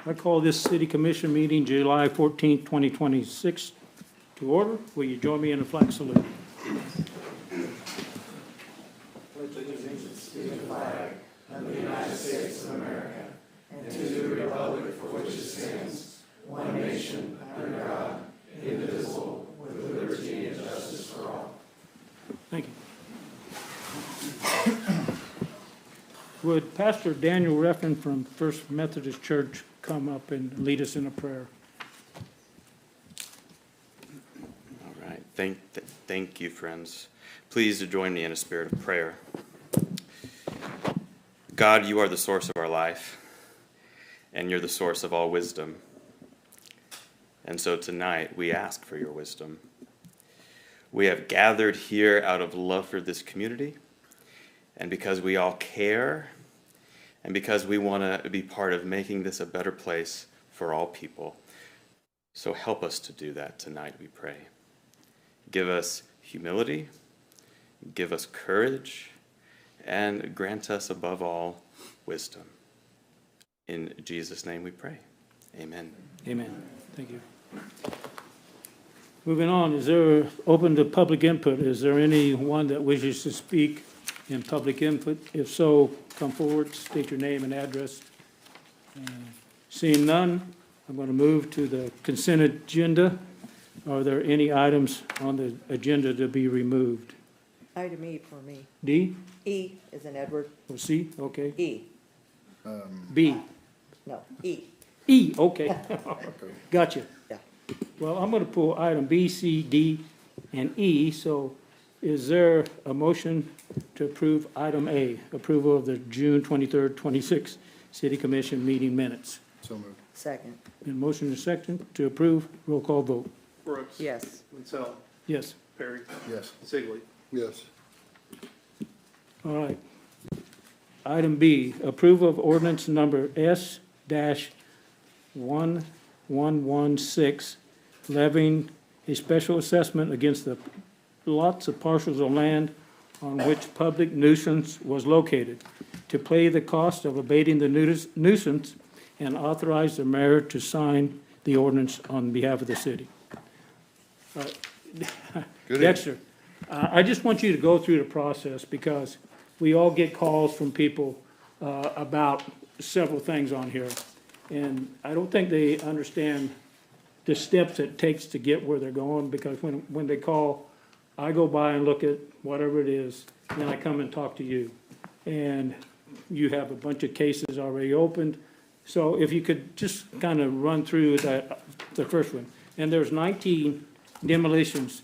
I call this City Commission meeting July 14th, 2026 to order. Will you join me in a flag salute? Thank you. Would Pastor Daniel Reffin from First Methodist Church come up and lead us in a prayer? All right. Thank you, friends. Please join me in a spirit of prayer. God, you are the source of our life, and you're the source of all wisdom. And so tonight, we ask for your wisdom. We have gathered here out of love for this community, and because we all care, and because we want to be part of making this a better place for all people. So help us to do that tonight, we pray. Give us humility, give us courage, and grant us above all wisdom. In Jesus' name we pray. Amen. Amen. Thank you. Moving on, is there open to public input? Is there anyone that wishes to speak in public input? If so, come forward, state your name and address. Seeing none, I'm going to move to the consent agenda. Are there any items on the agenda to be removed? Item E for me. D? E is in Edward. Or C? Okay. E. B? No, E. E, okay. Gotcha. Yeah. Well, I'm going to pull item B, C, D, and E. So is there a motion to approve item A, approval of the June 23rd, 26th City Commission meeting minutes? So moved. Second. And motion and second to approve, roll call vote. Brooks. Yes. Winsell. Yes. Perry. Yes. Sigley. Yes. All right. Item B, approval of ordinance number S-1116, levying a special assessment against the lots of parcels of land on which public nuisance was located, to pay the cost of abating the nuisance and authorize the mayor to sign the ordinance on behalf of the city. Dexter, I just want you to go through the process because we all get calls from people about several things on here. And I don't think they understand the steps it takes to get where they're going, because when they call, I go by and look at whatever it is, and then I come and talk to you. And you have a bunch of cases already opened. So if you could just kind of run through that, the first one. And there's 19 demolitions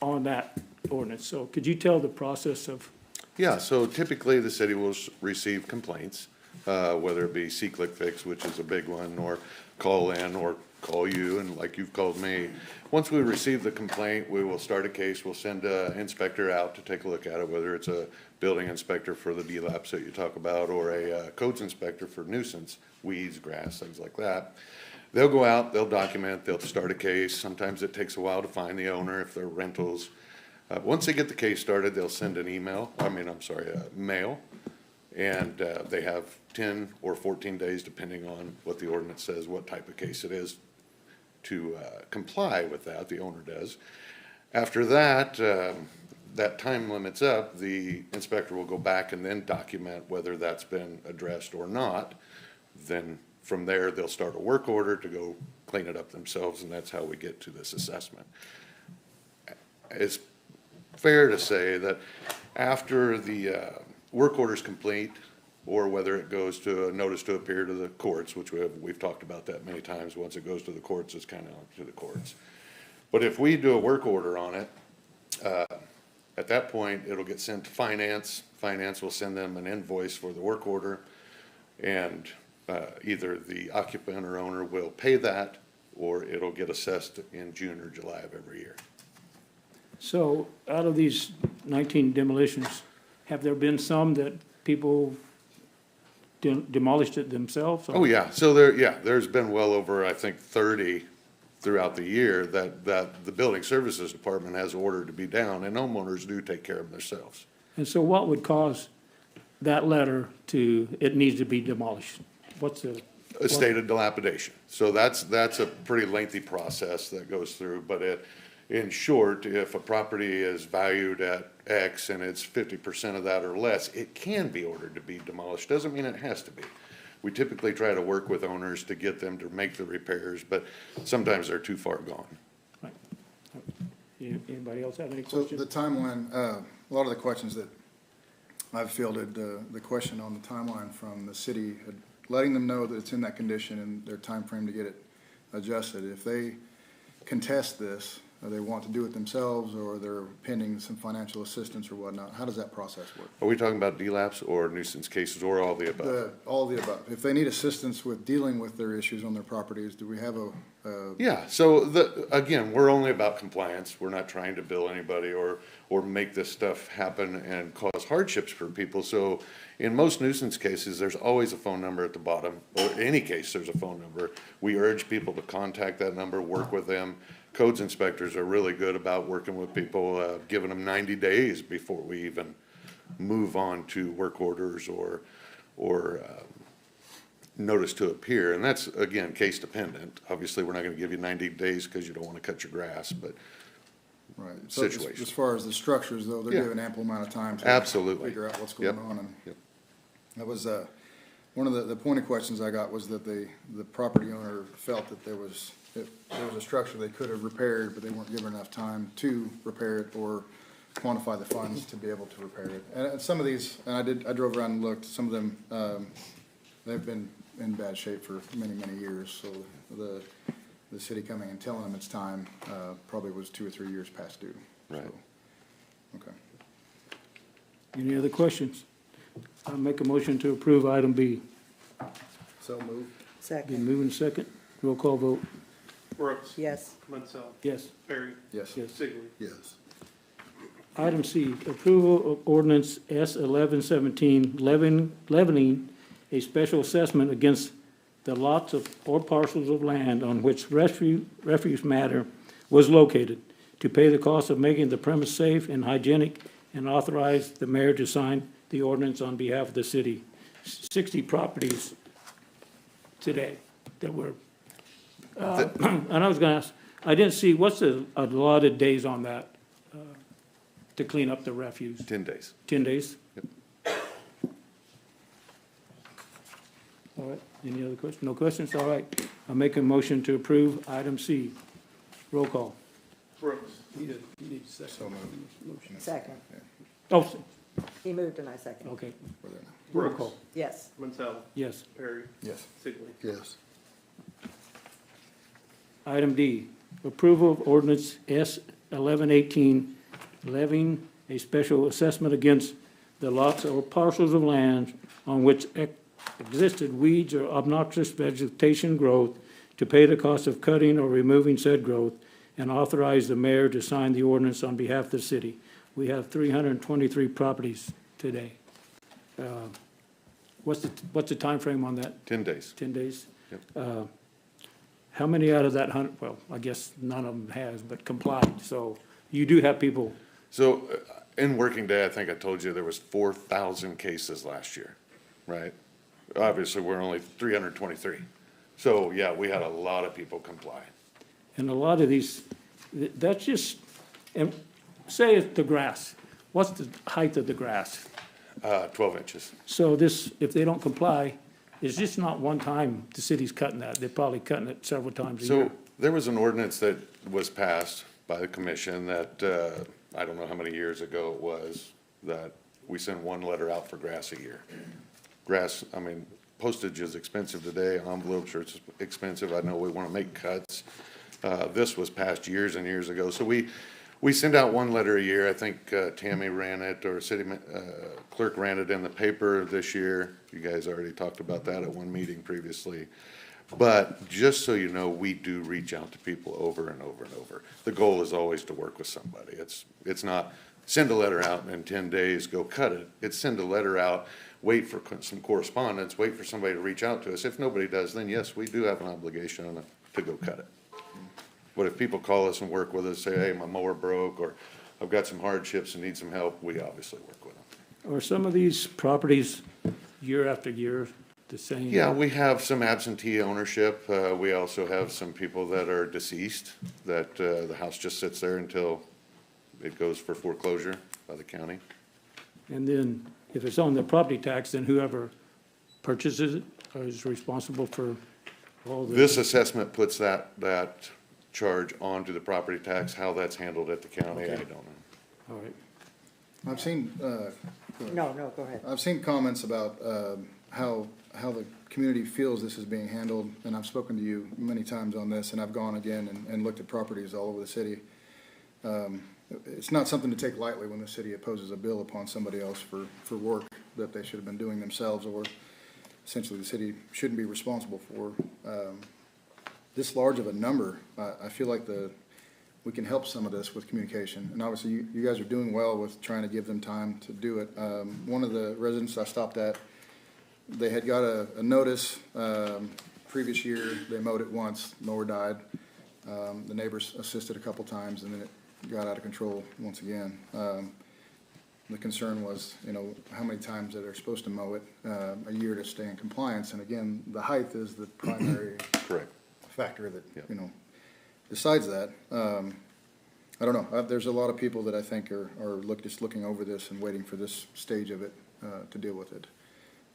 on that ordinance. So could you tell the process of? Yeah, so typically the city will receive complaints, whether it be see-click fix, which is a big one, or call in, or call you, and like you've called me. Once we receive the complaint, we will start a case. We'll send an inspector out to take a look at it, whether it's a building inspector for the DLAPs that you talk about, or a codes inspector for nuisance, weeds, grass, things like that. They'll go out, they'll document, they'll start a case. Sometimes it takes a while to find the owner if they're rentals. Once they get the case started, they'll send an mail, and they have 10 or 14 days, depending on what the ordinance says, what type of case it is, to comply with that, the owner does. After that, that time limit's up, the inspector will go back and then document whether that's been addressed or not. Then from there, they'll start a work order to go clean it up themselves, and that's how we get to this assessment. It's fair to say that after the work order is complete, or whether it goes to a notice to appear to the courts, which we've talked about that many times. Once it goes to the courts, it's kind of up to the courts. But if we do a work order on it, at that point, it'll get sent to finance. Finance will send them an invoice for the work order, and either the occupant or owner will pay that, or it'll get assessed in June or July of every year. So out of these 19 demolitions, have there been some that people demolished it themselves? Oh, yeah. So there's been well over, I think, 30 throughout the year that the Building Services Department has ordered to be down, and homeowners do take care of them themselves. And so what would cause that letter to, it needs to be demolished? What's the a state of dilapidation. So that's a pretty lengthy process that goes through, but in short, if a property is valued at X and it's 50% of that or less, it can be ordered to be demolished. Doesn't mean it has to be. We typically try to work with owners to get them to make the repairs, but sometimes they're too far gone. Right. Anybody else have any So questions? the timeline, a lot of the questions that I've fielded, the question on the timeline from the city, letting them know that it's in that condition and their time frame to get it adjusted. If they contest this, or they want to do it themselves, or they're pending some financial assistance or whatnot, how does that process work? Are we talking about delapse or nuisance cases or all the above? All of the above. If they need assistance with dealing with their issues on their properties, do we have Yeah, so again, we're only about compliance. We're not trying to bill anybody or make this stuff happen and cause hardships for people. So in most nuisance cases, there's always a phone number at the bottom, or any case, there's a phone number. We urge people to contact that number, work with them. Codes inspectors are really good about working with people, giving them 90 days before we even move on to work orders or notice to appear. And that's, again, case dependent. Obviously, we're not gonna give you 90 days because you don't wanna cut your grass, but right? So situation. as far as the structures, though, they're Yeah. given ample amount of time to Absolutely. figure out what's going Yep. on. And Yep. that was, one of the pointed questions I got was that the property owner felt that there was a structure they could have repaired, but they weren't given enough time to repair it or quantify the funds to be able to repair it. And some of these, and I drove around and looked, some of them, they've been in bad shape for many, many years. So the city coming and telling them it's time, probably was 2 or 3 years past due. Right. So, okay. Any other questions? I'll make a motion to approve item B. So moved. Been Second, moving second. Roll call vote. Brooks. yes. Mansell. Yes. Perry. Yes. Yes. Sigley. Yes. Item C, approval of ordinance S 1117, levying a special assessment against the lots of or parcels of land on which refuse matter was located to pay the cost of making the premise safe and hygienic and authorize the mayor to sign the ordinance on behalf of the city. 60 properties today that were, and I was gonna ask, I didn't see, what's the allotted days on that? To clean up the refuse? 10 days. 10 days? All right, any other questions? No questions? All right. I'll make a motion to approve item C. Roll call. Brooks. So moved. Second. Oh, He moved and I seconded. okay. We're there now. Roll Brooks. call. Yes. Mansell. Yes. Perry. Yes. Sigley. Yes. Item D, approval of ordinance S 1118, levying a special assessment against the lots or parcels of land on which existed weeds or obnoxious vegetation growth to pay the cost of cutting or removing said growth and authorize the mayor to sign the ordinance on behalf of the city. We have 323 properties today. What's the timeframe on that? 10 days. 10 days? Yep. How many out of that 100, well, I guess none of them has, but complied, so you do have people, So in working day, I think I told you there was 4,000 cases last year, right? Obviously, we're only 323. So yeah, we had a lot of people comply. and a lot of these, that's just, and say it's the grass, what's the height of the grass? 12 inches. So this, if they don't comply, it's just not one time the city's cutting that, they're probably cutting it several times a year. So there was an ordinance that was passed by the commission that, I don't know how many years ago it was, that we send one letter out for grass a year. Grass, I mean, postage is expensive today, envelopes are expensive, I know we want to make cuts. This was passed years and years ago, so we send out one letter a year. I think Tammy ran it, or city clerk ran it in the paper this year. You guys already talked about that at one meeting previously. But just so you know, we do reach out to people over and over and over. The goal is always to work with somebody. It's not send a letter out and in 10 days go cut it. It's send a letter out, wait for some correspondence, wait for somebody to reach out to us. If nobody does, then yes, we do have an obligation to go cut it. But if people call us and work with us, say, hey, my mower broke, or I've got some hardships and need some help, we obviously work with them. Are some of these properties, year after year, the same? Yeah, we have some absentee ownership. We also have some people that are deceased, that the house just sits there until it goes for foreclosure by the county. And then if it's on the property tax, then whoever purchases it is responsible for all the. This assessment puts that charge onto the property tax. How that's handled at the county, I Okay. don't know. All right. I've seen, No, go ahead. I've seen comments about how the community feels this is being handled, and I've spoken to you many times on this, and I've gone again and looked at properties all over the city. It's not something to take lightly when the city opposes a bill upon somebody else for work that they should have been doing themselves, or essentially the city shouldn't be responsible for. This large of a number, I feel like we can help some of this with communication. And obviously, you guys are doing well with trying to give them time to do it. One of the residents I stopped at, they had got a notice, previous year, they mowed it once, mower died. The neighbors assisted a couple times, and then it got out of control once again. The concern was, how many times that they're supposed to mow it, a year to stay in compliance. And again, the height is the primary Correct. factor that, Yep. Besides that, I don't know, there's a lot of people that I think are just looking over this and waiting for this stage of it, to deal with it.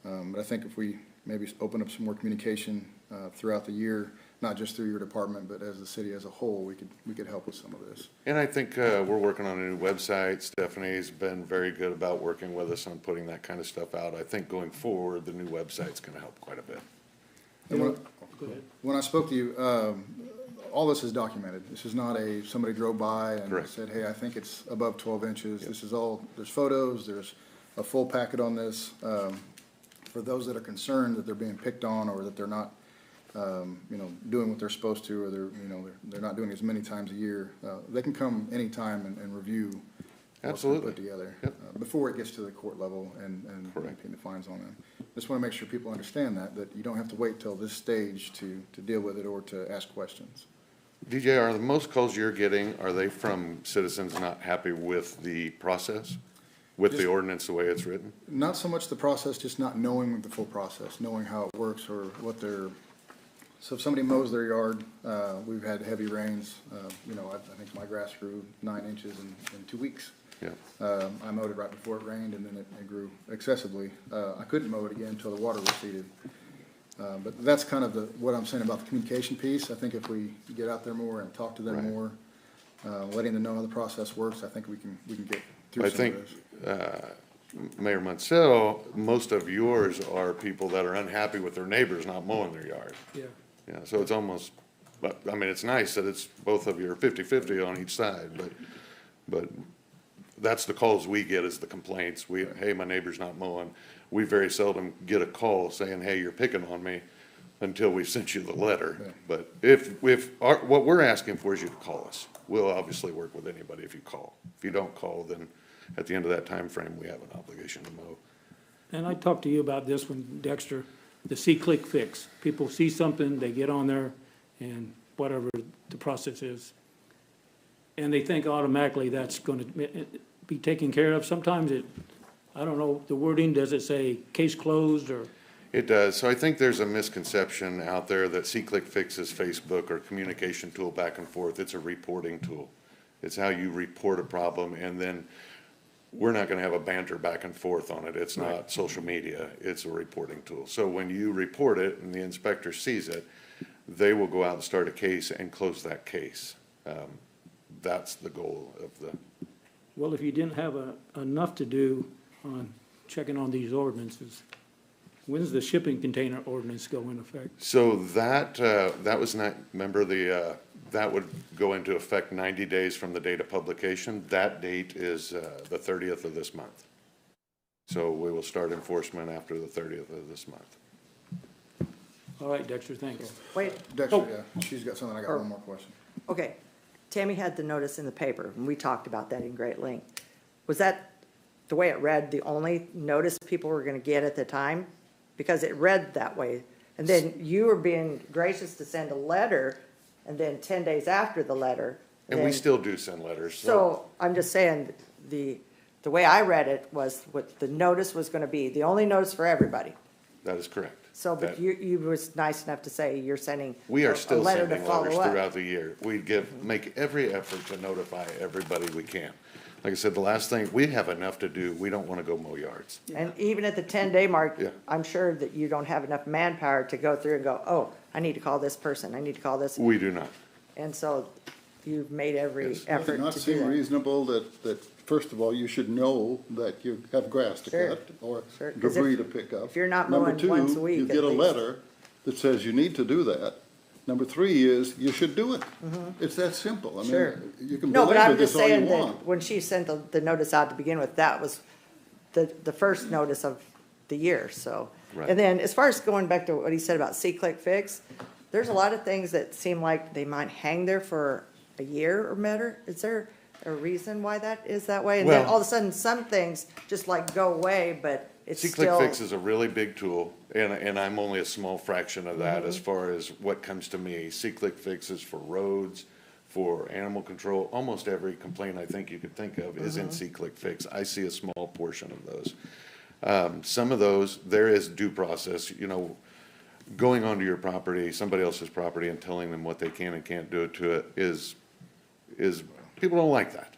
But I think if we maybe open up some more communication, throughout the year, not just through your department, but as the city as a whole, we could help with some of this. And I think we're working on a new website. Stephanie's been very good about working with us on putting that kind of stuff out. I think going forward, the new website's gonna help quite a bit. And Go ahead. when I spoke to you, all this is documented. This is not somebody drove by and Correct. said, hey, I think it's above 12 inches. This is all, there's photos, there's a full packet on this. For those that are concerned that they're being picked on, or that they're not, doing what they're supposed to, or they're not doing it as many times a year, they can come anytime and review what's been Absolutely. put together. Yep. Before it gets to the court level and Correct. putting the fines on them. Just want to make sure people understand that you don't have to wait till this stage to deal with it or to ask questions. DJ, are the most calls you're getting, are they from citizens not happy with the process? With the Just- ordinance the way it's written? Not so much the process, just not knowing the full process, knowing how it works or what so if somebody mows their yard, we've had heavy rains, I think my grass grew 9 inches in 2 weeks. Yeah. I mowed it right before it rained, and then it grew excessively. I couldn't mow it again until the water receded. But that's kind of what I'm saying about the communication piece. I think if we get out there more and talk to them Right. more, letting them know how the process works, I think we can get through I some think, of this. Mayor Munsell, most of yours are people that are unhappy with their neighbors not mowing their yard. Yeah. Yeah, so it's almost, but, I mean, it's nice that it's both of you are 50-50 on each side, but that's the calls we get, is the complaints. Hey, my neighbor's not mowing. We very seldom get a call saying, hey, you're picking on me, until we've sent you the letter. Yeah. But what we're asking for is you to call us. We'll obviously work with anybody if you call. If you don't call, then at the end of that time frame, we have an obligation to mow. And I talked to you about this when Dexter, the see-click fix. People see something, they get on there, and whatever the process is. And they think automatically that's gonna be taken care of. Sometimes I don't know, the wording, does it say case closed or? It does. So I think there's a misconception out there that C-Click Fix is Facebook or communication tool back and forth. It's a reporting tool. It's how you report a problem, and then we're not gonna have a banter back and forth on it. It's not social media. It's a reporting tool. So when you report it and the inspector sees it, they will go out and start a case and close that case. That's the goal of the, Well, if you didn't have enough to do on checking on these ordinances, when's the shipping container ordinance go in effect? so that was not, remember that would go into effect 90 days from the date of publication. That date is the 30th of this month. So we will start enforcement after the 30th of this month. All right, Dexter, thanks. Wait, Dexter, yeah, she's got something, I got one more question. okay. Tammy had the notice in the paper, and we talked about that in great length. Was that, the way it read, the only notice people were gonna get at the time? Because it read that way. And then you were being gracious to send a letter, and then 10 days after the letter. And we then- still do send letters. So I'm just saying, the way I read it was what the notice was gonna be, the only notice for everybody. That is correct. So, but that- you was nice enough to say you're sending We are a still letter to sending letters follow up. throughout the year. We make every effort to notify everybody we can. Like I said, the last thing, we have enough to do. We don't want to go mow yards. And even at the 10-day mark, Yeah. I'm sure that you don't have enough manpower to go through and go, oh, I need to call this person, I need to call this. We do not. And so you've made every Yes. effort Does it not to do seem that. reasonable that, first of all, you should know that you have grass to Sure. cut or Sure, 'cause debris if- to pick up? if you're not Number mowing once a two, week you at get a least. letter that says you need to do that. Number three is, you should do it. It's that simple. I mean, Sure. you can No, but belabor I'm just this all you saying that want. when she sent the notice out to begin with, that was the first notice of the year, so. Right. And then as far as going back to what he said about see-click fix, there's a lot of things that seem like they might hang there for a year or better. Is there a reason why that is that way? And then Well- all of a sudden, some things just like go away, but it's C-Click still. Fix is a really big tool, and I'm only a small fraction of that Mm-hmm. as far as what comes to me. C-Click Fix is for roads, for animal control. Almost every complaint I think you could think of is Mm-hmm. in C-Click Fix. I see a small portion of those. Some of those, there is due process, going onto your property, somebody else's property, and telling them what they can and can't do to it is, people don't like that.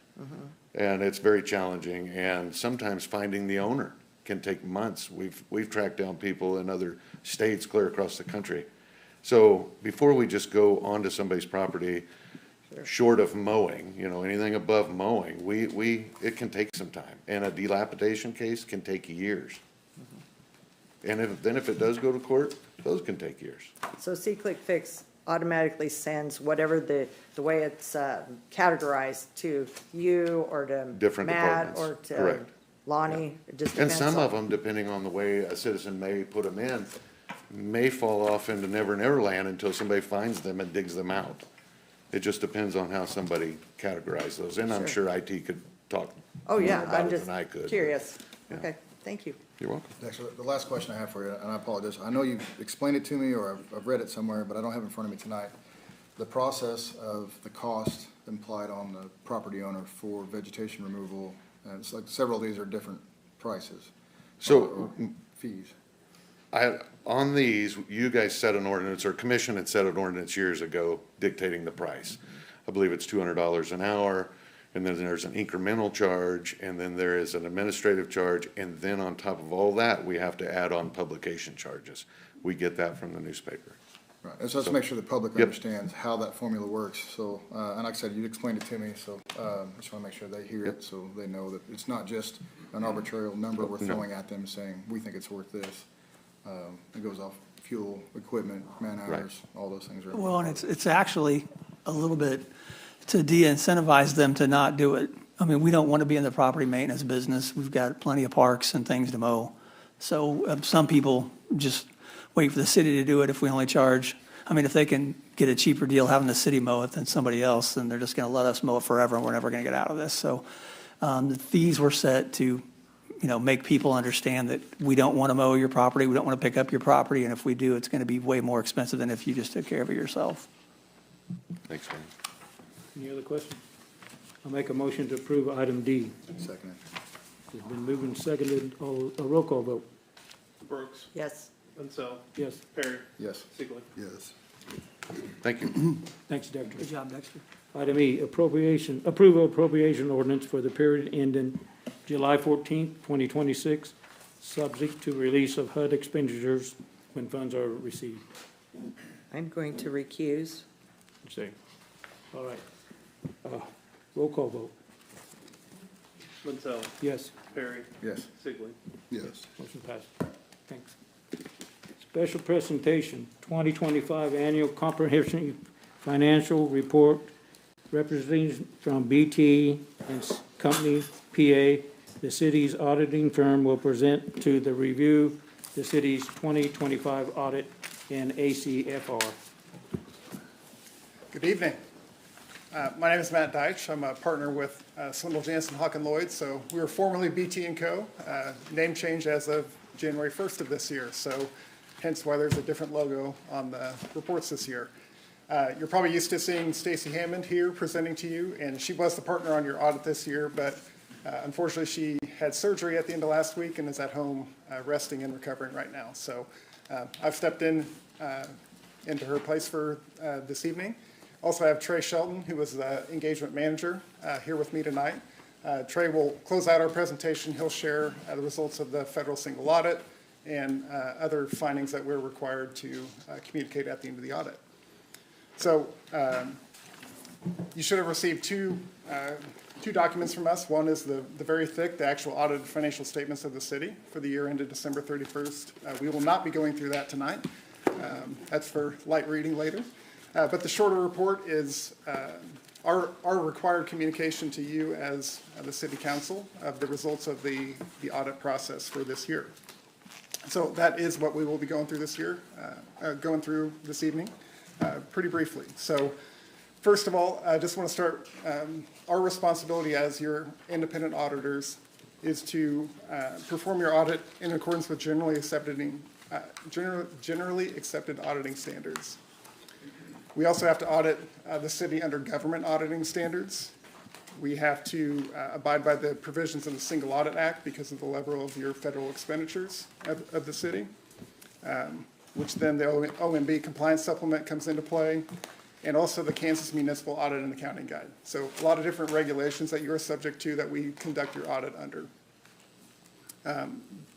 And it's very challenging, and sometimes finding the owner can take months. We've tracked down people in other states clear across the country. So before we just go onto somebody's property, short of mowing, anything above mowing, it can take some time. And a dilapidation case can take years. And if it does go to court, those can take years. So see-click fix automatically sends whatever the way it's categorized to you or to Different Matt or departments, to correct. Lonnie. It just And depends some on- of them, depending on the way a citizen may put them in, may fall off into never land until somebody finds them and digs them out. It just depends on how somebody categorizes those, and I'm Sure. sure IT could talk Oh, more yeah, about I'm it just than I could. but- curious. yeah. Okay, thank you. You're welcome. Actually, the last question I have for you, and I apologize, I know you've explained it to me, or I've read it somewhere, but I don't have it in front of me tonight. The process of the cost implied on the property owner for vegetation removal, and it's like several of these are different prices. So- or fees. On these, you guys set an ordinance, or commission had set an ordinance years ago dictating the price. I believe it's $200 an hour, and then there's an incremental charge, and then there is an administrative charge, and then on top of all that, we have to add on publication charges. We get that from the newspaper. Right, and so let's make sure the public Yep. understands how that formula works, so, and like I said, you explained it to me, so, I just wanna make sure they hear it, so they know that it's not just an arbitrary number we're No. throwing at them saying, we think it's worth this. It goes off fuel, equipment, man hours, all those things are. Well, and it's actually a little bit to de-incentivize them to not do it. I mean, we don't want to be in the property maintenance business. We've got plenty of parks and things to mow. So some people just wait for the city to do it if we only charge. I mean, if they can get a cheaper deal having the city mow it than somebody else, then they're just going to let us mow it forever and we're never going to get out of this. So the fees were set to, make people understand that we don't want to mow your property. We don't want to pick up your property. And if we do, it's going to be way more expensive than if you just took care of it yourself. Thanks, man. Any other questions? I'll make a motion to approve item D. Second. It's been moved and seconded. A roll call vote. Brooks, Yes, Mansell, Yes. Perry, Yes. Siegler. Yes. Thank you. Thanks, Dexter. Good job, Dexter. Item E, approval appropriation ordinance for the period ending July 14th, 2026, subject to release of HUD expenditures when funds are received. I'm going to recuse. Say, all right. Roll call vote. Mansell, Yes, Perry, Yes. Siegler. Yes. motion passed. Thanks. Special presentation, 2025 Annual Comprehensive Financial Report, representing from BT and Company, PA. The city's auditing firm will present to the review the city's 2025 audit and ACFR. Good evening. My name is Matt Deitch. I'm a partner with Swindle, Jansen, Hawk & Lloyd. So we were formerly BT & Co. Name change as of January 1st of this year. So hence why there's a different logo on the reports this year. You're probably used to seeing Stacy Hammond here presenting to you, and she was the partner on your audit this year, but unfortunately she had surgery at the end of last week and is at home resting and recovering right now. So I've stepped in into her place for this evening. Also, I have Trey Shelton, who was the engagement manager, here with me tonight. Trey will close out our presentation. He'll share the results of the federal single audit and other findings that we're required to communicate at the end of the audit. So you should have received two documents from us. One is the very thick, the actual audited financial statements of the city for the year ended December 31st. We will not be going through that tonight. That's for light reading later. But the shorter report is our required communication to you as the city council of the results of the audit process for this year. So that is what we will be going through this evening, pretty briefly. So first of all, I just want to start, our responsibility as your independent auditors is to perform your audit in accordance with generally accepted auditing standards. We also have to audit the city under government auditing standards. We have to abide by the provisions of the Single Audit Act because of the level of your federal expenditures of the city, which then the OMB compliance supplement comes into play, and also the Kansas Municipal Audit and Accounting Guide. So a lot of different regulations that you're subject to that we conduct your audit under.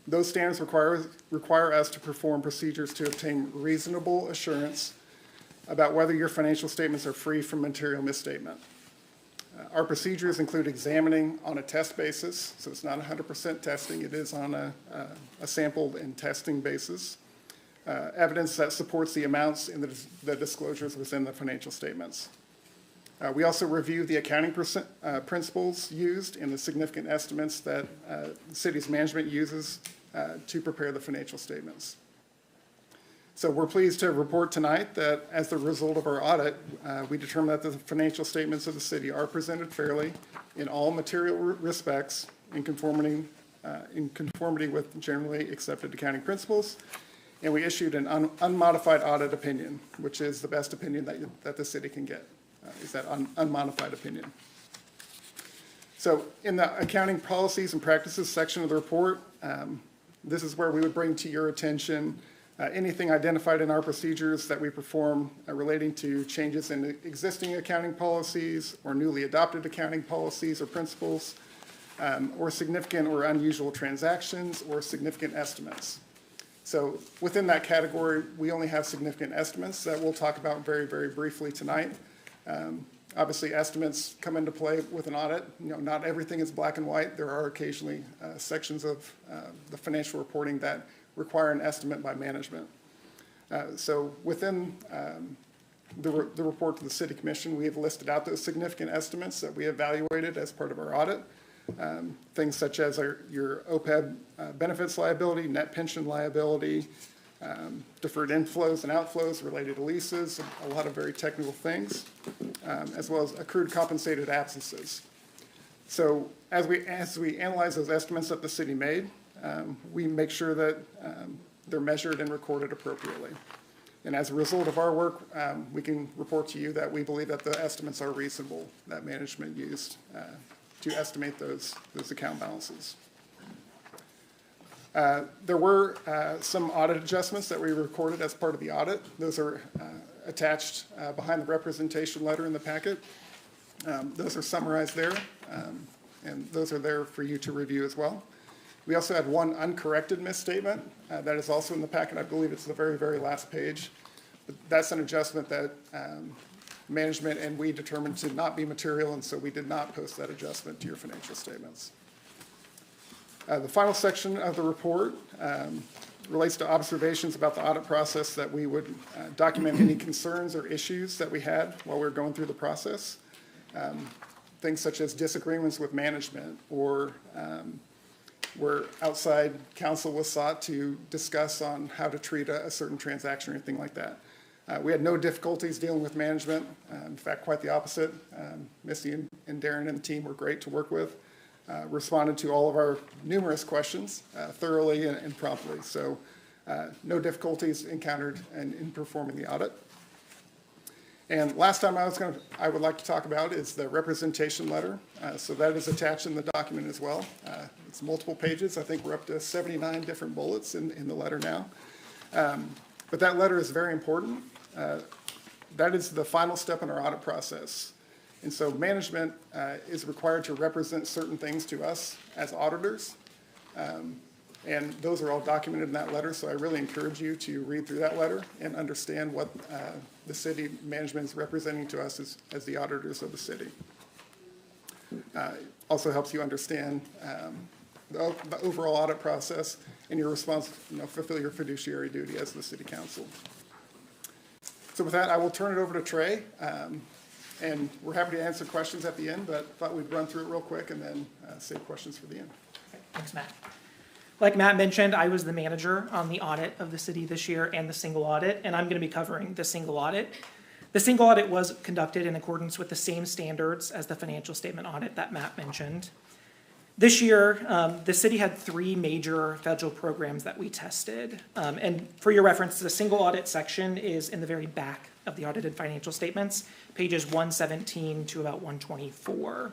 Those standards require us to perform procedures to obtain reasonable assurance about whether your financial statements are free from material misstatement. Our procedures include examining on a test basis, so it's not 100% testing, it is on a sample and testing basis, evidence that supports the amounts in the disclosures within the financial statements. We also review the accounting principles used in the significant estimates that the city's management uses to prepare the financial statements. So we're pleased to report tonight that as the result of our audit, we determined that the financial statements of the city are presented fairly in all material respects in conformity with generally accepted accounting principles. And we issued an unmodified audit opinion, which is the best opinion that the city can get, is that unmodified opinion. So in the accounting policies and practices section of the report, this is where we would bring to your attention anything identified in our procedures that we perform relating to changes in existing accounting policies or newly adopted accounting policies or principles, or significant or unusual transactions or significant estimates. So within that category, we only have significant estimates that we'll talk about very, very briefly tonight. Obviously, estimates come into play with an audit. Not everything is black and white. There are occasionally sections of the financial reporting that require an estimate by management. So within the report to the City Commission, we have listed out those significant estimates that we evaluated as part of our audit. Things such as your OPEB benefits liability, net pension liability, deferred inflows and outflows related to leases, a lot of very technical things, as well as accrued compensated absences. So as we analyze those estimates that the city made, we make sure that they're measured and recorded appropriately. And as a result of our work, we can report to you that we believe that the estimates are reasonable that management used to estimate those account balances. There were some audit adjustments that we recorded as part of the audit. Those are attached behind the representation letter in the packet. Those are summarized there, and those are there for you to review as well. We also had one uncorrected misstatement that is also in the packet. I believe it's the very, very last page. But that's an adjustment that management and we determined to not be material, and so we did not post that adjustment to your financial statements. The final section of the report relates to observations about the audit process that we would document any concerns or issues that we had while we were going through the process. Things such as disagreements with management or where outside counsel was sought to discuss on how to treat a certain transaction or anything like that. We had no difficulties dealing with management. In fact, quite the opposite. Missy and Darren and the team were great to work with. Responded to all of our numerous questions thoroughly and promptly. So no difficulties encountered in performing the audit. And last time I would like to talk about is the representation letter. So that is attached in the document as well. It's multiple pages. I think we're up to 79 different bullets in the letter now. But that letter is very important. That is the final step in our audit process. And so management is required to represent certain things to us as auditors. And those are all documented in that letter, so I really encourage you to read through that letter and understand what the city management is representing to us as the auditors of the city. Also helps you understand the overall audit process and your response, fulfill your fiduciary duty as the city council. So with that, I will turn it over to Trey, and we're happy to answer questions at the end, but thought we'd run through it real quick and then save questions for the end. Thanks, Matt. Like Matt mentioned, I was the manager on the audit of the city this year and the single audit, and I'm going to be covering the single audit. The single audit was conducted in accordance with the same standards as the financial statement audit that Matt mentioned. This year, the city had 3 major federal programs that we tested. And for your reference, the single audit section is in the very back of the audited financial statements, pages 117 to about 124.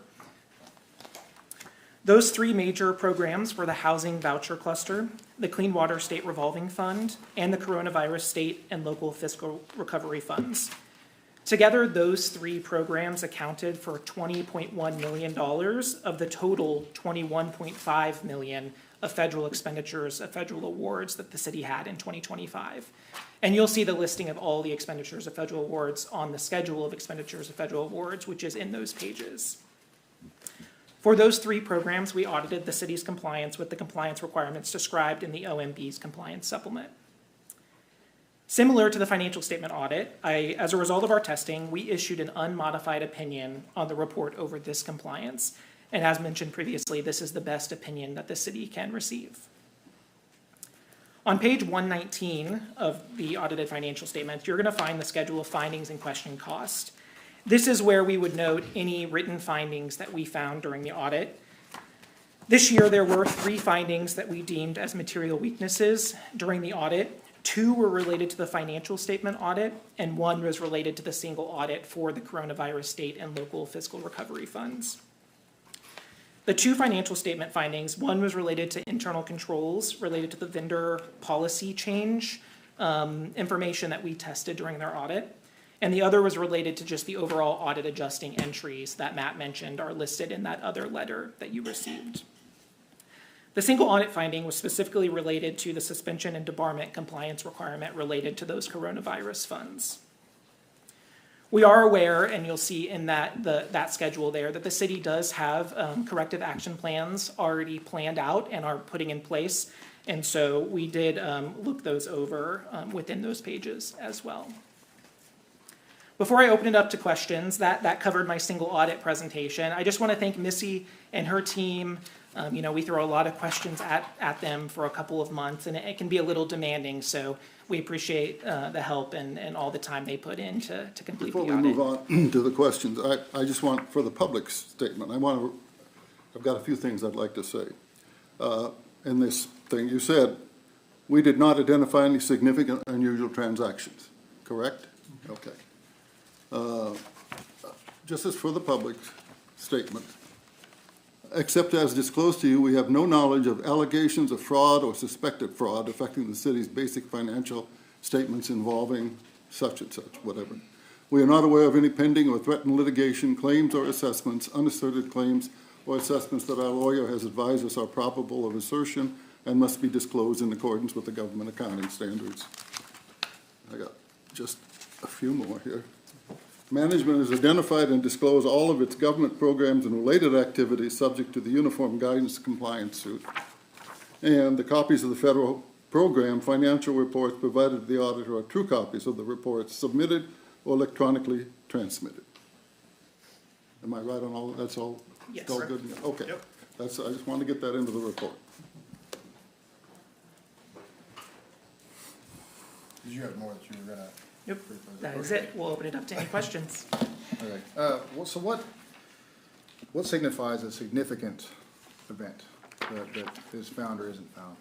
Those 3 major programs were the Housing Voucher Cluster, the Clean Water State Revolving Fund, and the Coronavirus State and Local Fiscal Recovery Funds. Together, those 3 programs accounted for $20.1 million of the total $21.5 million of federal expenditures of federal awards that the city had in 2025. And you'll see the listing of all the expenditures of federal awards on the schedule of expenditures of federal awards, which is in those pages. For those 3 programs, we audited the city's compliance with the compliance requirements described in the OMB's compliance supplement. Similar to the financial statement audit, as a result of our testing, we issued an unmodified opinion on the report over this compliance. And as mentioned previously, this is the best opinion that the city can receive. On page 119 of the audited financial statement, you're going to find the schedule of findings and question cost. This is where we would note any written findings that we found during the audit. This year, there were 3 findings that we deemed as material weaknesses during the audit. 2 were related to the financial statement audit, and 1 was related to the single audit for the coronavirus state and local fiscal recovery funds. The 2 financial statement findings, 1 was related to internal controls related to the vendor policy change information that we tested during their audit, and the other was related to just the overall audit adjusting entries that Matt mentioned are listed in that other letter that you received. The single audit finding was specifically related to the suspension and debarment compliance requirement related to those coronavirus funds. We are aware, and you'll see in that schedule there, that the city does have corrective action plans already planned out and are putting in place. And so we did look those over within those pages as well. Before I open it up to questions, that covered my single audit presentation. I just want to thank Missy and her team. We throw a lot of questions at them for a couple of months, and it can be a little demanding. So we appreciate the help and all the time they put in to complete the audit. Before we move on to the questions, I just want, for the public statement, I've got a few things I'd like to say. In this thing, you said, we did not identify any significant unusual transactions, correct? Okay. Just as for the public statement, except as disclosed to you, we have no knowledge of allegations of fraud or suspected fraud affecting the city's basic financial statements involving such and such, whatever. We are not aware of any pending or threatened litigation, claims or assessments, unasserted claims or assessments that our lawyer has advised us are probable of assertion and must be disclosed in accordance with the government accounting standards. I got just a few more here. Management has identified and disclosed all of its government programs and related activities subject to the Uniform Guidance Compliance Suit. And the copies of the federal program financial reports provided to the auditor are true copies of the reports submitted or electronically transmitted. Am I right on all? That's all? Yes. All good? Okay. Yep. I just want to get that into the report. Did you have more that you were gonna? Nope, that is it. We'll open it up to any questions. Okay. So what signifies a significant event that is found or isn't found?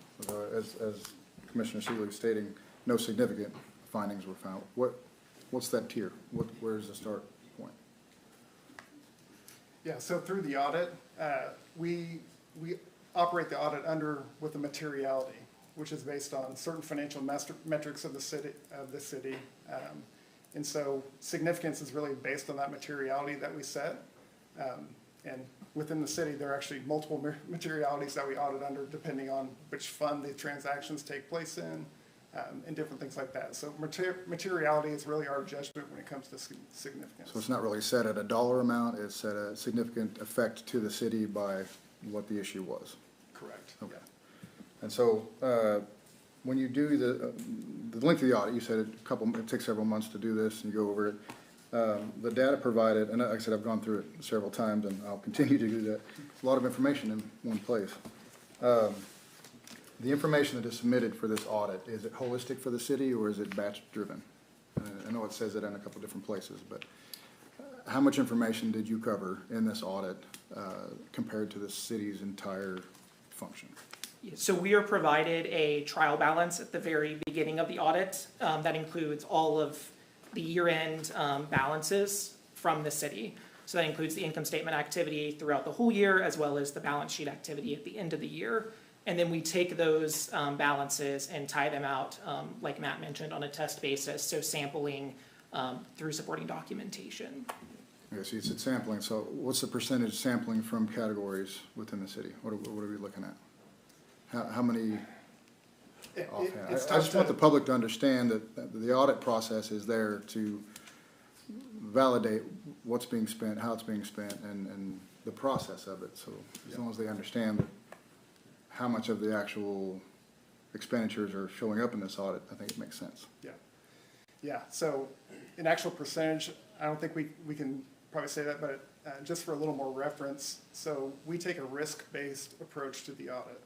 As Commissioner Seeley was stating, no significant findings were found. What's that tier? Where's the start point? Yeah, so through the audit, we operate the audit with a materiality which is based on certain financial metrics of the city, and so significance is really based on that materiality that we set. And within the city, there are actually multiple materialities that we audit under depending on which fund the transactions take place in, and different things like that. So materiality is really our judgment when it comes to significance. So it's not really set at a dollar amount, it's at a significant effect to the city by what the issue was. Correct. Okay. And so, when you do the length of the audit, you said it takes several months to do this and you go over it. The data provided, and like I said, I've gone through it several times and I'll continue to do that. It's a lot of information in one place. The information that is submitted for this audit, is it holistic for the city or is it batch driven? I know it says it in a couple different places, but how much information did you cover in this audit compared to the city's entire function? So we are provided a trial balance at the very beginning of the audit that includes all of the year-end balances from the city. So that includes the income statement activity throughout the whole year, as well as the balance sheet activity at the end of the year. And then we take those balances and tie them out, like Matt mentioned, on a test basis, so sampling through supporting documentation. Okay, so you said sampling, so what's the percentage sampling from categories within the city? What are we looking at? How many offhand? I just want the public to understand that the audit process is there to validate what's being spent, how it's being spent, and the process of it. So as long as they understand how much of the actual expenditures are showing up in this audit, I think it makes sense. Yeah. Yeah, so in actual percentage, I don't think we can probably say that, but just for a little more reference, so we take a risk-based approach to the audit.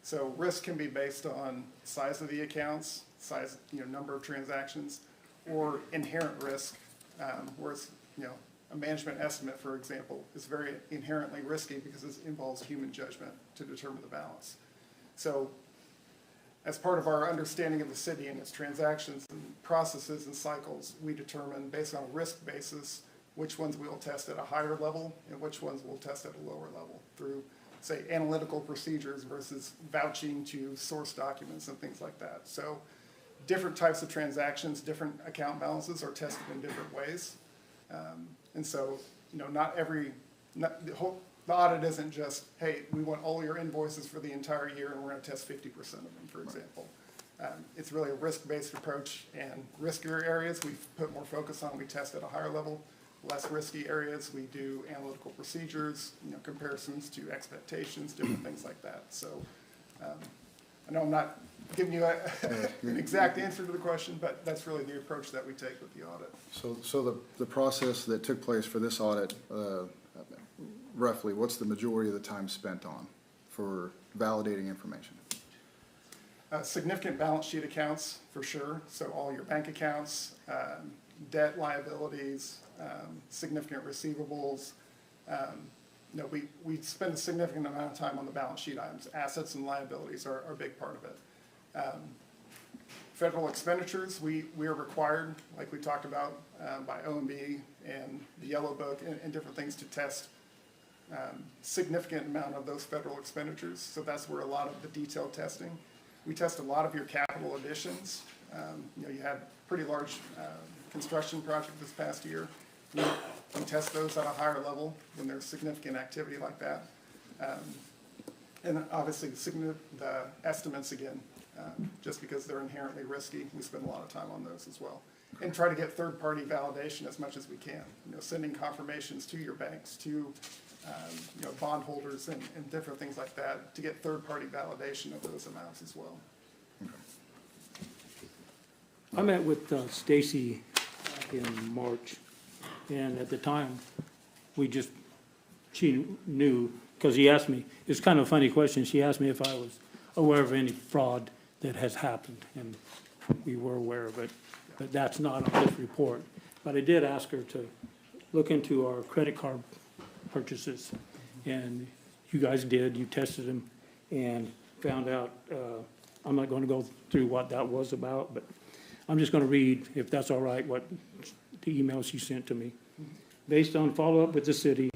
So risk can be based on size of the accounts, size, number of transactions, or inherent risk, where it's, a management estimate, for example, is very inherently risky because it involves human judgment to determine the balance. So as part of our understanding of the city and its transactions and processes and cycles, we determine based on a risk basis which ones we will test at a higher level and which ones we'll test at a lower level through, say, analytical procedures versus vouching to source documents and things like that. So different types of transactions, different account balances are tested in different ways. And so, the audit isn't just, hey, we want all your invoices for the entire year and we're going to test 50% of them, for example. It's really a risk-based approach, and riskier areas we put more focus on, we test at a higher level. Less risky areas, we do analytical procedures, comparisons to expectations, different things like that. So I know I'm not giving you an exact answer to the question, but that's really the approach that we take with the audit. So the process that took place for this audit, roughly, what's the majority of the time spent on for validating information? Significant balance sheet accounts, for sure. So all your bank accounts, debt liabilities, significant receivables. We spend a significant amount of time on the balance sheet items. Assets and liabilities are a big part of it. Federal expenditures, we are required, like we talked about, by OMB and the Yellow Book and different things to test significant amount of those federal expenditures. So that's where a lot of the detailed testing. We test a lot of your capital additions. You had pretty large construction project this past year. We test those at a higher level when there's significant activity like that. And obviously the estimates again, just because they're inherently risky, we spend a lot of time on those as well. And try to get third-party validation as much as we can. Sending confirmations to your banks, to bondholders and different things like that to get third-party validation of those amounts as well. I met with Stacy in March, and at the time, she knew, because he asked me, it's kind of a funny question, she asked me if I was aware of any fraud that has happened, and we were aware of it, but that's not on this report. But I did ask her to look into our credit card purchases, and you guys did, you tested them, and found out, I'm not going to go through what that was about, but I'm just going to read, if that's all right, what the email she sent to me. Based on follow-up with the city,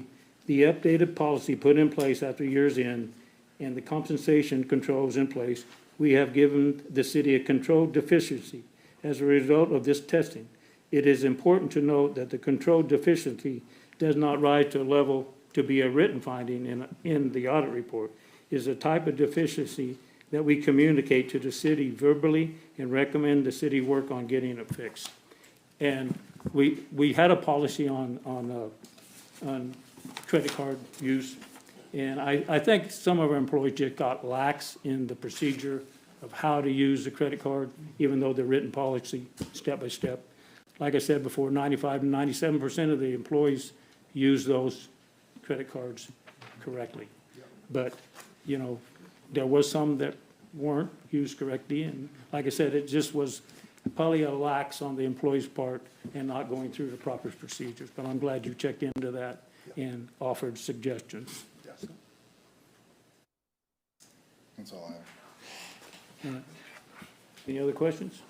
the updated policy put in place after years in, and the compensation controls in place we have given the city a controlled deficiency as a result of this testing. It is important to note that the controlled deficiency does not rise to a level to be a written finding in the audit report. It is a type of deficiency that we communicate to the city verbally and recommend the city work on getting it fixed. And we had a policy on credit card use, and I think some of our employees just got lax in the procedure of how to use the credit card, even though the written policy, step by step. Like I said before, 95 to 97% of the employees use those credit cards correctly. But, you know, there was some that weren't used correctly, and like I said, it just was probably a lax on the employee's part and not going through the proper procedures. But I'm glad you checked into that and offered suggestions. That's all I have. All right. Any other questions?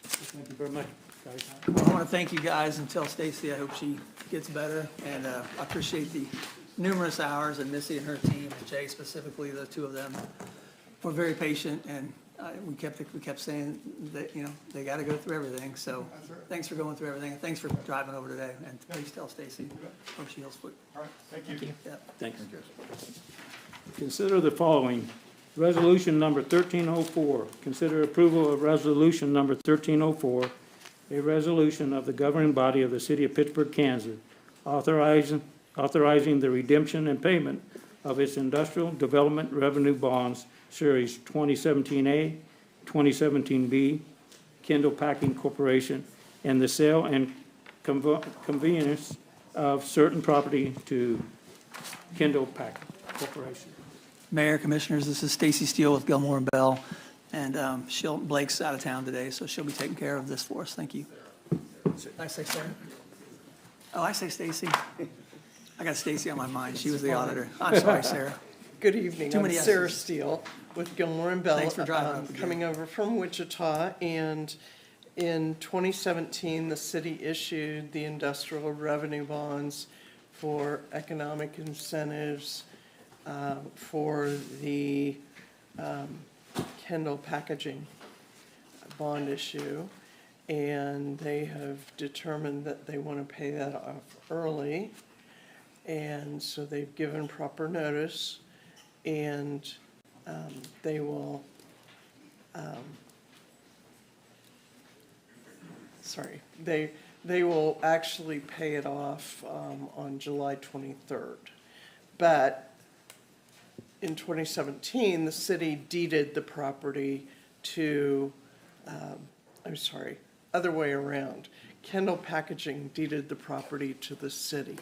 Thank you very much, guys. I want to thank you guys and tell Stacy I hope she gets better, and I appreciate the numerous hours, and Missy and her team, and Jay specifically, the two of them, were very patient, and we kept saying that, you know, they got to go through everything, so thanks for going through everything, and thanks for driving over today, and please tell Stacy, hope she heals quick. All right, thank you. Yeah. Thanks. Consider the following. Resolution number 1304. Consider approval of resolution number 1304, a resolution of the governing body of the city of Pittsburg, Kansas, authorizing the redemption and payment of its industrial development revenue bonds, series 2017A, 2017B, Kendall Packing Corporation, and the sale and convenience of certain property to Kendall Packing Corporation. Mayor, Commissioners, this is Stacy Steele with Gilmore and Bell, and Blake's out of town today, so she'll be taking care of this for us. Thank you. Did I say Sarah? Oh, I say Stacy. I got Stacy on my mind. She was the auditor. I'm sorry, Sarah. Good evening. Too I'm many Sarah S's. Steele with Gilmore and Bell. Thanks for driving up again. Coming over from Wichita, and in 2017, the city issued the industrial revenue bonds for economic incentives for the Kendall Packaging bond issue, and they have determined that they want to pay that off early, and so they've given proper notice, and they will they will actually pay it off on July 23rd. But in 2017, the city deeded the property to, other way around. Kendall Packaging deeded the property to the city.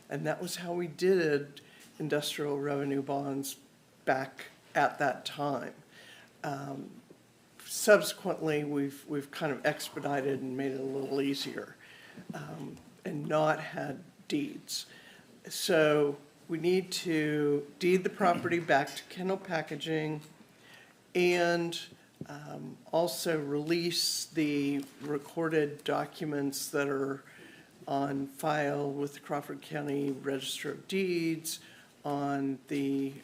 And that was how we did industrial revenue bonds back at that time. Subsequently, we've kind of expedited and made it a little easier and not had deeds. So we need to deed the property back to Kendall Packaging and also release the recorded documents that are on file with the Crawford County Register of Deeds on the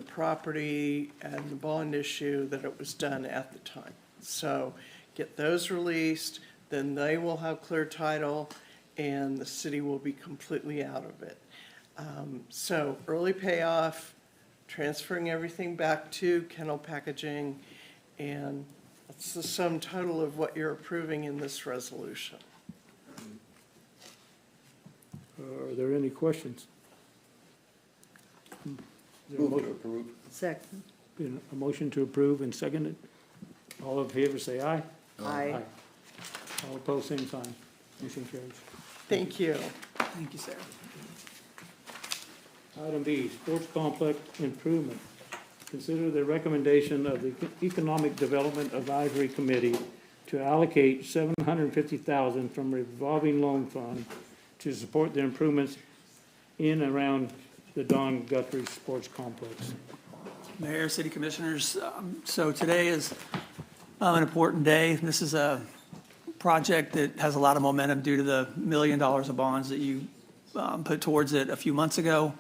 property and the bond issue that it was done at the time. So get those released, then they will have clear title and the city will be completely out of it. So early payoff, transferring everything back to Kendall Packaging, and that's the sum total of what you're approving in this resolution. Are there any questions? Is there a Move to motion- approve. Second. been a motion to approve and seconded? All in favor, say aye. Aye. All opposed, same sign. Motion carries. Thank you. Thank you, Sarah. Item B, sports complex improvement. Consider the recommendation of the Economic Development Advisory Committee to allocate $750,000 from revolving loan fund to support the improvements in and around the Don Guthrie Sports Complex. Mayor, City Commissioners, so today is an important day. This is a project that has a lot of momentum due to the $1 million of bonds that you put towards it a few months ago.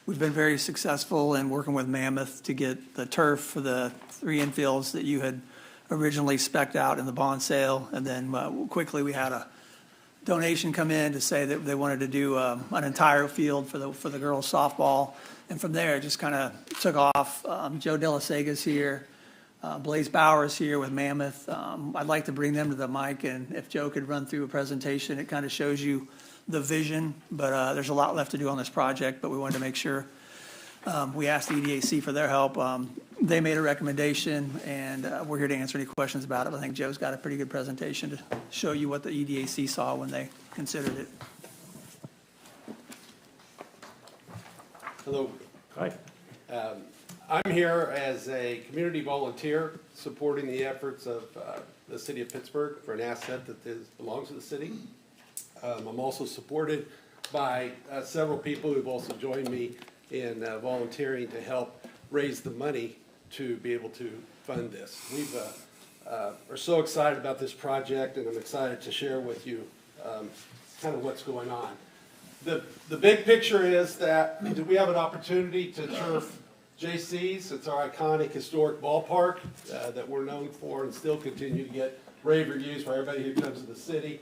We've been very successful in working with Mammoth to get the turf for the 3 infields that you had originally spec'd out in the bond sale. And then quickly we had a donation come in to say that they wanted to do an entire field for the girls softball. And from there, it just kind of took off. Joe De La Sega's here. Blaze Bauer's here with Mammoth. I'd like to bring them to the mic, and if Joe could run through a presentation, it kind of shows you the vision, but there's a lot left to do on this project, but we wanted to make sure we asked the EDAC for their help. They made a recommendation, and we're here to answer any questions about it. I think Joe's got a pretty good presentation to show you what the EDAC saw when they considered it. Hello. Hi. I'm here as a community volunteer supporting the efforts of the city of Pittsburgh for an asset that belongs to the city. I'm also supported by several people who've also joined me in volunteering to help raise the money to be able to fund this. We are so excited about this project, and I'm excited to share with you kind of what's going on. The big picture is that we have an opportunity to turf JC's. It's our iconic historic ballpark that we're known for and still continue to get rave reviews for everybody who comes to the city.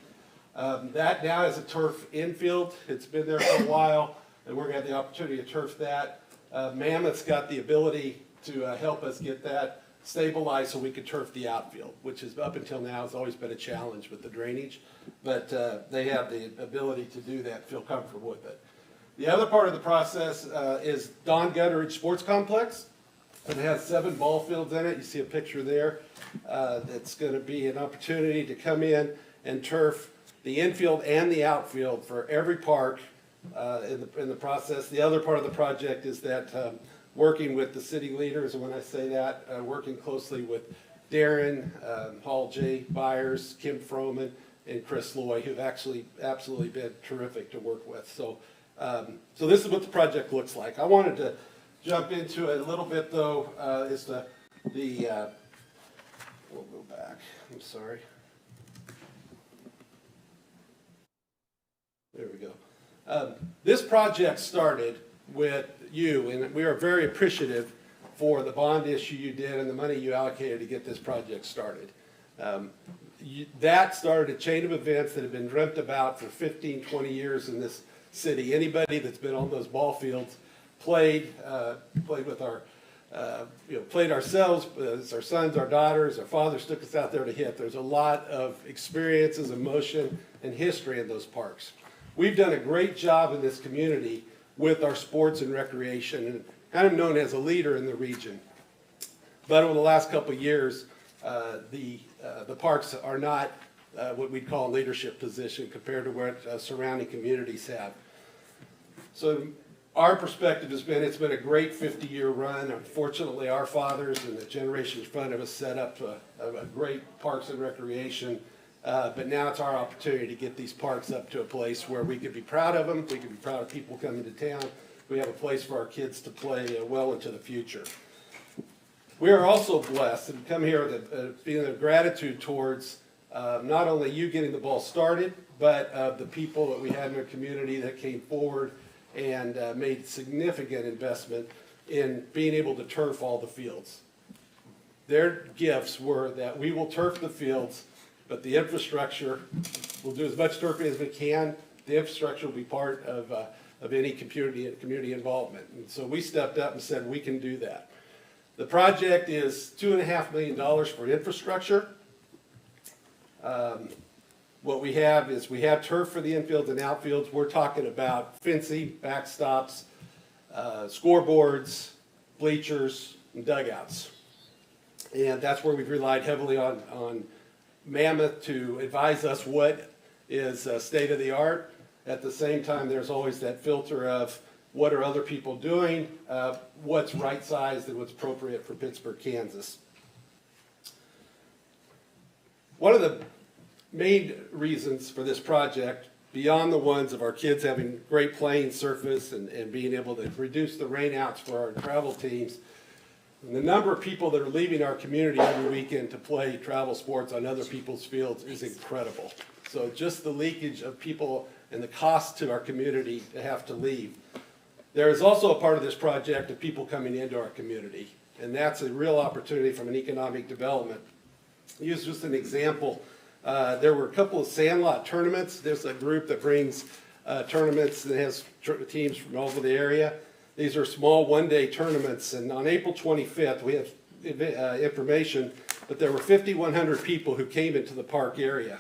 That now is a turf infield. It's been there for a while, and we're going to have the opportunity to turf that. Mammoth's got the ability to help us get that stabilized so we could turf the outfield, which is up until now has always been a challenge with the drainage, but they have the ability to do that, feel comfortable with it. The other part of the process is Don Gutteridge Sports Complex. It has 7 ball fields in it. You see a picture there. That's going to be an opportunity to come in and turf the infield and the outfield for every park in the process. The other part of the project is that working with the city leaders, and when I say that, working closely with Darren, Hall J. Byers, Kim Froman, and Chris Loy, who've actually absolutely been terrific to work with. So this is what the project looks like. I wanted to jump into it a little bit, though, is we'll go back, I'm sorry. There we go. This project started with you, and we are very appreciative for the bond issue you did and the money you allocated to get this project started. That started a chain of events that have been dreamt about for 15, 20 years in this city. Anybody that's been on those ball fields played with our, played ourselves, our sons, our daughters, our fathers took us out there to hit. There's a lot of experiences, emotion, and history in those parks. We've done a great job in this community with our sports and recreation, and kind of known as a leader in the region. But over the last couple of years, the parks are not what we'd call a leadership position compared to what surrounding communities have. So our perspective has been, it's been a great 50-year run. Unfortunately, our fathers and the generations in front of us set up a great parks and recreation. But now it's our opportunity to get these parks up to a place where we could be proud of them, we could be proud of people coming to town, we have a place for our kids to play well into the future. We are also blessed and come here with a feeling of gratitude towards not only you getting the ball started, but the people that we had in our community that came forward and made significant investment in being able to turf all the fields. Their gifts were that we will turf the fields, but the infrastructure, we'll do as much turfing as we can. The infrastructure will be part of any community involvement. And so we stepped up and said, we can do that. The project is $2.5 million for infrastructure. What we have is we have turf for the infields and outfields. We're talking about fencing, backstops, scoreboards, bleachers, and dugouts. And that's where we've relied heavily on Mammoth to advise us what is state of the art. At the same time, there's always that filter of what are other people doing, what's right sized and what's appropriate for Pittsburg, Kansas. One of the main reasons for this project, beyond the ones of our kids having great playing surface and being able to reduce the rainouts for our travel teams, and the number of people that are leaving our community every weekend to play travel sports on other people's fields is incredible. So just the leakage of people and the cost to our community to have to leave. There is also a part of this project of people coming into our community, and that's a real opportunity from an economic development. Use just an example. There were a couple of sandlot tournaments. There's a group that brings tournaments that has teams from all over the area. These are small one-day tournaments, and on April 25th, we have information, but there were 5,100 people who came into the park area.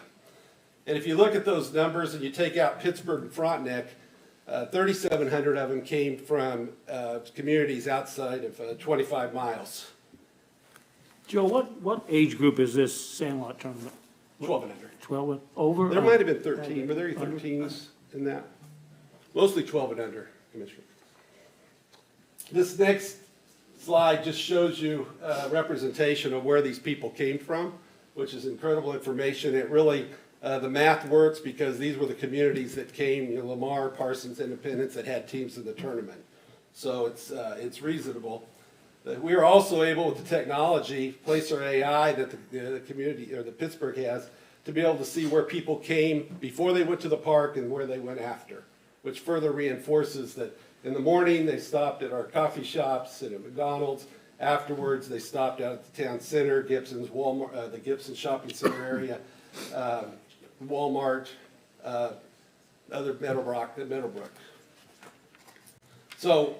And if you look at those numbers and you take out Pittsburg and Frontenac, 3,700 of them came from communities outside of 25 miles. Joe, what age group is this Sandlot tournament? 12 and under. 12 over? There might have been 13. Were there any 13s in that? Mostly 12 and under, Commissioner. This next slide just shows you representation of where these people came from, which is incredible information. It really, the math works because these were the communities that came, Lamar, Parsons, Independence, that had teams in the tournament. So it's reasonable. We are also able, with the technology, Placer AI that the community, or the Pittsburgh has, to be able to see where people came before they went to the park and where they went after, which further reinforces that in the morning they stopped at our coffee shops and at McDonald's. Afterwards, they stopped out at the town center, Gibson's, Walmart, the Gibson shopping center area, Walmart, other Meadowbrook. So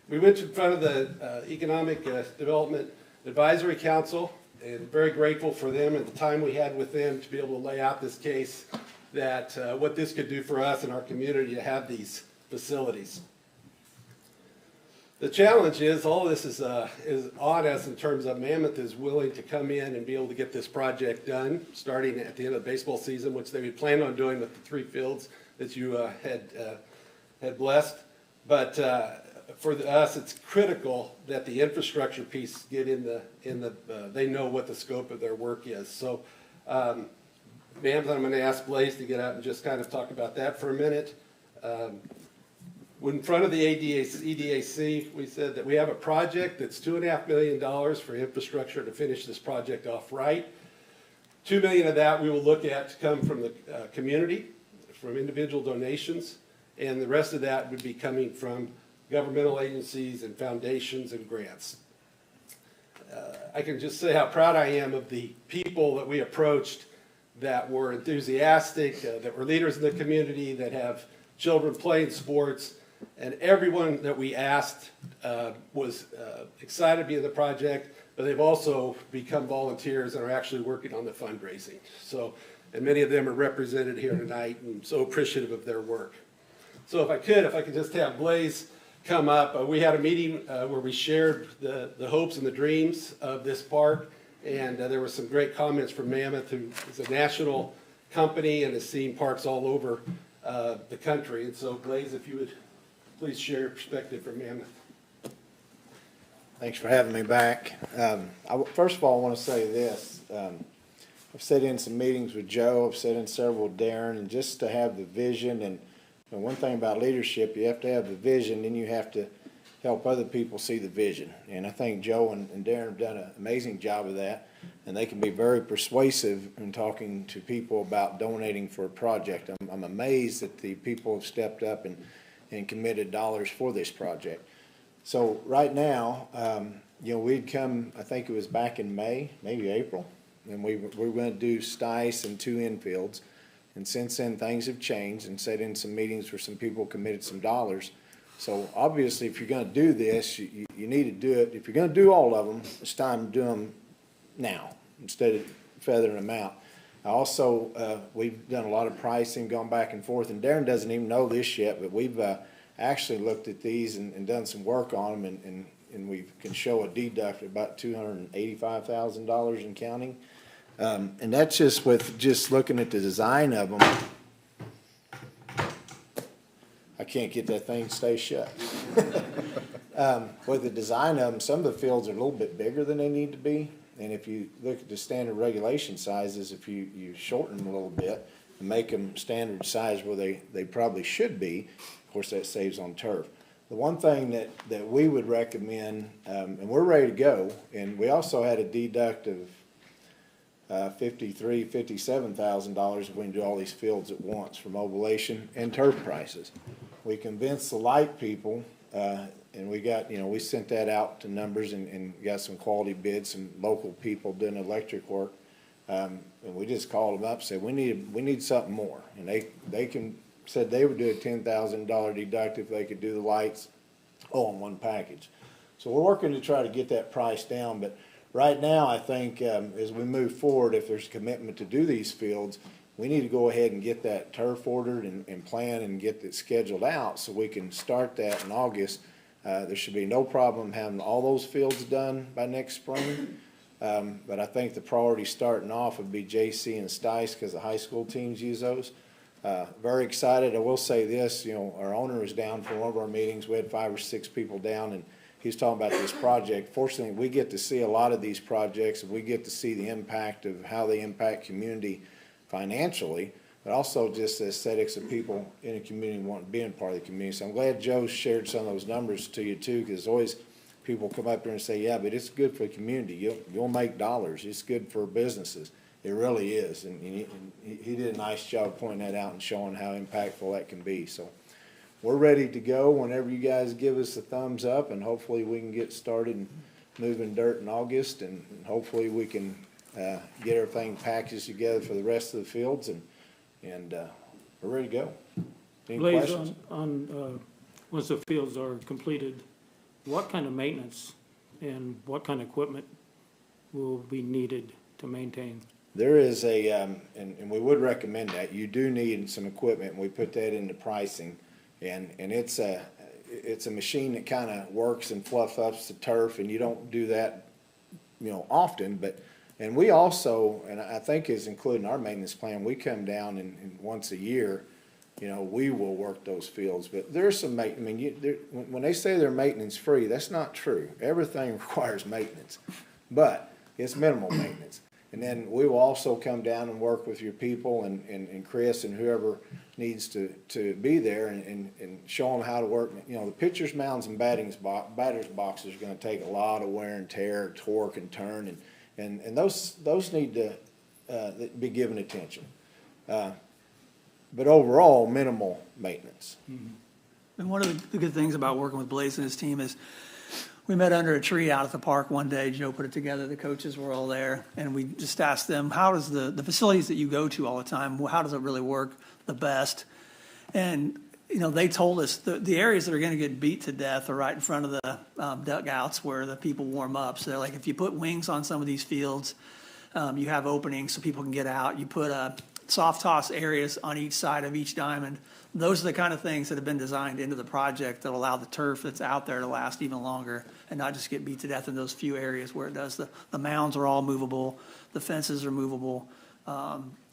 we went in front of the Economic Development Advisory Council, and very grateful for them and the time we had with them to be able to lay out this case, that what this could do for us and our community to have these facilities. The challenge is, all of this is on us in terms of Mammoth is willing to come in and be able to get this project done, starting at the end of the baseball season, which they planned on doing with the 3 fields that you had blessed. But for us, it's critical that the infrastructure piece get they know what the scope of their work is. So, ma'am, I'm going to ask Blaze to get out and just kind of talk about that for a minute. In front of the EDAC, we said that we have a project that's $2.5 million for infrastructure to finish this project off right. $2 million of that we will look at to come from the community, from individual donations, and the rest of that would be coming from governmental agencies and foundations and grants. I can just say how proud I am of the people that we approached that were enthusiastic, that were leaders in the community, that have children playing sports, and everyone that we asked was excited to be in the project, but they've also become volunteers and are actually working on the fundraising. So, and many of them are represented here tonight, and so appreciative of their work. So if I could just have Blaze come up. We had a meeting where we shared the hopes and the dreams of this park, and there were some great comments from Mammoth, who is a national company and has seen parks all over the country. And so, Blaze, if you would please share your perspective from Mammoth. Thanks for having me back. First of all, I want to say this. I've sat in some meetings with Joe, I've sat in several with Darren, and just to have the vision, and one thing about leadership, you have to have the vision, then you have to help other people see the vision. And I think Joe and Darren have done an amazing job of that, and they can be very persuasive in talking to people about donating for a project. I'm amazed that the people have stepped up and committed dollars for this project. So right now, we'd come, I think it was back in May, maybe April, and we were going to do Stice and 2 infields. And since then, things have changed, and sat in some meetings where some people committed some dollars. So obviously, if you're going to do this, you need to do it. If you're going to do all of them, it's time to do them now instead of feathering them out. Also, we've done a lot of pricing, gone back and forth, and Darren doesn't even know this yet, but we've actually looked at these and done some work on them, and we can show a deduct of about $285,000 and counting. And that's just with just looking at the design of them. I can't get that thing to stay shut. With the design of them, some of the fields are a little bit bigger than they need to be. And if you look at the standard regulation sizes, if you shorten them a little bit and make them standard size where they probably should be, of course that saves on turf. The one thing that we would recommend, and we're ready to go, and we also had a deduct of $57,000 if we can do all these fields at once for mobilization and turf prices. we convinced the light people, and we got, we sent that out to numbers and got some quality bids, some local people doing electric work. And we just called them up, said, we need something more. And said they would do a $10,000 deduct if they could do the lights all in one package. So we're working to try to get that price down, but right now, I think, as we move forward, if there's commitment to do these fields, we need to go ahead and get that turf ordered and plan and get it scheduled out so we can start that in August. There should be no problem having all those fields done by next spring. But I think the priority starting off would be JC and Stice because the high school teams use those. Very excited. I will say this, our owner was down for one of our meetings. We had 5 or 6 people down, and he's talking about this project. Fortunately, we get to see a lot of these projects, and we get to see the impact of how they impact community financially, but also just the aesthetics of people in a community wanting to be in part of the community. So I'm glad Joe shared some of those numbers to you too, because always people come up here and say, yeah, but it's good for the community. You'll make dollars. It's good for businesses. It really is. And he did a nice job pointing that out and showing how impactful that can be. So we're ready to go whenever you guys give us a thumbs up, and hopefully we can get started and moving dirt in August, and hopefully we can get everything packaged together for the rest of the fields, and we're ready to go. Any Blaze, questions? once the fields are completed, what kind of maintenance and what kind of equipment will be needed to maintain? There is and we would recommend that. You do need some equipment, and we put that into pricing. And it's a machine that kind of works and fluff ups the turf, and you don't do that, often. And we also, and I think is included in our maintenance plan, we come down and once a year, we will work those fields. But there's some when they say they're maintenance free, that's not true. Everything requires maintenance, but it's minimal maintenance. And then we will also come down and work with your people and Chris and whoever needs to be there and show them how to work. The pitchers, mounds, and batters boxes are going to take a lot of wear and tear, torque and turn, and those need to be given attention. But overall, minimal maintenance. And one of the good things about working with Blaze and his team is we met under a tree out at the park one day. Joe put it together. The coaches were all there. And we just asked them, how does the facilities that you go to all the time, how does it really work the best? And, they told us the areas that are going to get beat to death are right in front of the dugouts where the people warm up. So, like, if you put wings on some of these fields, you have openings so people can get out. You put soft toss areas on each side of each diamond. Those are the kind of things that have been designed into the project that allow the turf that's out there to last even longer and not just get beat to death in those few areas where it does. The mounds are all movable, the fences are movable,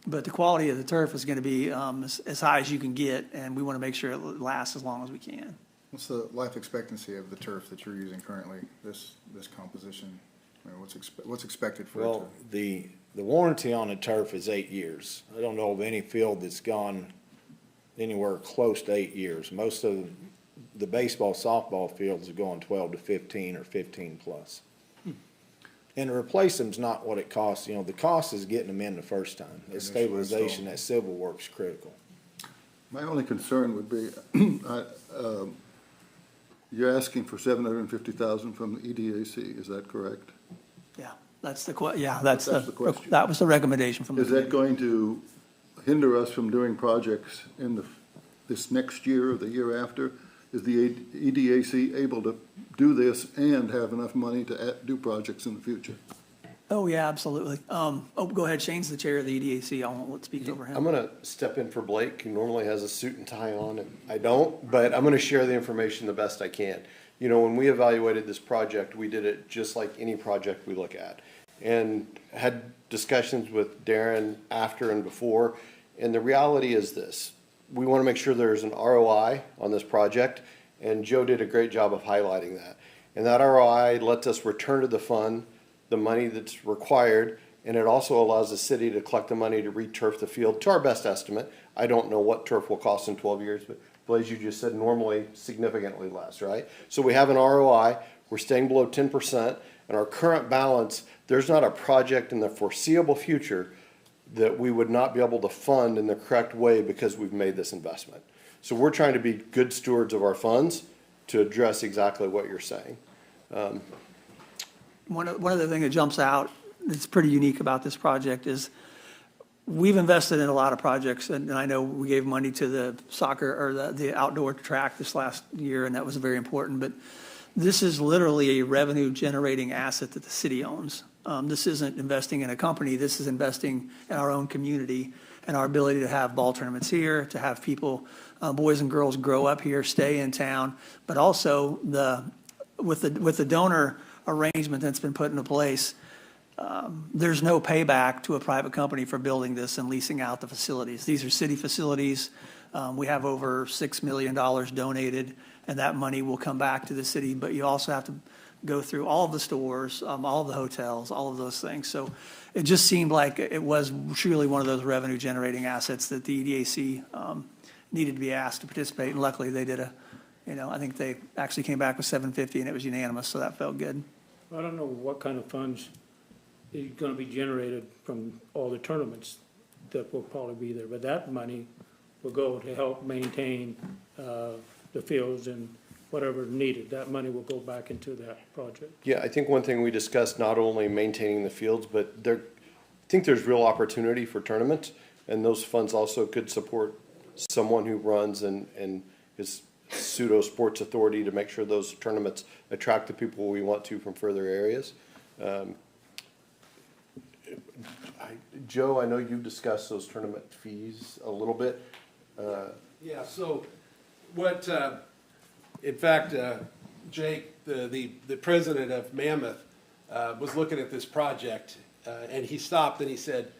but the quality of the turf is going to be as high as you can get, and we want to make sure it lasts as long as we can. What's the life expectancy of the turf that you're using currently, this composition? What's expected for it to? Well, the warranty on the turf is 8 years. I don't know of any field that's gone anywhere close to 8 years. Most of the baseball, softball fields are going 12 to 15 or 15 plus. And to replace them's not what it costs. The cost is getting them in the first time. That stabilization, that civil work's critical. My only concern would be, you're asking for $750,000 from the EDAC, is that correct? Yeah, that's the question. That was the recommendation from the Is that going to hinder us from doing projects in this next year or the year after? Is the EDAC able to do this and have enough money to do projects in the future? Oh, yeah, absolutely. Go ahead, Shane's the chair of the EDAC. I won't speak over him. I'm going to step in for Blake, who normally has a suit and tie on, and I don't, but I'm going to share the information the best I can. When we evaluated this project, we did it just like any project we look at, and had discussions with Darren after and before, and the reality is this. We want to make sure there's an ROI on this project, and Joe did a great job of highlighting that. And that ROI lets us return to the fund the money that's required, and it also allows the city to collect the money to re-turf the field to our best estimate. I don't know what turf will cost in 12 years, but Blaze, you just said normally significantly less, right? So we have an ROI, we're staying below 10%, and our current balance, there's not a project in the foreseeable future that we would not be able to fund in the correct way because we've made this investment. So we're trying to be good stewards of our funds to address exactly what you're saying. One other thing that jumps out that's pretty unique about this project is we've invested in a lot of projects, and I know we gave money to the soccer or the outdoor track this last year, and that was very important, but this is literally a revenue-generating asset that the city owns. This isn't investing in a company, this is investing in our own community and our ability to have ball tournaments here, to have people, boys and girls grow up here, stay in town, but also with the donor arrangement that's been put into place, there's no payback to a private company for building this and leasing out the facilities. These are city facilities. We have over $6 million donated, and that money will come back to the city, but you also have to go through all of the stores, all of the hotels, all of those things. So it just seemed like it was truly one of those revenue-generating assets that the EDAC needed to be asked to participate, and luckily they did I think they actually came back with $750, and it was unanimous, so that felt good. I don't know what kind of funds is gonna be generated from all the tournaments that will probably be there, but that money will go to help maintain, the fields and whatever needed. That money will go back into that project. Yeah, I think one thing we discussed, not only maintaining the fields, but I think there's real opportunity for tournaments, and those funds also could support someone who runs and is pseudo sports authority to make sure those tournaments attract the people we want to from further areas. Joe, I know you've discussed those tournament fees a little bit. Yeah, so what, in fact, Jake, the president of Mammoth, was looking at this project, and he stopped and he said,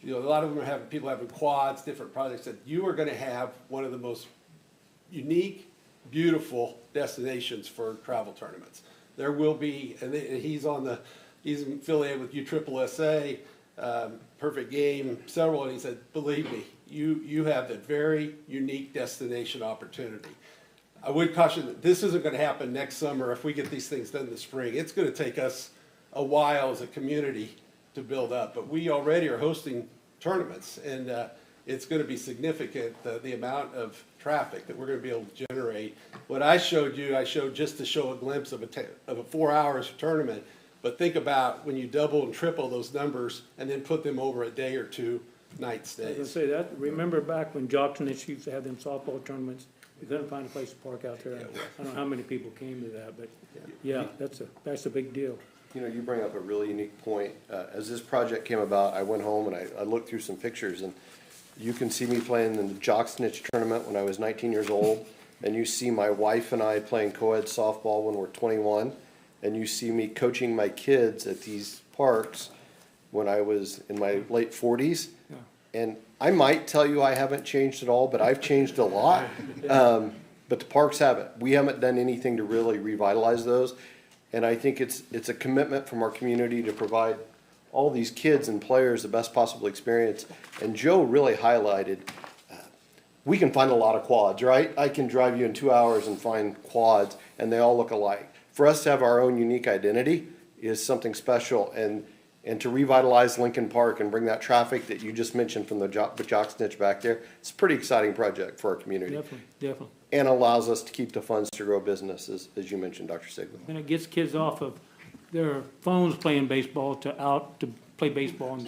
a lot of them are people having quads, different projects, that you are gonna have one of the most unique, beautiful destinations for travel tournaments. There will be, and he's affiliated with USSSA, Perfect Game, several, and he said, believe me, you have a very unique destination opportunity. I would caution that this isn't gonna happen next summer if we get these things done in the spring. It's gonna take us a while as a community to build up, but we already are hosting tournaments, and it's gonna be significant, the amount of traffic that we're gonna be able to generate. What I showed just to show a glimpse of a 4 hours tournament, but think about when you double and triple those numbers and then put them over a day or two night I was stays. gonna say that, remember back when Jockton used to have them softball tournaments, you couldn't find a place to park out there. I don't know how many people came to that, but yeah, that's a big deal. You bring up a really unique point. As this project came about, I went home and I looked through some pictures, and you can see me playing in the Jock Snitch tournament when I was 19 years old, and you see my wife and I playing co-ed softball when we're 21, and you see me coaching my kids at these parks when I was in my late 40s. Yeah. And I might tell you I haven't changed at all, but I've changed a lot. But the parks haven't. We haven't done anything to really revitalize those. And I think it's a commitment from our community to provide all these kids and players the best possible experience. And Joe really highlighted, we can find a lot of quads, right? I can drive you in 2 hours and find quads, and they all look alike. For us to have our own unique identity is something special, and to revitalize Lincoln Park and bring that traffic that you just mentioned from the Jock Snitch back there, it's a pretty exciting project for our community. Definitely. And allows us to keep the funds to grow businesses, as you mentioned, Dr. Sigler. And it gets kids off of their phones playing baseball to out to play baseball on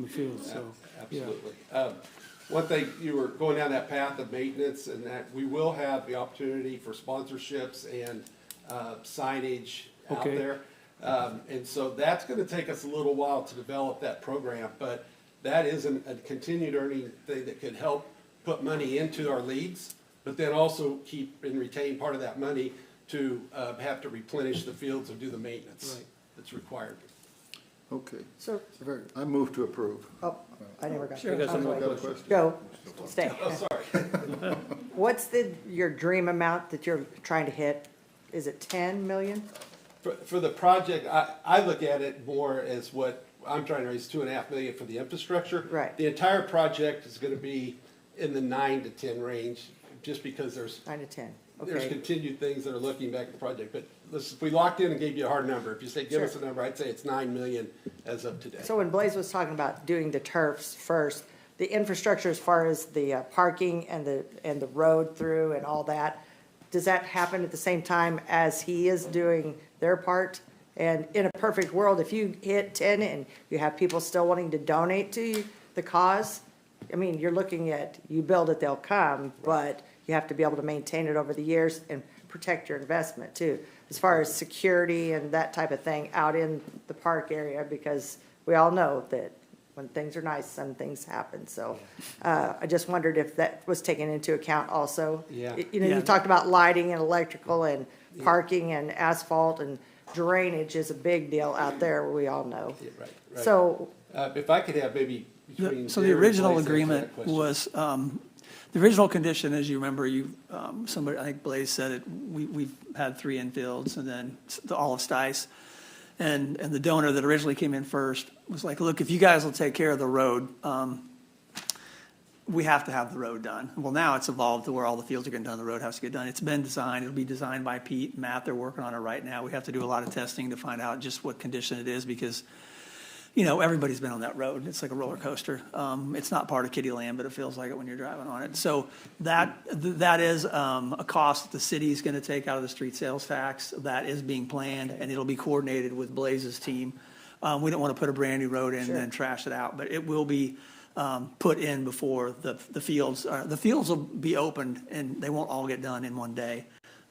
the field, so. Absolutely. One thing, you were going down that path of maintenance, and that we will have the opportunity for sponsorships and signage out Okay. there. And so that's gonna take us a little while to develop that program, but that is a continued earning thing that could help put money into our leagues, but then also keep and retain part of that money to have to replenish the fields and do the maintenance that's required. Okay. So, I move to approve. oh, I never got. Sure, I got some more Got a question? Joe, stay. Oh, sorry. What's your dream amount that you're trying to hit? Is it 10 million? For the project, I look at it more as what I'm trying to raise, 2.5 million for the infrastructure. Right. The entire project is gonna be in the 9 to 10 range, just because there's 9 to 10, there's okay. continued things that are looking back at the project. But if we locked in and gave you a hard number, if you say, give us a Sure. number, I'd say it's 9 million as of today. So when Blaze was talking about doing the turfs first, the infrastructure as far as the parking and the road through and all that, does that happen at the same time as he is doing their part? And in a perfect world, if you hit 10 and you have people still wanting to donate to you, the cause, I mean, you're looking at, you build it, they'll come, but you have to be able to maintain it over the years and protect your investment too, as far as security and that type of thing out in the park area, because we all know that when things are nice, some things happen. So I just wondered if that was taken into account also. Yeah. You know, you talked about lighting and electrical and parking and asphalt, and drainage is a big deal out there, we all know. Yeah, right. So, If I could have maybe between. So the Darren and original Blaise answer that agreement question. was, the original condition, as you remember, somebody, I think Blaise said it, we've had 3 infields and then the Olive Stice. And the donor that originally came in first was like, look, if you guys will take care of the road, we have to have the road done. Well, now it's evolved to where all the fields are getting done, the road has to get done. It's been designed, it'll be designed by Pete and Matt, they're working on it right now. We have to do a lot of testing to find out just what condition it is, because, you know, everybody's been on that road. It's like a roller coaster. It's not part of Kitty Land, but it feels like it when you're driving on it. So that is a cost that the city's gonna take out of the street sales tax. That is being planned, and it'll be coordinated with Blaise's team. We don't wanna put a brand new road in and then trash it out, but it will be put in before the fields. The fields will be opened, and they won't all get done in one day,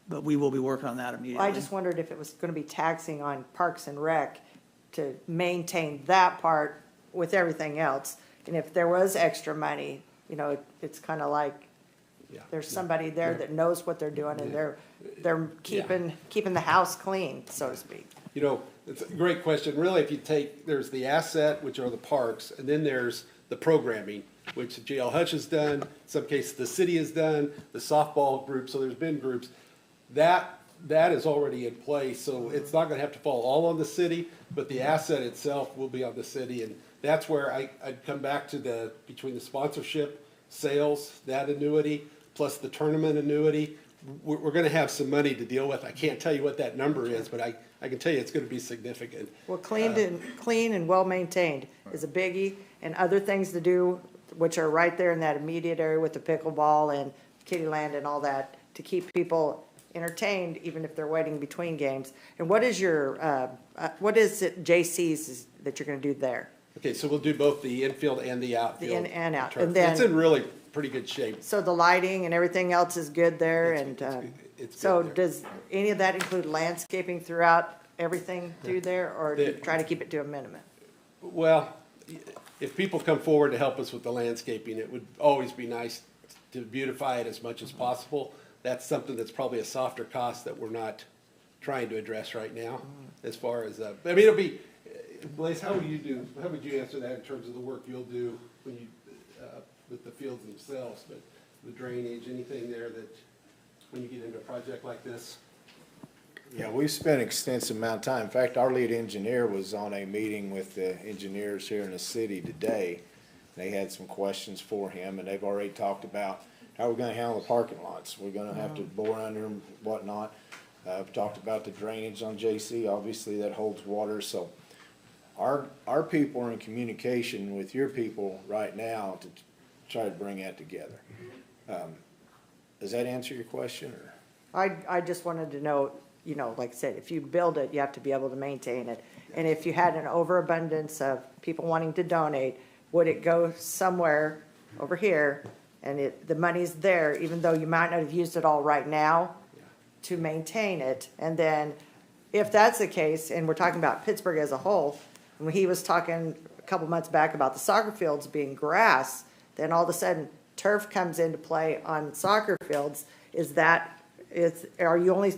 but we will be working on that immediately. I just wondered if it was gonna be taxing on Parks and Rec to maintain that part with everything else. And if there was extra money, you know, it's kind of like there's somebody there that knows what they're doing, and they're keeping the house clean, so to speak. You know, it's a great question. Really, if you take, there's the asset, which are the parks, and then there's the programming, which J.L. Hutch has done, in some cases the city has done, the softball group, so there's been groups. That is already in place, so it's not gonna have to fall all on the city, but the asset itself will be on the city, and that's where I'd come back to between the sponsorship, sales, that annuity, plus the tournament annuity. We're gonna have some money to deal with. I can't tell you what that number is, but I can tell you it's gonna be significant. Well, clean and well-maintained is a biggie, and other things to do, which are right there in that immediate area with the pickleball and Kitty Land and all that, to keep people entertained, even if they're waiting between games. And what is what is it, JC's, that you're gonna do there? Okay, so we'll do both the infield and the outfield. The in and out, turf. and then. It's in really pretty good shape. So the lighting and everything else is good there, It's so good there. does any of that include landscaping throughout everything through there, or do you try to keep it to a minimum? Well, if people come forward to help us with the landscaping, it would always be nice to beautify it as much as possible. That's something that's probably a softer cost that we're not trying to address right now, as far as, I mean, it'll be, Blaise, how would you answer that in terms of the work you'll do when you, with the fields themselves, but the drainage, anything there that, when you get into a project like this? Yeah, we've spent an extensive amount of time. In fact, our lead engineer was on a meeting with the engineers here in the city today. They had some questions for him, and they've already talked about how we're gonna handle the parking lots. We're gonna have to bore under them, whatnot. We've talked about the drainage on JC, obviously that holds water, so our people are in communication with your people right now to try to bring that together. Does that answer your question, or? I just wanted to know, you know, like I said, if you build it, you have to be able to maintain it. And if you had an overabundance of people wanting to donate, would it go somewhere over here, and the money's there, even though you might not have used it all right now, to maintain it? And then, if that's the case, and we're talking about Pittsburgh as a whole, when he was talking a couple months back about the soccer fields being grass, then all of a sudden turf comes into play on soccer fields. Are you only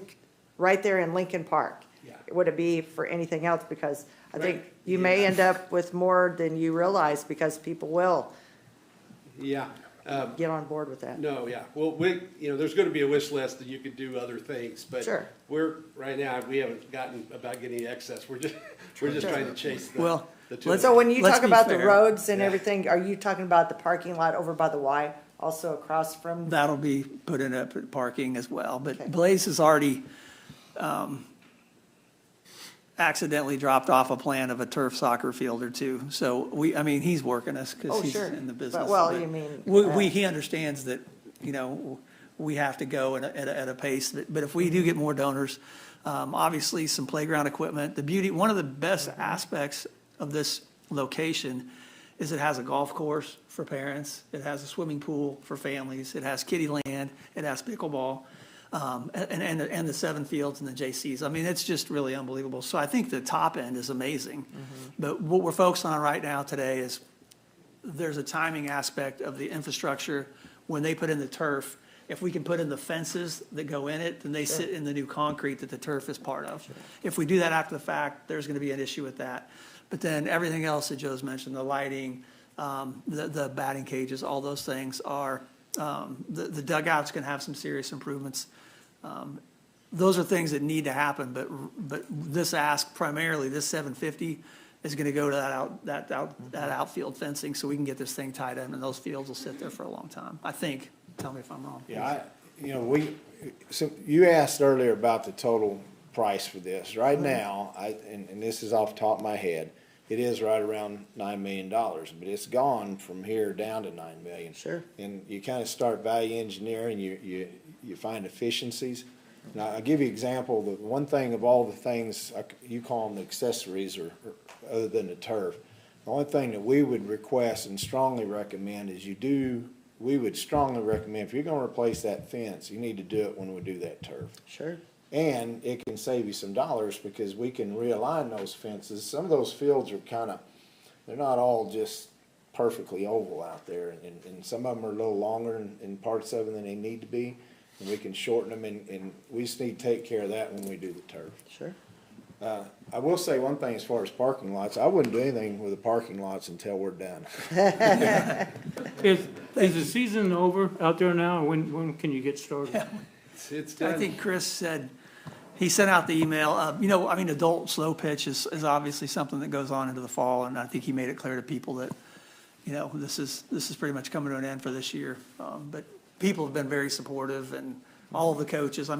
right there in Lincoln Park? Yeah. Would it be for anything else? Because I think you may end up with more than you realize, because people will Yeah. get on board with that. No, yeah. Well, there's gonna be a wish list that you could do other things, but Sure. right now, we haven't gotten about getting excess. We're just trying to chase Well, the two. let's- So when you Let's talk be about the fair. roads and Yeah. everything, are you talking about the parking lot over by the Y, also across from? That'll be put in a parking as well, Okay. but Blaise has already, accidentally dropped off a plan of a turf soccer field or two. So he's working us Oh, because he's sure. in the But, business. well, but you mean, he understands that, we have to go at a pace. But if we do get more donors, obviously some playground equipment. One of the best aspects of this location is it has a golf course for parents. It has a swimming pool for families. It has kiddie land. It has pickleball. And the 7 fields and the JCs. I mean, it's just really unbelievable. So I think the top end is amazing. But what we're focused on right now today is there's a timing aspect of the infrastructure. When they put in the turf, if we can put in the fences that go in it, then they sit in the new concrete that the turf is part of. If we do that after the fact, there's going to be an issue with that. But then everything else that Joe's mentioned, the lighting, the batting cages, all those things are, the dugouts can have some serious improvements. Those are things that need to happen, but this ask primarily, this 750 is going to go to that outfield fencing so we can get this thing tied in, and those fields will sit there for a long time, I think. Tell me if I'm wrong. Yeah, so you asked earlier about the total price for this. Right now, and this is off the top of my head, it is right around $9 million, but it's gone from here down to $9 million. Sure. And you kind of start value engineering, you find efficiencies. Now, I'll give you an example. The one thing of all the things, you call them accessories or other than the turf, the only thing that we would request and strongly recommend is we would strongly recommend, if you're going to replace that fence, you need to do it when we do that turf. sure. And it can save you some dollars because we can realign those fences. Some of those fields are they're not all just perfectly oval out there. And some of them are a little longer in parts of them than they need to be. And we can shorten them, and we just need to take care of that when we do the turf. Sure. I will say one thing as far as parking lots. I wouldn't do anything with the parking lots until we're done. Is the season over out there now? When can you get started? It's done. I think Chris said, he sent out the email. Adult slow pitch is obviously something that goes on into the fall, and I think he made it clear to people that, this is pretty much coming to an end for this year. But people have been very supportive, and all of the coaches.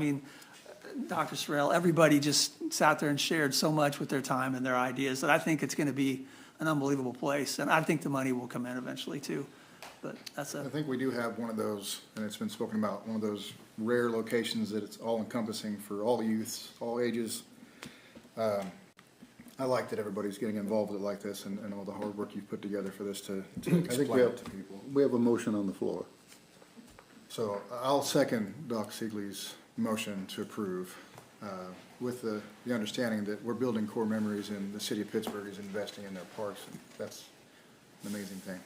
Dr. Sorrell, everybody just sat there and shared so much with their time and their ideas that I think it's going to be an unbelievable place, and I think the money will come in eventually too. But I think we do have one of those, and it's been spoken about, one of those rare locations that it's all encompassing for all youths, all ages. I like that everybody's getting involved with it like this, and all the hard work you've put together for this to explain it to people. We have a motion on the floor. So I'll second Doc Siegley's motion to approve, with the understanding that we're building core memories, and the city of Pittsburgh is investing in their parks, and that's an amazing thing.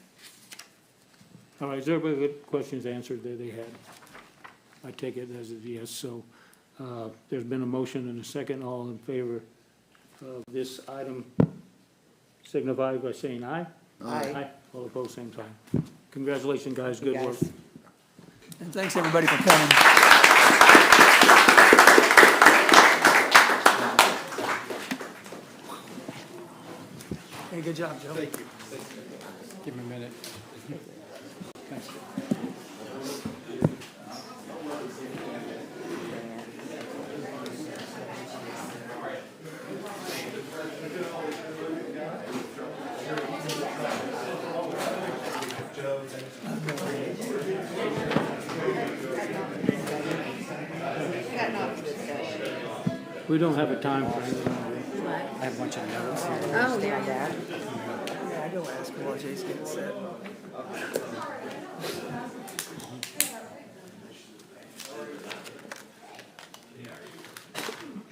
All right, is everybody got questions answered that they had? I take it as a yes, so, there's been a motion and a second. All in favor of this item signify by saying aye. Aye. All opposed, same sign. Congratulations, guys, good work. Guys. And thanks everybody for coming. Hey, good job, Joe. Thank you. Give me a minute. Thanks. We don't have a time for anything. I have a bunch of notes here. Oh, yeah. I go ask while Jay's getting set.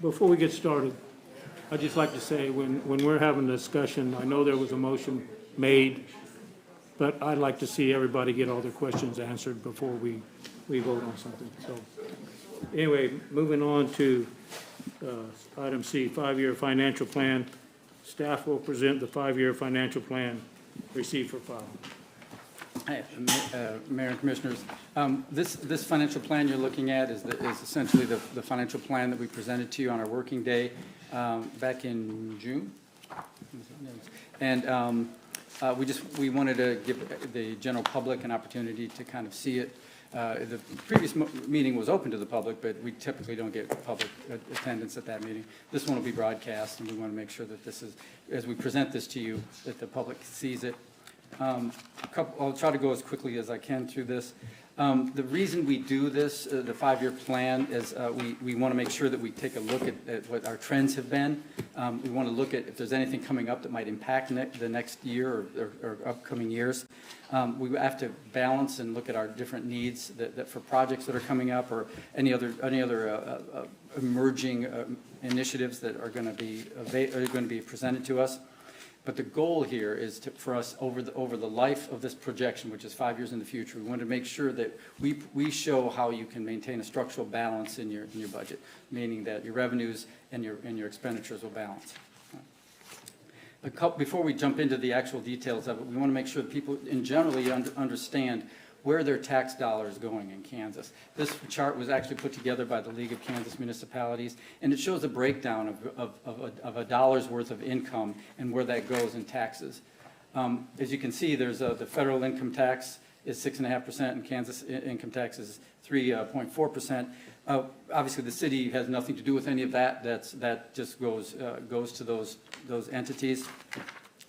Before we get started, I'd just like to say, when we're having a discussion, I know there was a motion made, but I'd like to see everybody get all their questions answered before we vote on something. So, anyway, moving on to item C, 5-year financial plan. Staff will present the 5-year financial plan received for file. Hi, Mayor and Commissioners. This financial plan you're looking at is essentially the financial plan that we presented to you on our working day back in June. And we wanted to give the general public an opportunity to kind of see it The previous meeting was open to the public, but we typically don't get public attendance at that meeting. This one will be broadcast, and we want to make sure that this is, as we present this to you, that the public sees it. I'll try to go as quickly as I can through this. The reason we do this, the 5-year plan, is we want to make sure that we take a look at what our trends have been. We want to look at if there's anything coming up that might impact the next year or upcoming years. We have to balance and look at our different needs that for projects that are coming up or any other emerging initiatives that are going to be presented to us. But the goal here is for us over the life of this projection, which is 5 years in the future, we want to make sure that we show how you can maintain a structural balance in your budget, meaning that your revenues and your expenditures will balance. Before we jump into the actual details of it, we want to make sure that people in generally understand where their tax dollar is going in Kansas. This chart was actually put together by the League of Kansas Municipalities, and it shows a breakdown of a dollar's worth of income and where that goes in taxes. As you can see, there's the federal income tax is 6.5%, and Kansas income tax is 3.4%. Obviously, the city has nothing to do with any of that. That just goes to those entities.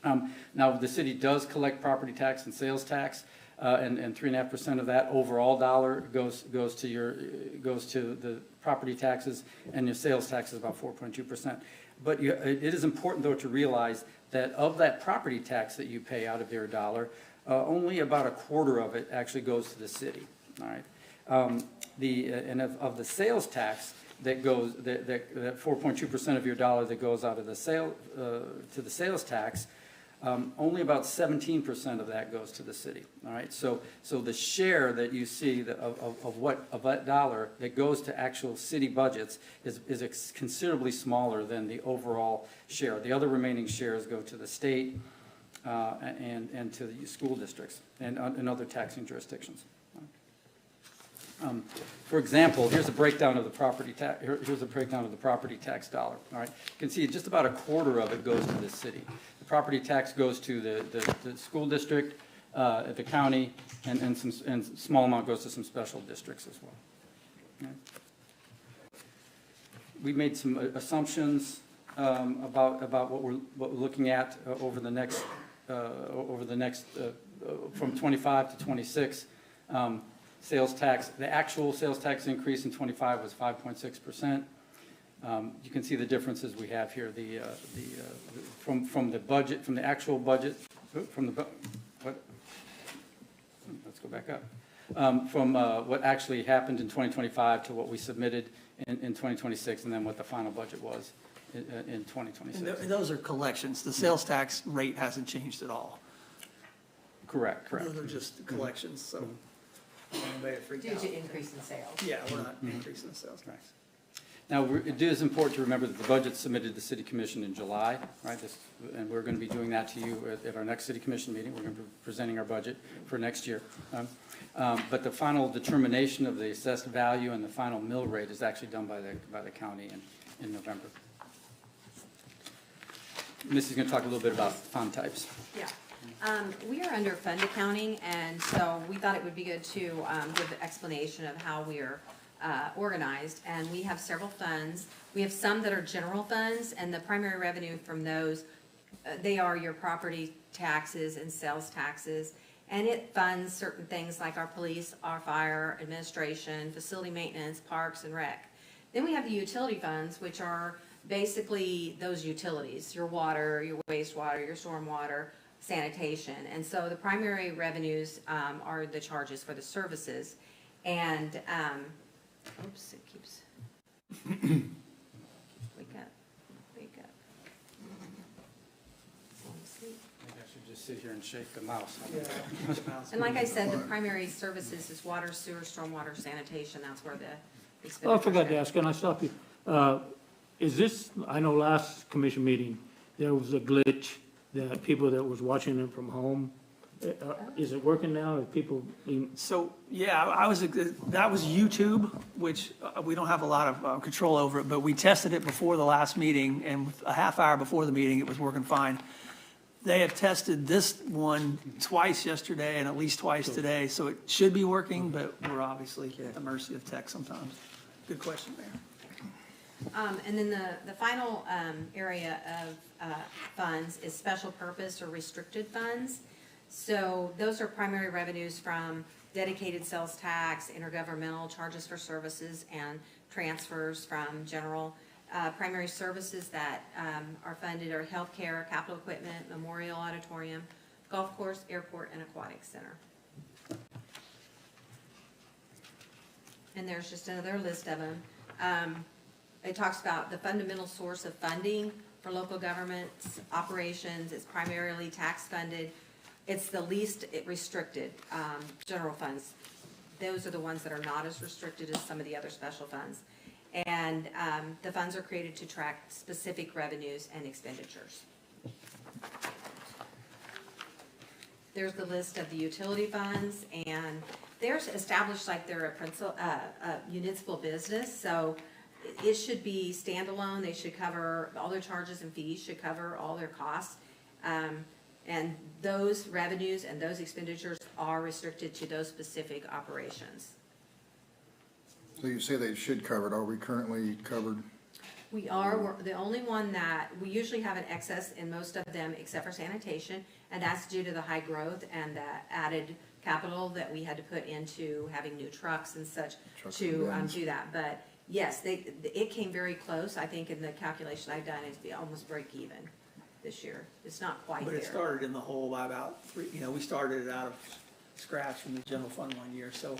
Now, the city does collect property tax and sales tax. And 3.5% of that overall dollar goes to the property taxes, and your sales tax is about 4.2%. But it is important, though, to realize that of that property tax that you pay out of your dollar, only about a quarter of it actually goes to the city. All right, and of the sales tax that goes that 4.2% of your dollar that goes out of the to the sales tax. Only about 17% of that goes to the city. All right, so the share that you see of that dollar that goes to actual city budgets is considerably smaller than the overall share. The other remaining shares go to the state and to the school districts and other taxing jurisdictions. For example, here's a breakdown of the property tax. Here's a breakdown of the property tax dollar. All right, you can see just about a quarter of it goes to the city. The property tax goes to the school district, the county, and small amount goes to some special districts as well. Okay. We made some assumptions about what we're looking at over the next from 25 to 26. Sales tax, the actual sales tax increase in 25 was 5.6%. You can see the differences we have here. From the budget, from the actual budget, let's go back up. From what actually happened in 2025 to what we submitted in 2026, and then what the final budget was in 2026. And those are collections. The sales tax rate hasn't changed at all. Correct. Those are just collections, so. Due to increase in sales. Yeah, we're not increasing the sales tax. Now, it is important to remember that the budget submitted to the City Commission in July, right? And we're going to be doing that to you at our next City Commission meeting. We're going to be presenting our budget for next year. But the final determination of the assessed value and the final mill rate is actually done by the county in November. Missy's going to talk a little bit about fund types. Yeah. We are under fund accounting, and so we thought it would be good to give an explanation of how we are organized. And we have several funds. We have some that are general funds, and the primary revenue from those, they are your property taxes and sales taxes. And it funds certain things like our police, our fire, administration, facility maintenance, parks, and rec. Then we have the utility funds, which are basically those utilities, your water, your wastewater, your stormwater, sanitation. And so the primary revenues are the charges for the services. And, oops, it keeps, wake up. Maybe I should just sit here and shake the mouse. And like I said, the primary services is water, sewer, stormwater, sanitation. That's where the expenditures Oh, I forgot to go. ask, can I stop you? Is this, I know last commission meeting, there was a glitch that people that was watching it from home, is it working now? Are people? So, yeah, that was YouTube, which we don't have a lot of control over it, but we tested it before the last meeting, and a half hour before the meeting, it was working fine. they have tested this one twice yesterday and at least twice today, so it should be working, but we're obviously at the mercy of tech sometimes. Good question, Mayor. And then the final area of funds is special purpose or restricted funds. So those are primary revenues from dedicated sales tax, intergovernmental charges for services, and transfers from general. Primary services that are funded are healthcare, capital equipment, memorial auditorium, golf course, airport, and aquatic center. And there's just another list of them. It talks about the fundamental source of funding for local governments, operations. It's primarily tax funded. It's the least restricted general funds. Those are the ones that are not as restricted as some of the other special funds. And the funds are created to track specific revenues and expenditures. There's the list of the utility funds, and they're established like they're a municipal business, so it should be standalone. They should cover all their charges and fees, should cover all their costs. And those revenues and those expenditures are restricted to those specific operations. So you say they should cover it. Are we currently covered? We are, we're the only one that, we usually have an excess in most of them except for sanitation, and that's due to the high growth and the added capital that we had to put into having new trucks and such to do that. But yes, it came very close. I think in the calculation I've done, it's almost break even this year. It's not quite there. But it started in the hole by about three, we started it out of scratch from the general fund one year, so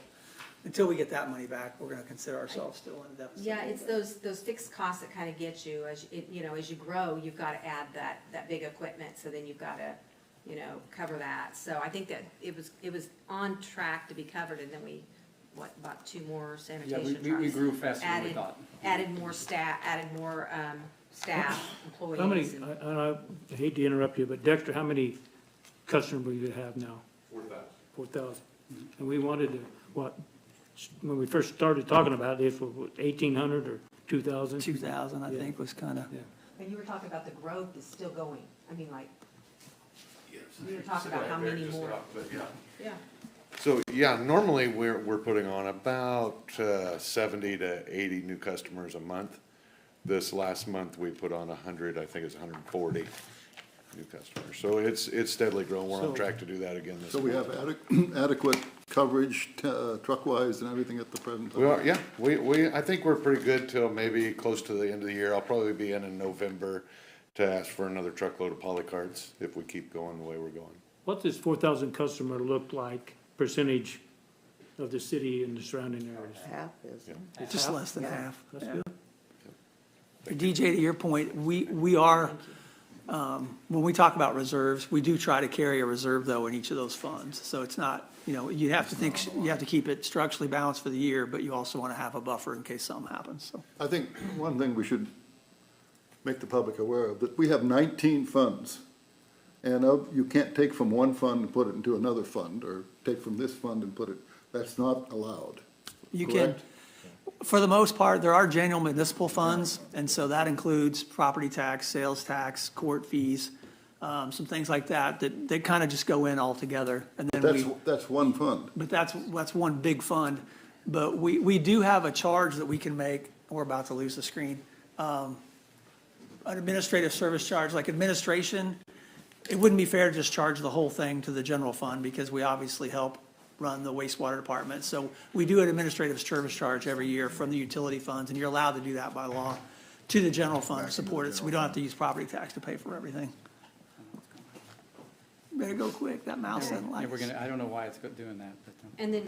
until we get that money back, we're gonna consider ourselves still in a deficit. Yeah, it's those fixed costs that kind of get you, as you grow, you've got to add that big equipment, so then you've got to, cover that. So I think that it was on track to be covered, and then we, bought 2 more sanitation trucks. We grew faster than we thought. Added more staff, employees. How many, and I hate to interrupt you, but Dexter, how many customers do you have now? 4,000. 4,000. And we wanted to, when we first started talking about this, was 1,800 or 2,000? 2,000, I think, was kind of. And you were talking about the growth is still going. I mean, like, we were talking about how many more. Yeah. So, yeah, normally we're putting on about 70 to 80 new customers a month. This last month, we put on 100, I think it's 140 new customers. So it's steadily growing. We're on track to do that again this So month. we have adequate coverage, truck-wise and everything at the present time? We are, yeah, I think we're pretty good till maybe close to the end of the year. I'll probably be in November to ask for another truckload of polycarts if we keep going the way we're going. What does 4,000 customer look like, percentage of the city and the surrounding areas? Half is. It's Just half? less than half. That's yeah. good. DJ, to your point, we are, when we talk about reserves, we do try to carry a reserve, though, in each of those funds. So it's not, you have to keep it structurally balanced for the year, but you also want to have a buffer in case something happens, so. I think one thing we should make the public aware of, that we have 19 funds. And you can't take from one fund and put it into another fund, or take from this fund and put it, that's not allowed. You Correct? can, for the most part, there are general municipal funds, and so that includes property tax, sales tax, court fees, some things like that they kind of just go in all together. And then That's one fund. But that's one big fund. But we do have a charge that we can make, we're about to lose the screen, an administrative service charge, like administration. It wouldn't be fair to just charge the whole thing to the general fund, because we obviously help run the wastewater department. So we do an administrative service charge every year from the utility funds, and you're allowed to do that by law, to the general fund to support it, so we don't have to use property tax to pay for everything. Better go quick, that mouse doesn't like us. I don't know why it's doing that, but. And then,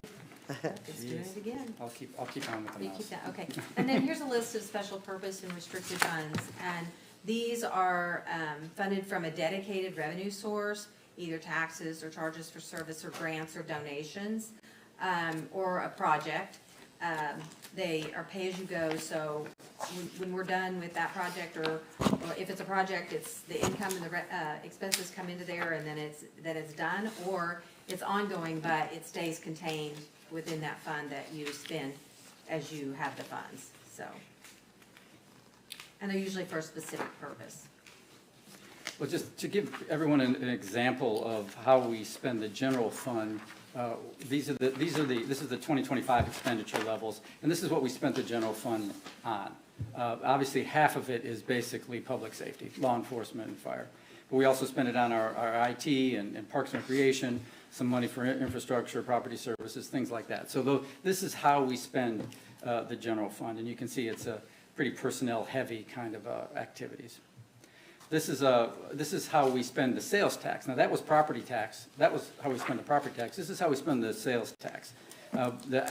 it's doing it again. I'll keep on with the You mouse. keep that, okay. And then here's a list of special purpose and restricted funds. And these are funded from a dedicated revenue source, either taxes or charges for service or grants or donations, or a project. They are pay-as-you-go, so when we're done with that project, or if it's a project, it's the income and the expenses come into there, and then it's done, or it's ongoing, but it stays contained within that fund that you spend as you have the funds, so. And they're usually for a specific purpose. Well, just to give everyone an example of how we spend the general fund, this is the 2025 expenditure levels, and this is what we spent the general fund on. Obviously, half of it is basically public safety, law enforcement and fire. But we also spend it on our IT and Parks and Recreation, some money for infrastructure, property services, things like that. So this is how we spend the general fund, and you can see it's a pretty personnel-heavy kind of activities. This is how we spend the sales tax. Now, that was property tax. That was how we spend the property tax. This is how we spend the sales tax.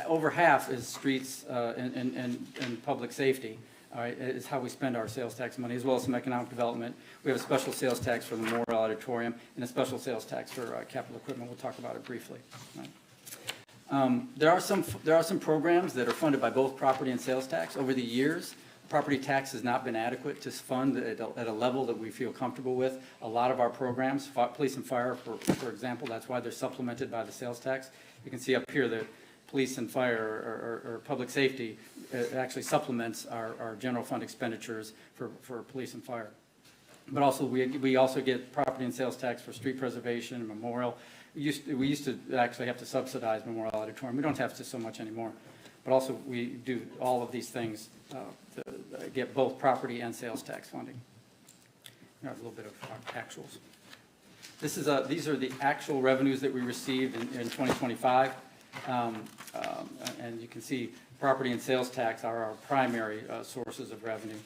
Over half is streets and public safety. All right, is how we spend our sales tax money, as well as some economic development. We have a special sales tax for the Memorial Auditorium and a special sales tax for capital equipment. We'll talk about it briefly. Right. There are some programs that are funded by both property and sales tax. Over the years, property tax has not been adequate to fund at a level that we feel comfortable with. A lot of our programs, police and fire, for example, that's why they're supplemented by the sales tax. You can see up here that police and fire or public safety actually supplements our general fund expenditures for police and fire. But also we also get property and sales tax for street preservation and memorial. We used to actually have to subsidize Memorial Auditorium. We don't have to so much anymore. But also we do all of these things to get both property and sales tax funding. A little bit of actuals. These are the actual revenues that we received in 2025. And you can see property and sales tax are our primary sources of revenue.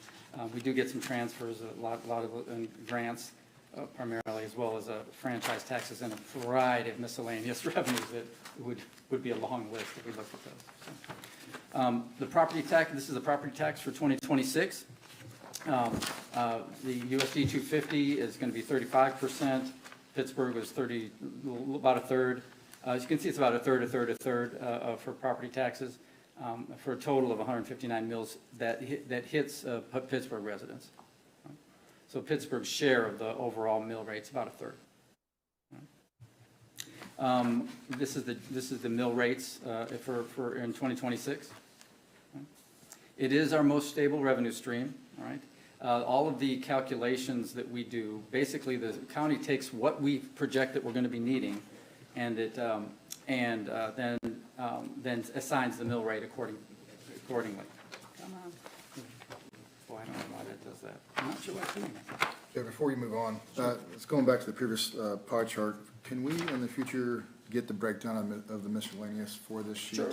We do get some transfers, a lot of grants primarily, as well as franchise taxes and a variety of miscellaneous revenues that would be a long list if we looked at those. So, the property tax, this is the property tax for 2026. The USD 250 is going to be 35%. Pittsburgh was about a third. As you can see, it's about a third for property taxes, for a total of 159 mills that hits Pittsburgh residents. So Pittsburgh's share of the overall mill rate is about a third. This is the mill rates for in 2026. It is our most stable revenue stream. All right. All of the calculations that we do, basically the county takes what we project that we're going to be needing, and then assigns the mill rate accordingly. Come on. Boy, I don't know why that does that. I'm not sure why it's doing that. Yeah, before you move on, it's going back to the previous pie chart. Can we, in the future, get the breakdown of the miscellaneous for this sheet? Sure.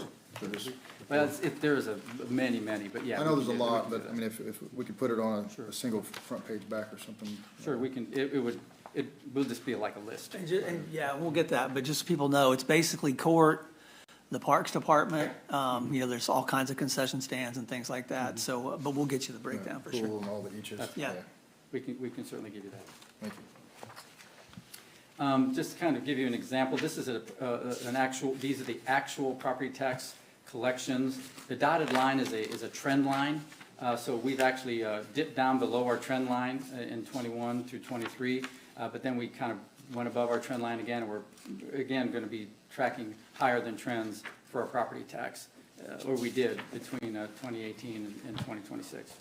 Well, there's many, but yeah. I know there's a lot, but I mean, if we could put it on a single front page back or something. Sure, we can. It will just be like a list. And yeah, we'll get that, but just so people know, it's basically court, the Parks Department, there's all kinds of concession stands and things like that, so, but we'll get you the breakdown for sure. Pool and all the eaches. Yeah. We can certainly give you that. Thank you. Just to kind of give you an example, this is these are the actual property tax collections. The dotted line is a trend line. So we've actually dipped down below our trend line in 21 through 23, but then we kind of went above our trend line again, and we're again going to be tracking higher than trends for our property tax, or we did between 2018 and 2026.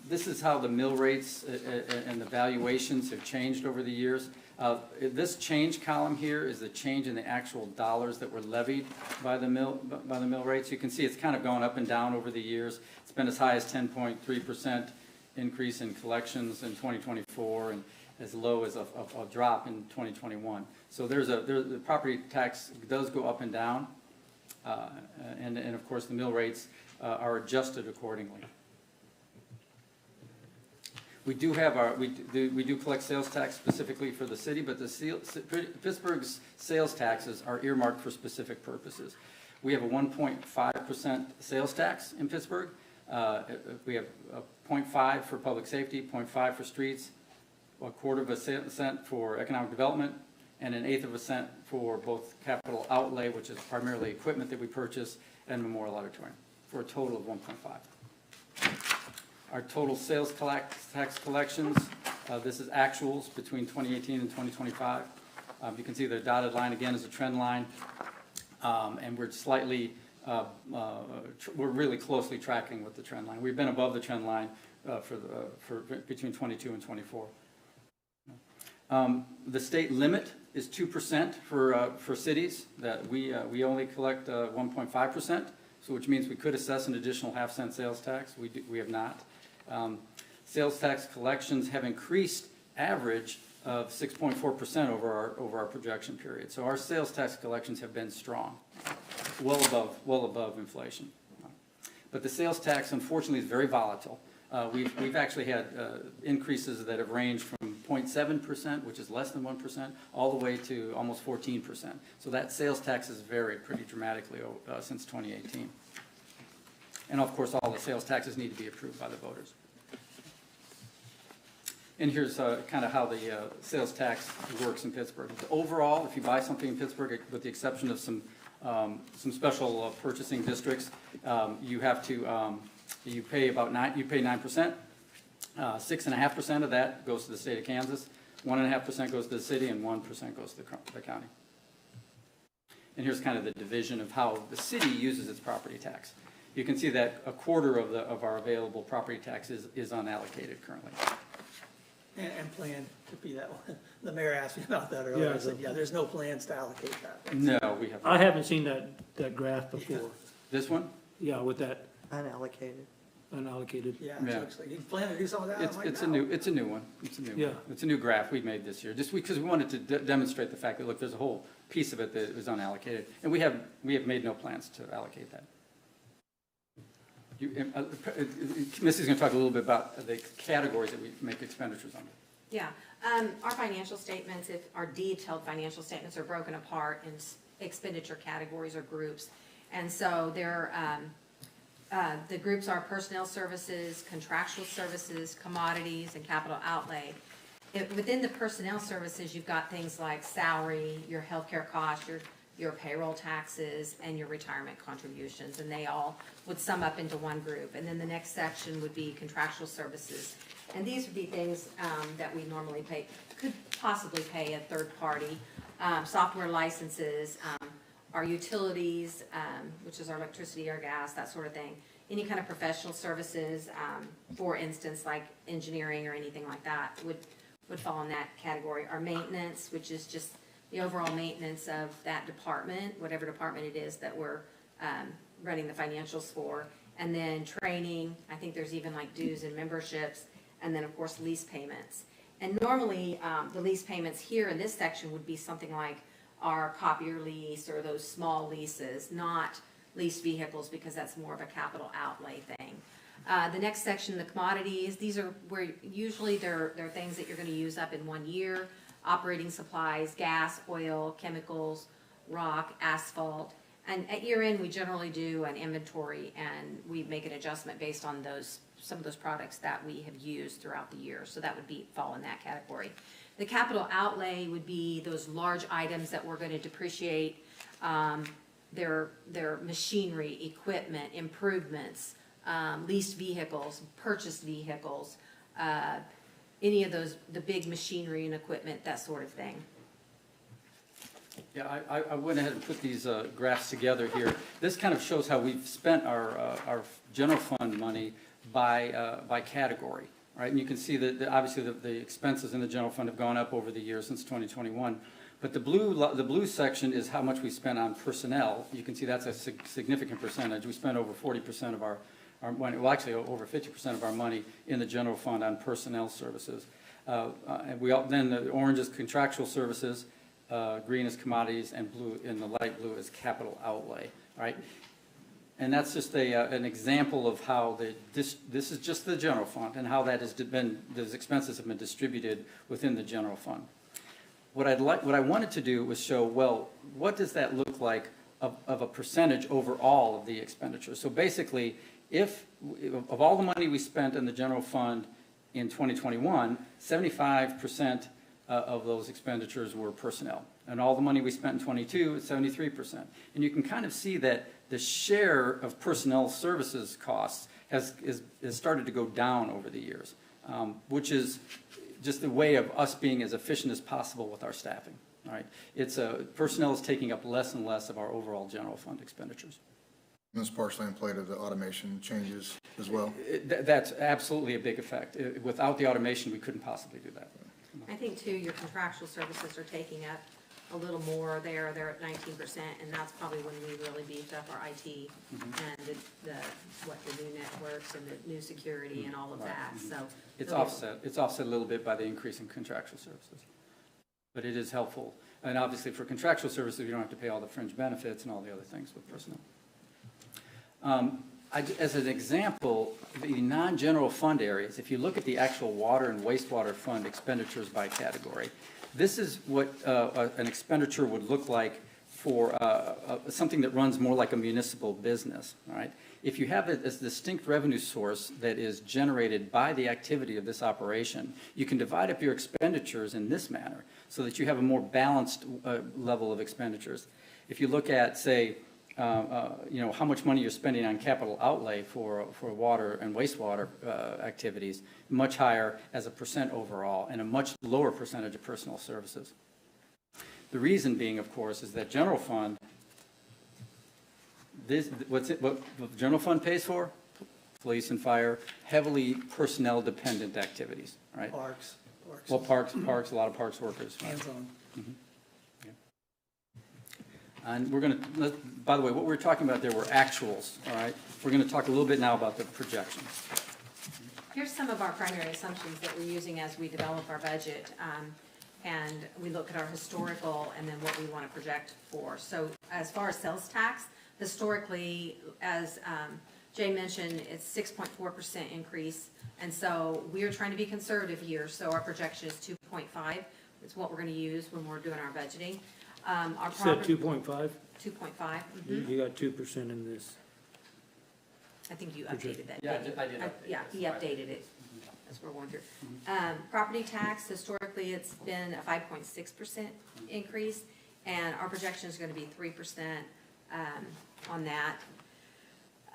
This is how the mill rates and the valuations have changed over the years. This change column here is the change in the actual dollars that were levied by the mill rates. You can see it's kind of gone up and down over the years. It's been as high as 10.3% increase in collections in 2024, and as low as a drop in 2021. So the property tax does go up and down, and of course the mill rates are adjusted accordingly. We do have we do collect sales tax specifically for the city, but Pittsburgh's sales taxes are earmarked for specific purposes. We have a 1.5% sales tax in Pittsburgh. We have a 0.5 for public safety, 0.5 for streets, 1/4 cent for economic development, and 1/8 cent for both capital outlay, which is primarily equipment that we purchase, and Memorial Auditorium, for a total of 1.5. Our total sales tax collections, this is actuals between 2018 and 2025. You can see the dotted line again is a trend line, and we're slightly we're really closely tracking with the trend line. We've been above the trend line for between 22 and 24. The state limit is 2% for cities. That we only collect 1.5%, so which means we could assess an additional half-cent sales tax. We have not. Sales tax collections have increased average of 6.4% over our projection period. So our sales tax collections have been strong, well above inflation. But the sales tax, unfortunately, is very volatile. We've actually had increases that have ranged from 0.7%, which is less than 1%, all the way to almost 14%. So that sales tax has varied pretty dramatically since 2018. And of course, all the sales taxes need to be approved by the voters. And here's kind of how the sales tax works in Pittsburgh. Overall, if you buy something in Pittsburgh, with the exception of some special purchasing districts, you have to you pay 9%. 6.5% of that goes to the state of Kansas. 1.5% goes to the city, and 1% goes to the county. And here's kind of the division of how the city uses its property tax. You can see that a quarter of our available property tax is unallocated currently. And plan to be that one. The mayor asked me about that earlier. Yeah. I said, yeah, there's no plans to allocate that. No, we haven't. I haven't seen that graph before. This one? Yeah, with that Unallocated. unallocated. Yeah, Yeah. it looks like you plan to do some of that. It's a new one. It's a new one. Yeah. It's a new graph we made this year, just because we wanted to demonstrate the fact that, look, there's a whole piece of it that is unallocated, and we have made no plans to allocate that. Missy's going to talk a little bit about the categories that we make expenditures under. Yeah, our financial statements, our detailed financial statements are broken apart in expenditure categories or groups. And so the groups are personnel services, contractual services, commodities, and capital outlay. Within the personnel services, you've got things like salary, your healthcare costs, your payroll taxes, and your retirement contributions, and they all would sum up into one group. And then the next section would be contractual services. And these would be things that we normally could possibly pay a third party. Software licenses, our utilities, which is our electricity, our gas, that sort of thing. Any kind of professional services, for instance, like engineering or anything like that would fall in that category. Our maintenance, which is just the overall maintenance of that department, whatever department it is that we're running the financials for. And then training, I think there's even like dues and memberships, and then of course lease payments. And normally the lease payments here in this section would be something like our copier lease or those small leases, not leased vehicles, because that's more of a capital outlay thing. The next section, the commodities, these are where usually they're things that you're going to use up in 1 year. Operating supplies, gas, oil, chemicals, rock, asphalt. And at year end, we generally do an inventory and we make an adjustment based on some of those products that we have used throughout the year. So that would fall in that category. The capital outlay would be those large items that we're going to depreciate, their machinery, equipment, improvements, leased vehicles, purchased vehicles, any of those, the big machinery and equipment, that sort of thing. Yeah, I went ahead and put these graphs together here. This kind of shows how we've spent our general fund money by category, right? And you can see that obviously the expenses in the general fund have gone up over the years since 2021. But the blue section is how much we spent on personnel. You can see that's a significant percentage. We spent over 40% of our money, well, actually over 50% of our money in the general fund on personnel services. Then the orange is contractual services, green is commodities, and blue, in the light blue, is capital outlay, right? And that's just an example of how this is just the general fund and how those expenses have been distributed within the general fund. What I wanted to do was show, well, what does that look like of a percentage overall of the expenditure? So basically, if of all the money we spent in the general fund in 2021, 75% of those expenditures were personnel. And all the money we spent in 22 is 73%. And you can kind of see that the share of personnel services costs has started to go down over the years, which is just a way of us being as efficient as possible with our staffing. All right, personnel is taking up less and less of our overall general fund expenditures. And that's partially in play to the automation changes as well. That's absolutely a big effect. Without the automation, we couldn't possibly do that. I think too, your contractual services are taking up a little more there. They're at 19%, and that's probably when we really beefed up our IT and the new networks and the new security and all of that, so. It's offset a little bit by the increase in contractual services. But it is helpful. And obviously for contractual services, you don't have to pay all the fringe benefits and all the other things with personnel. As an example, the non-general fund areas, if you look at the actual water and wastewater fund expenditures by category, this is what an expenditure would look like for something that runs more like a municipal business, right? If you have a distinct revenue source that is generated by the activity of this operation, you can divide up your expenditures in this manner so that you have a more balanced level of expenditures. If you look at, say, how much money you're spending on capital outlay for water and wastewater activities, much higher as a percent overall and a much lower percentage of personal services. The reason being, of course, is that general fund, what the general fund pays for? Police and fire, heavily personnel dependent activities, right? Parks. Well, parks, a lot of parks workers. Right? Hands-on. And we're going to, by the way, what we were talking about there were actuals, all right? We're going to talk a little bit now about the projections. Here's some of our primary assumptions that we're using as we develop our budget. And we look at our historical and then what we want to project for. So as far as sales tax, historically, as Jay mentioned, it's 6.4% increase. And so we are trying to be conservative here. So our projection is 2.5. It's what we're going to use when we're doing our budgeting. Our Said 2.5? 2.5. You got 2% in this. I think you updated that. Yeah, I did. Yeah, he updated it. As we're going through. Property tax, historically, it's been a 5.6% increase, and our projection is going to be 3% on that.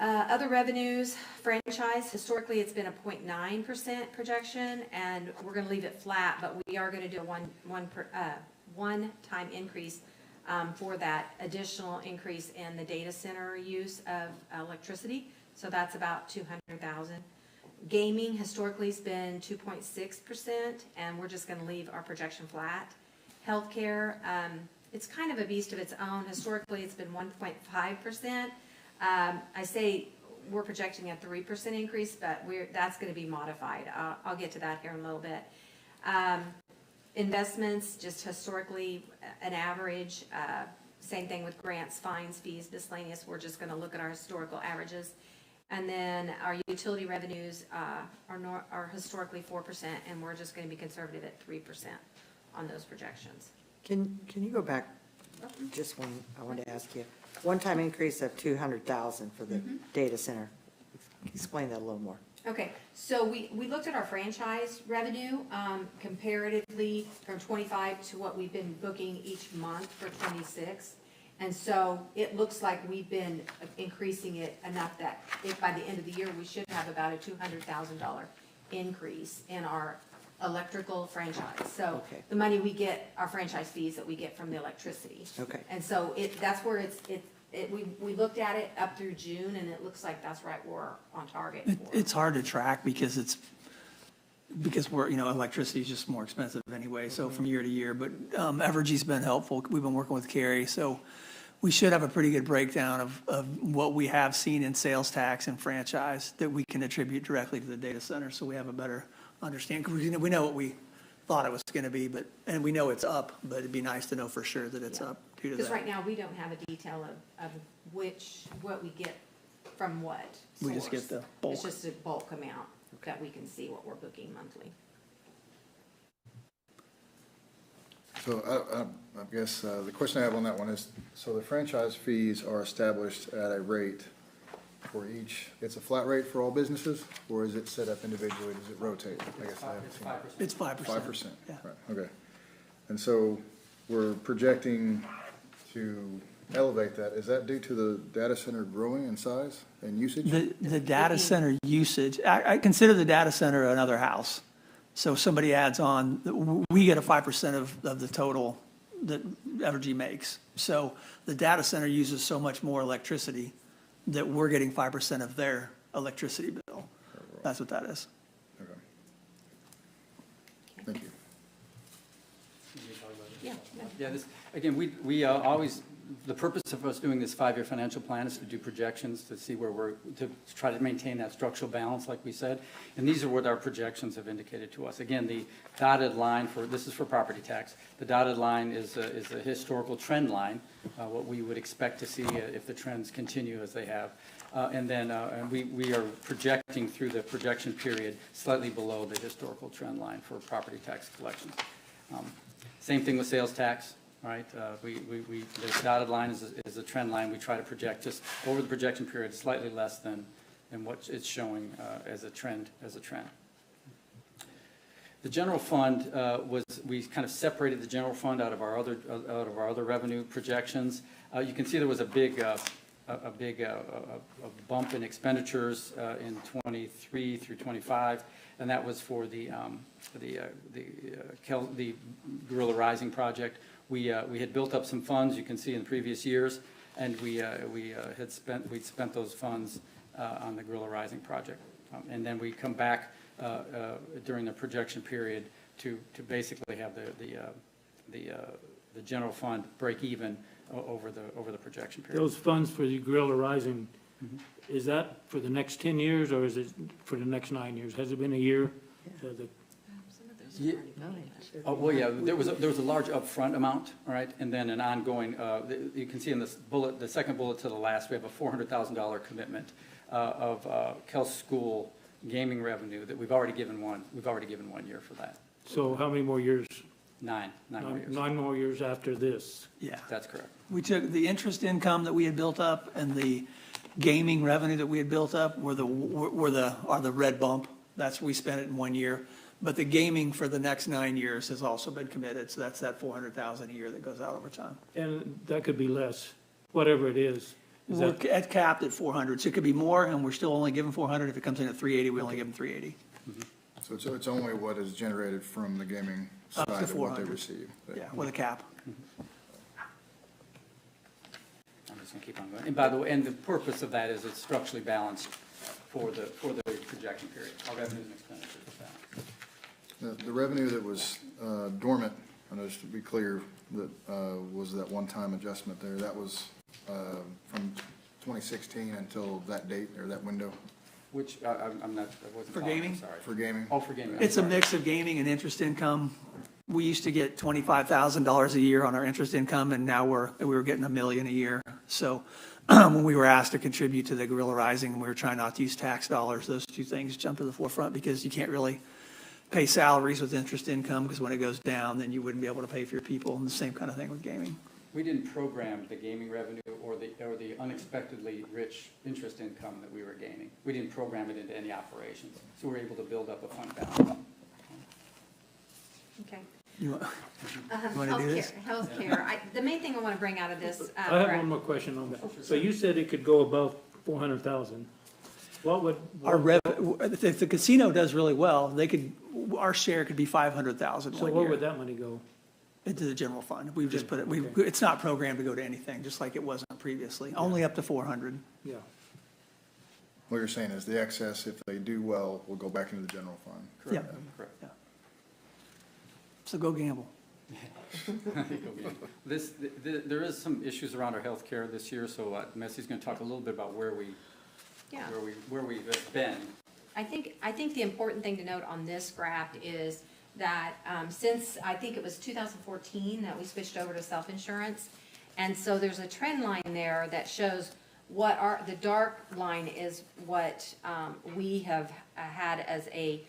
Other revenues, franchise, historically, it's been a 0.9% projection, and we're going to leave it flat, but we are going to do a one-time increase for that additional increase in the data center use of electricity. So that's about $200,000. Gaming historically has been 2.6%, and we're just going to leave our projection flat. Healthcare, it's kind of a beast of its own. Historically, it's been 1.5%. I say we're projecting a 3% increase, but that's going to be modified. I'll get to that here in a little bit. Investments, just historically an average. Same thing with grants, fines, fees, miscellaneous. We're just going to look at our historical averages. And then our utility revenues are historically 4%, and we're just going to be conservative at 3% on those projections. Can you go back just one? I wanted to ask you, one-time increase of 200,000 for the data center. Explain that a little more. Okay, so we looked at our franchise revenue comparatively from 25 to what we've been booking each month for 26. And so it looks like we've been increasing it enough that if by the end of the year, we should have about a $200,000 increase in our electrical franchise. So the money we get, our franchise fees that we get from the electricity. Okay. And so that's where we looked at it up through June, and it looks like that's right we're on target for. It's hard to track because we're, electricity is just more expensive anyway, so from year to year. But Evergy's been helpful. We've been working with Carrie, so we should have a pretty good breakdown of what we have seen in sales tax and franchise that we can attribute directly to the data center, so we have a better understanding. 'Cause we know what we thought it was going to be, and we know it's up, but it'd be nice to know for sure that it's up due to that. Because right now, we don't have a detail of what we get from what source. We just get the bulk. It's just a bulk amount that we can see what we're booking monthly. So I guess the question I have on that one is, so the franchise fees are established at a rate for each, it's a flat rate for all businesses, or is it set up individually? Does it rotate? I guess I haven't seen that. It's 5%. 5%? Yeah. Right, okay. And so we're projecting to elevate that. Is that due to the data center growing in size and usage? The data center usage, I consider the data center another house. So if somebody adds on, we get a 5% of the total that Evergy makes. So the data center uses so much more electricity that we're getting 5% of their electricity bill. That's what that is. Okay. Thank you. Yeah, this, again, we always, the purpose of us doing this 5-year financial plan is to do projections, to see where we're, to try to maintain that structural balance, like we said. And these are what our projections have indicated to us. Again, the dotted line for, this is for property tax. The dotted line is a historical trend line, what we would expect to see if the trends continue as they have. And then we are projecting through the projection period slightly below the historical trend line for property tax collections. Same thing with sales tax, right? The dotted line is a trend line. We try to project just over the projection period slightly less than what it's showing as a trend. The general fund we kind of separated the general fund out of our other revenue projections. You can see there was a big bump in expenditures in 23 through 25, and that was for the Gorilla Rising project. We had built up some funds, you can see in previous years, and we'd spent those funds on the Gorilla Rising project, and then we come back during the projection period to basically have the general fund break even over the projection period. Those funds for the Gorilla Rising, is that for the next 10 years or is it for the next 9 years? Has it been a year? Yeah. Oh, well, yeah, there was a large upfront amount, all right, and then an ongoing, you can see in this bullet, the second bullet to the last, we have a $400,000 commitment of Kell School gaming revenue that we've already given 1 year for that. So how many more years? 9 more years. 9 more years after this? Yeah. That's correct. We took the interest income that we had built up and the gaming revenue that we had built up are the red bump. That's, we spent it in 1 year. But the gaming for the next 9 years has also been committed, so that's that $400,000 a year that goes out over time. And that could be less, whatever it is. We're capped at 400, so it could be more, and we're still only giving 400. If it comes in at 380, we only give them 380. So it's only what is generated from the gaming side Up to of what they 400. receive. Yeah, with a cap. I'm just gonna keep on going. And by the way, and the purpose of that is it's structurally balanced for the projection period. Our revenues and expenditures are balanced. The revenue that was dormant, and just to be clear, that was that one-time adjustment there, that was from 2016 until that date or that window? Which I'm not, I wasn't For following, gaming? I'm sorry. For gaming? Oh, for gaming. I'm It's a sorry. mix of gaming and interest income. We used to get $25,000 a year on our interest income, and now we were getting $1 million a year. So when we were asked to contribute to the Gorilla Rising, we were trying not to use tax dollars. Those two things jump to the forefront because you can't really pay salaries with interest income, because when it goes down, then you wouldn't be able to pay for your people, and the same kind of thing with gaming. We didn't program the gaming revenue or the unexpectedly rich interest income that we were gaining. We didn't program it into any operations, so we were able to build up a fund balance. Okay. You want to do this? Healthcare. The main thing I want to bring out of this. I have one more question on that. So you said it could go above 400,000. What would? If the casino does really well, our share could be 500,000 So 1 where year. would that money go? Into the general fund. We've just put it, Okay. it's not programmed to go to anything, just like it wasn't previously. Only up to 400. Yeah. What you're saying is the excess, if they do well, will go back into the general fund? Yeah. Correct. Yeah. So go gamble. There is some issues around our health care this year, so Messy's going to talk a little bit about where we've been. I think the important thing to note on this graph is that since, I think it was 2014 that we switched over to self-insurance, and so there's a trend line there that shows what the dark line is what we have had as a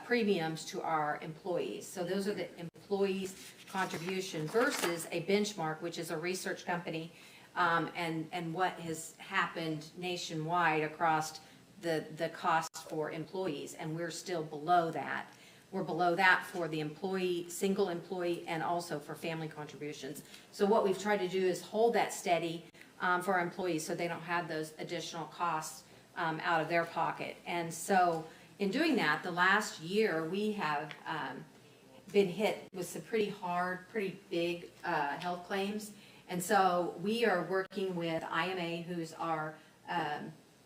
premiums to our employees. So those are the employees' contribution versus a benchmark, which is a research company, and what has happened nationwide across the costs for employees, and we're still below that. We're below that for the employee, single employee, and also for family contributions. So what we've tried to do is hold that steady for our employees so they don't have those additional costs out of their pocket. And so in doing that, the last year we have been hit with some pretty big health claims. And so we are working with IMA, who's our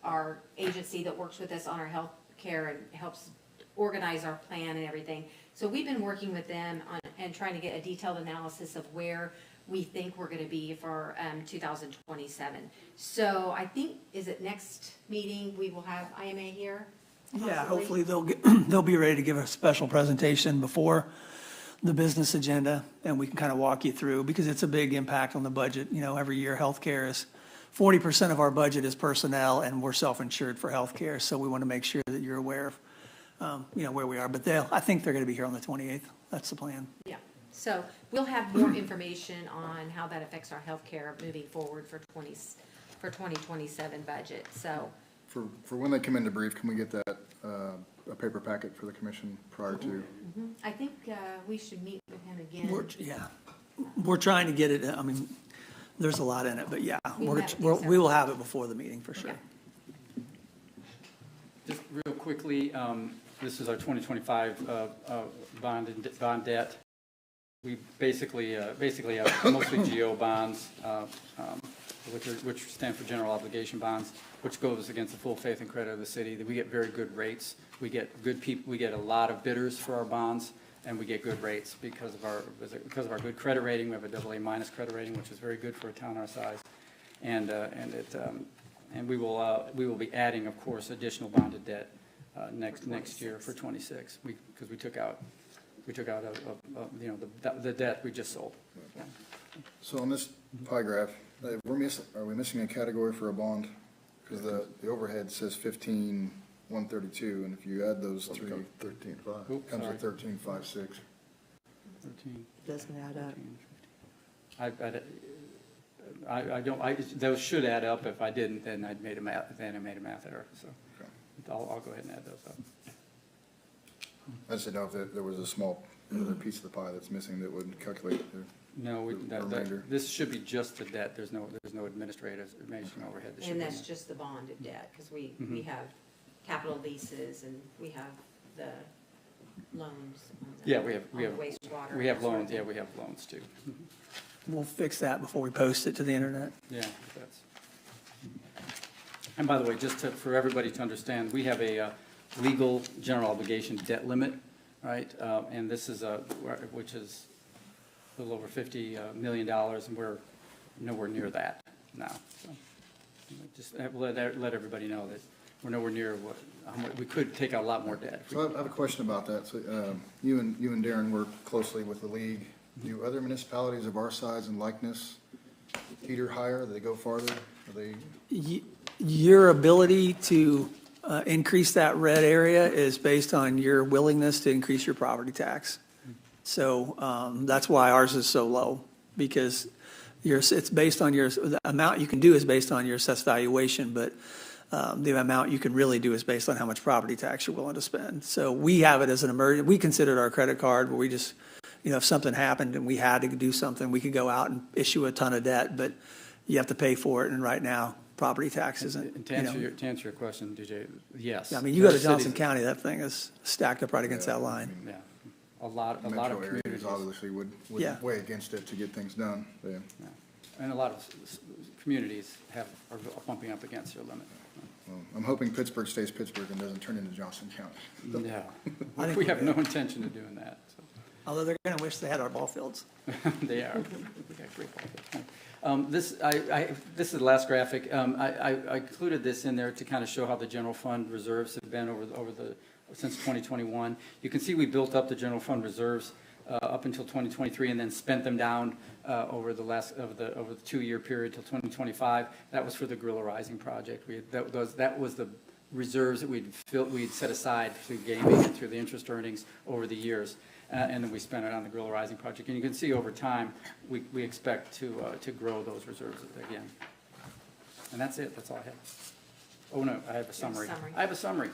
our agency that works with us on our health care and helps organize our plan and everything. So we've been working with them on, and trying to get a detailed analysis of where we think we're gonna be for 2027. So I think, is it next meeting, we will have IMA here? Yeah, possibly? hopefully they'll be ready to give a special presentation before the business agenda, and we can kind of walk you through, because it's a big impact on the budget. You know, every year healthcare is, 40% of our budget is personnel, and we're self-insured for healthcare, so we want to make sure that you're aware of, you know, where we are. But I think they're going to be here on the 28th. That's the plan. Yeah, so we'll have more information on how that affects our healthcare moving forward for 2027 budget, so. For when they come in to brief, can we get that, a paper packet for the commission prior to? I think we should meet with him again. We're trying to get it, I mean, there's a lot in it, but yeah, we will have it before the meeting for sure. Yeah. Just real quickly, this is our 2025 bond debt. We basically have mostly GO bonds, which stand for general obligation bonds, which goes against the full faith and credit of the city. We get very good rates. We get good people. We get a lot of bidders for our bonds, and we get good rates because of our good credit rating. We have a AA- credit rating, which is very good for a town our size, and we will be adding, of course, additional bonded debt next year for 26, because we took out the debt we just sold. So on this pie graph, are we missing a category for a bond? Because the overhead says 15,132, and if you add those three, 13.5. comes to 13,560. 13. Doesn't add up. I don't. Those should add up. If I didn't, then I made a math error. So I'll go ahead and add those up. I just didn't know if there was a small other piece of the pie that's missing that would calculate the No, remainder. this should be just the debt. There's no administrative overhead. And that's just the bonded debt, because we have capital leases and we have the loans. Yeah, we have wastewater. We have loans. Yeah, we have loans too. We'll fix that before we post it to the internet. Yeah, and by the way, for everybody to understand, we have a legal general obligation debt limit, right? And this is which is a little over $50 million, and we're nowhere near that now. So just let everybody know that we're nowhere near how much we could take out a lot more debt. So I have a question about that. So you and Darren work closely with the league. Do other municipalities of our size and likeness heater higher? Do they go farther? Are they? Your ability to increase that red area is based on your willingness to increase your property tax. So that's why ours is so low, because it's based on the amount you can do is based on your assessed valuation, but the amount you can really do is based on how much property tax you're willing to spend. So we have it as an emergency. We consider it our credit card, where we just, if something happened and we had to do something, we could go out and issue a ton of debt, but you have to pay for it. And right now, property tax isn't. And to answer your question, DJ, yes. I mean, you go to Johnson County, that thing is stacked up right against that line. Yeah, a lot of areas communities obviously would weigh against it to get things done. Yeah. And a lot of communities are bumping up against their limit. Well, I'm hoping Pittsburgh stays Pittsburgh and doesn't turn into Johnson County. Yeah, we have no intention of doing that. So. Although they're going to wish they had our ball fields. They are. We got great ball fields. This is the last graphic. I included this in there to kind of show how the general fund reserves have been since 2021. You can see we built up the general fund reserves up until 2023, and then spent them down over the 2-year period till 2025. That was for the Gorilla Rising project. That was the reserves that we'd set aside through gaming and through the interest earnings over the years. And then we spent it on the Gorilla Rising project. And you can see over time, we expect to grow those reserves again. And that's it. That's all I have. Oh, no, I have a summary. I have a summary.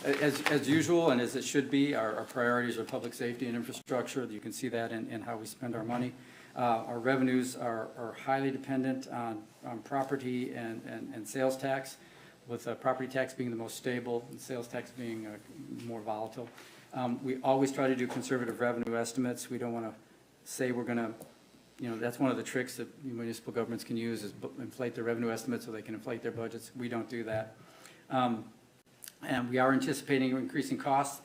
As usual, and as it should be, our priorities are public safety and infrastructure. You can see that in how we spend our money. Our revenues are highly dependent on property and sales tax, with property tax being the most stable and sales tax being more volatile. We always try to do conservative revenue estimates. We don't want to say we're going to that's one of the tricks that municipal governments can use is inflate their revenue estimates so they can inflate their budgets. We don't do that. And we are anticipating increasing costs.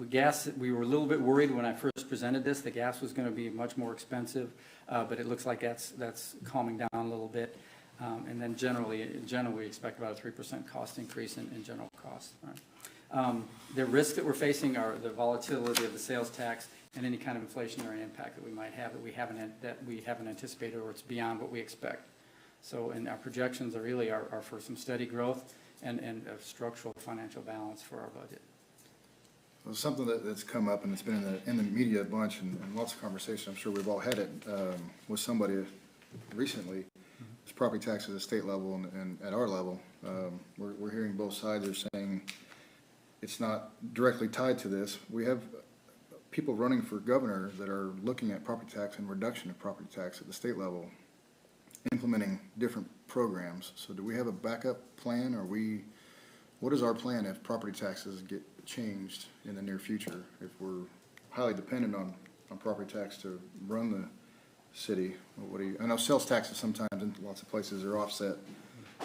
Gas, we were a little bit worried when I first presented this. The gas was going to be much more expensive, but it looks like that's calming down a little bit. And then generally we expect about a 3% cost increase in general costs. Right. The risks that we're facing are the volatility of the sales tax and any kind of inflationary impact that we might have that we haven't anticipated, or it's beyond what we expect. So, and our projections are for some steady growth and a structural financial balance for our budget. Well, something that's come up, and it's been in the media a bunch, and lots of conversation, I'm sure we've all had it, with somebody recently, is property taxes at state level and at our level. We're hearing both sides are saying it's not directly tied to this. We have people running for governor that are looking at property tax and reduction of property tax at the state level, implementing different programs. So do we have a backup plan, or what is our plan if property taxes get changed in the near future, if we're highly dependent on property tax to run the city? I know sales taxes sometimes in lots of places are offset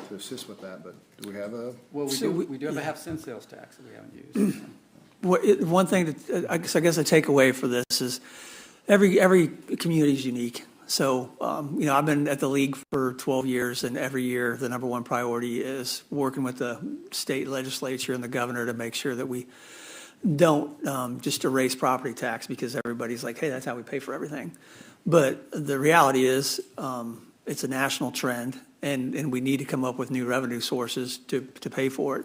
to assist with that, but do we have a? Well, we do have a half-cent sales tax that we haven't used. One thing that I guess a takeaway for this is every community is unique. So, I've been at the league for 12 years, and every year the number one priority is working with the state legislature and the governor to make sure that we don't just erase property tax because everybody's like, hey, that's how we pay for everything. But the reality is it's a national trend, and we need to come up with new revenue sources to pay for it.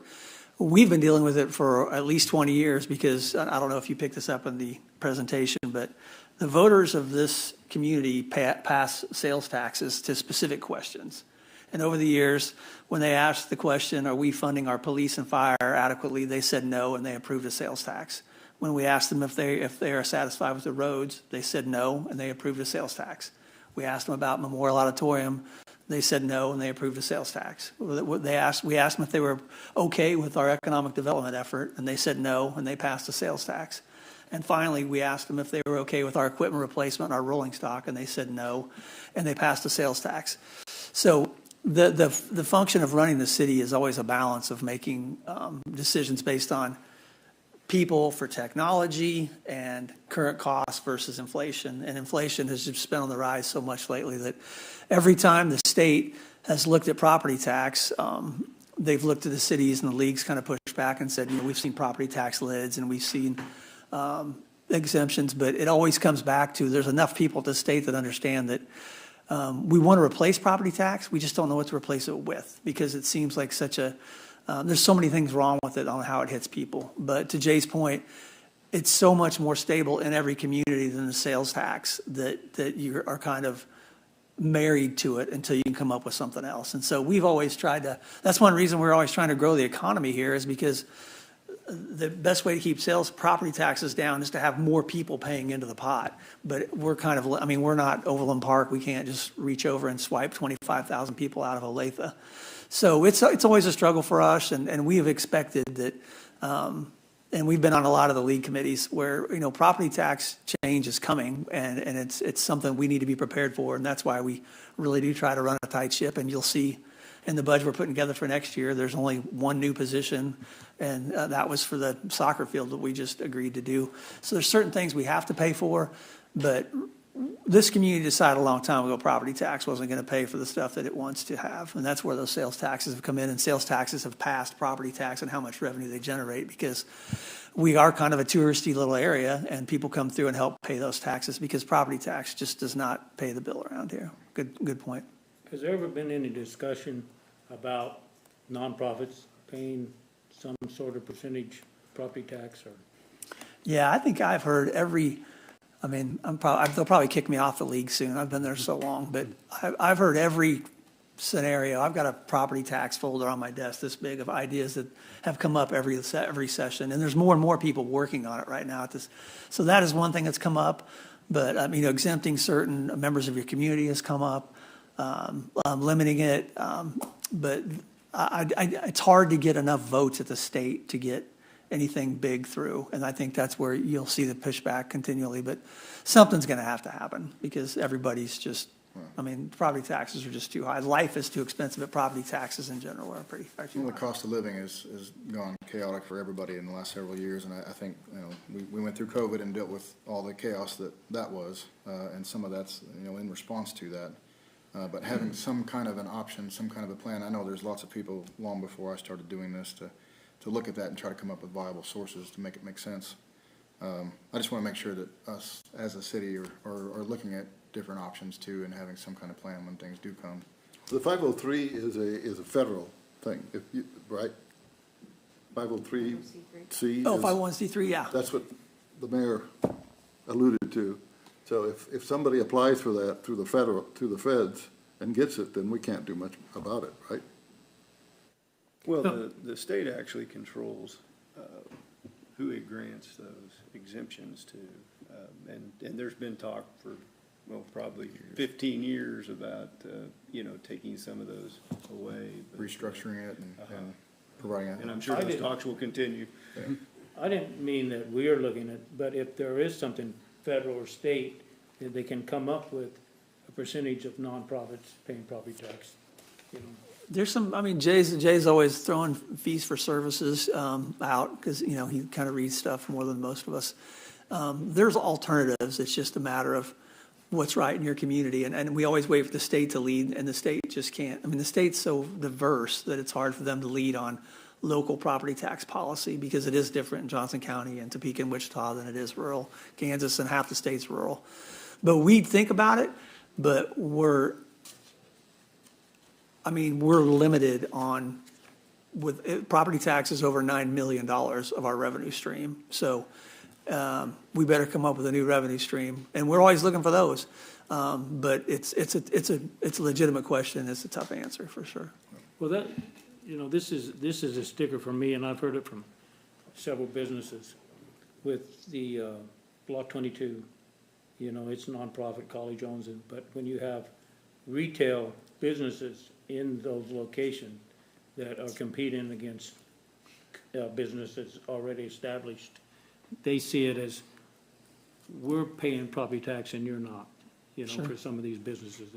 We've been dealing with it for at least 20 years because I don't know if you picked this up in the presentation, but the voters of this community pass sales taxes to specific questions. And over the years, when they asked the question, are we funding our police and fire adequately, they said no, and they approved a sales tax. When we asked them if they are satisfied with the roads, they said no, and they approved a sales tax. We asked them about Memorial Auditorium. They said no, and they approved a sales tax. We asked them if they were okay with our economic development effort, and they said no, and they passed a sales tax. And finally, we asked them if they were okay with our equipment replacement and our rolling stock, and they said no, and they passed a sales tax. So the function of running the city is always a balance of making decisions based on people for technology and current costs versus inflation. And inflation has just been on the rise so much lately that every time the state has looked at property tax, they've looked at the cities and the leagues kind of pushed back and said, we've seen property tax lids and we've seen exemptions, but it always comes back to there's enough people at the state that understand that we want to replace property tax. We just don't know what to replace it with because it seems like there's so many things wrong with it on how it hits people. But to Jay's point, it's so much more stable in every community than the sales tax that you are kind of married to it until you can come up with something else. And so we've always that's one reason we're always trying to grow the economy here is because the best way to keep property taxes down is to have more people paying into the pot. But we're we're not Overland Park. We can't just reach over and swipe 25,000 people out of Olathe. So it's always a struggle for us, and we have expected that, and we've been on a lot of the league committees where, property tax change is coming, and it's something we need to be prepared for, and that's why we really do try to run a tight ship, and you'll see in the budget we're putting together for next year, there's only one new position, and that was for the soccer field that we just agreed to do. So there's certain things we have to pay for, but this community decided a long time ago property tax wasn't going to pay for the stuff that it wants to have, and that's where those sales taxes have come in, and sales taxes have passed property tax and how much revenue they generate because we are kind of a touristy little area, and people come through and help pay those taxes because property tax just does not pay the bill around here. Good point. Has there ever been any discussion about nonprofits paying some sort of percentage property tax? Or? Yeah, I think I've heard they'll probably kick me off the league soon. I've been there so long, but I've heard every scenario. I've got a property tax folder on my desk this big of ideas that have come up every session, and there's more and more people working on it right now. So that is one thing that's come up, but exempting certain members of your community has come up, limiting it, but it's hard to get enough votes at the state to get anything big through. And I think that's where you'll see the pushback continually. But something's going to have to happen because everybody's just, I mean, property taxes are just too high. Life is too expensive, but property taxes in general are pretty too Well, the high. cost of living is gone chaotic for everybody in the last several years, and I think, we went through COVID and dealt with all the chaos that was, and some of that's, in response to that. But having some kind of an option, some kind of a plan, I know there's lots of people long before I started doing this to look at that and try to come up with viable sources to make it make sense. I just want to make sure that us as a city are looking at different options too and having some kind of plan when things do come. The 503 is a federal thing, right? 503C. Oh, 501c3, yeah. That's what the mayor alluded to. So if somebody applies for that through the feds and gets it, then we can't do much about it, right? Well, the state actually controls who it grants those exemptions to. And there's been talk for, probably 15 years about, taking some of those away. Restructuring it and providing it. And I'm sure those talks will continue. I didn't mean that we're looking at, but if there is something federal or state, that they can come up with a percentage of nonprofits paying property tax, There's some, I mean, Jay's always throwing fees for services out because, he kind of reads stuff more than most of us. There's alternatives. It's just a matter of what's right in your community. And we always wait for the state to lead, and the state just can't. I mean, the state's so diverse that it's hard for them to lead on local property tax policy because it is different in Johnson County and Topeka and Wichita than it is rural Kansas, and half the state's rural. But we think about it, but we're limited on, with property taxes over $9 million of our revenue stream. So we better come up with a new revenue stream, and we're always looking for those. But it's a legitimate question. It's a tough answer for sure. Well, that, this is a sticker for me, and I've heard it from several businesses with the Block 22. It's nonprofit, college owns it, but when you have retail businesses in those locations that are competing against businesses already established, they see it as, we're paying property tax and you're not, Sure. for some of these businesses.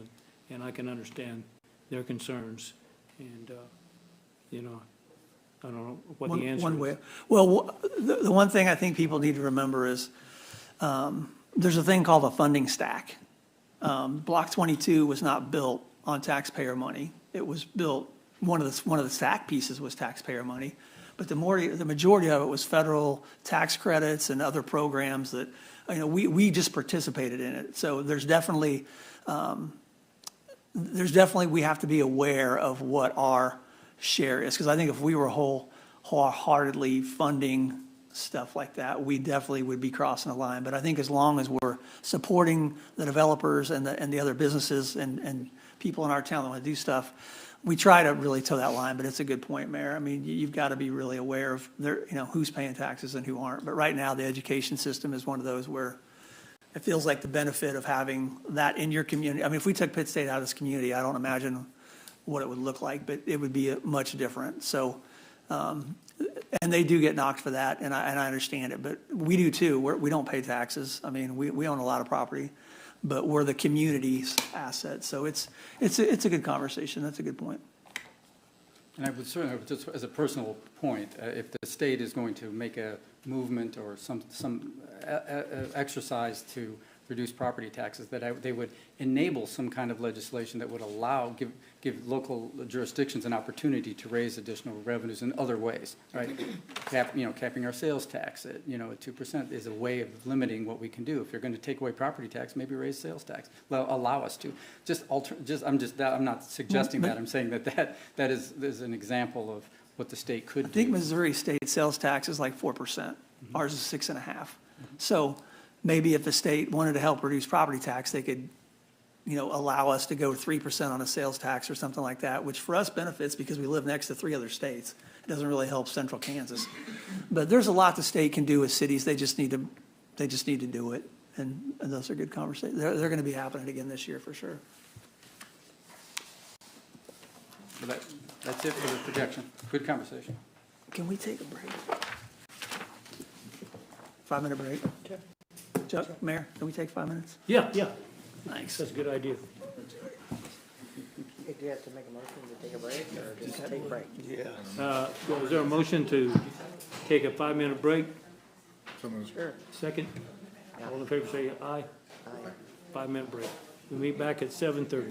And I can understand their concerns. And, I don't know what the answer is. Well, the one thing I think people need to remember is there's a thing called a funding stack. Block 22 was not built on taxpayer money. It was built, one of the stack pieces was taxpayer money, but the majority of it was federal tax credits and other programs that, we just participated in it. So there's definitely we have to be aware of what our share is, because I think if we were wholeheartedly funding stuff like that, we definitely would be crossing the line. But I think as long as we're supporting the developers and the other businesses and people in our town that want to do stuff, we try to really toe that line. But it's a good point, Mayor. I mean, you've got to be really aware of who's paying taxes and who aren't. But right now, the education system is one of those where it feels like the benefit of having that in your community. I mean, if we took Pitt State out of this community, I don't imagine what it would look like, but it would be much different. So, and they do get knocked for that, and I understand it, but we do too. We don't pay taxes. I mean, we own a lot of property, but we're the community's asset. So it's a good conversation. That's a good point. And I would certainly, just as a personal point, if the state is going to make a movement or some exercise to reduce property taxes, that they would enable some kind of legislation that would allow, give local jurisdictions an opportunity to raise additional revenues in other ways, right? Capping our sales tax at 2% is a way of limiting what we can do. If you're going to take away property tax, maybe raise sales tax. Allow us to. I'm not suggesting that. I'm saying that is an example of what the state could do. I think Missouri state sales tax is like 4%. Ours is 6.5%. So maybe if the state wanted to help reduce property tax, they could, allow us to go 3% on a sales tax or something like that, which for us benefits because we live next to 3 other states. It doesn't really help central Kansas. But there's a lot the state can do with cities. They just need to do it. And those are good conversations. They're going to be happening again this year for sure. That's it for the projection. Good conversation. Can we take a break? 5-minute break? Chuck, Mayor, can we take 5 minutes? Yeah, yeah, Thanks. that's a good idea. Do you have to make a motion to take a break or just take a break? Well, is there a motion to take a 5-minute break? Sure. Second? All in favor say aye. Aye. 5-minute break. We meet back at 7:30.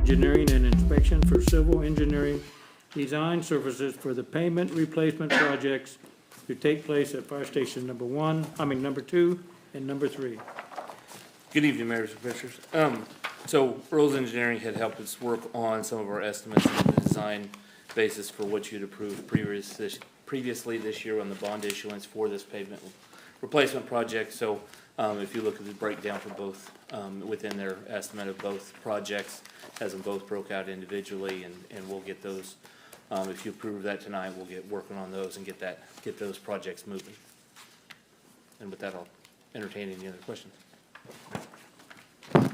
Engineering and inspection for civil engineering design services for the pavement replacement projects to take place at Fire Station number 2 and number 3. Good evening, Mayor and Commissioners. So Earls Engineering had helped us work on some of our estimates and the design basis for what you'd approved previously this year on the bond issuance for this pavement replacement project. So if you look at the breakdown for both, within their estimate of both projects, has them both broke out individually, and we'll get those, if you approve that tonight, we'll get working on those and get those projects moving. And with that, I'll entertain any other questions.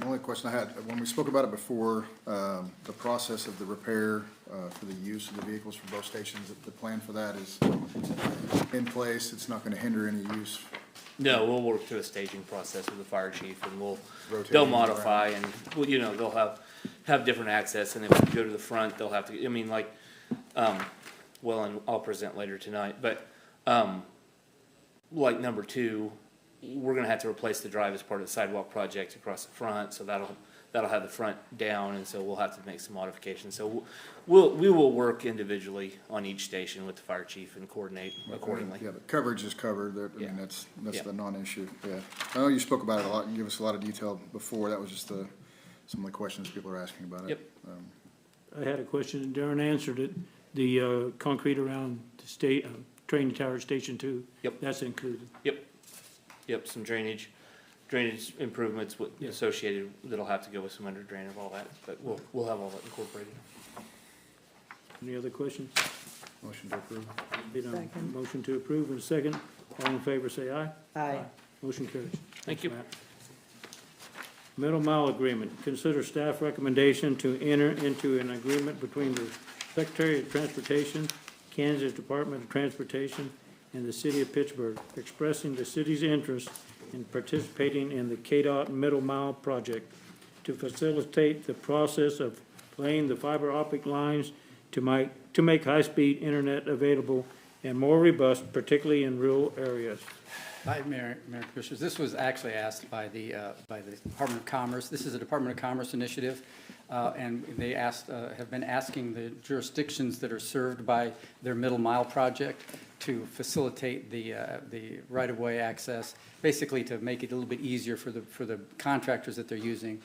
The only question I had, when we spoke about it before, the process of the repair for the use of the vehicles for both stations, the plan for that is in place, it's not gonna hinder any use? No, we'll work through a staging process with the fire chief, and Rotate they'll things modify, around. and, well, you know, they'll have different access, and if we go to the front, they'll have to, I mean, like, well, and I'll present later tonight, but, like number 2, we're gonna have to replace the drive as part of the sidewalk project across the front, so that'll have the front down, and so we'll have to make some modifications. So we will work individually on each station with the fire chief and coordinate accordingly. Yeah, the coverage is covered, I Yeah. mean, that's Yeah. the non-issue, yeah. I know you spoke about it a lot, and gave us a lot of detail before, that was just some of the questions people are asking about it. Yep. I had a question, and Darren answered it. The concrete around the state, train tower station 2. Yep. That's included. Yep, some drainage improvements Yeah. associated, that'll have to go with some under drain and all that, but we'll have all that incorporated. Any other questions? Motion to approve. Been a Second. motion to approve and a second. All in favor, say aye. Aye. Motion carries. Thank you. Matt. Middle Mile Agreement. Consider staff recommendation to enter into an agreement between the Secretary of Transportation, Kansas Department of Transportation, and the City of Pittsburgh, expressing the city's interest in participating in the KDOT Middle Mile Project to facilitate the process of laying the fiber optic lines to make high-speed internet available and more robust, particularly in rural areas. Hi, Mayor Commissioners. This was actually asked by the Department of Commerce. This is a Department of Commerce initiative, and they have been asking the jurisdictions that are served by their Middle Mile project to facilitate the right-of-way access, basically to make it a little bit easier for the contractors that they're using,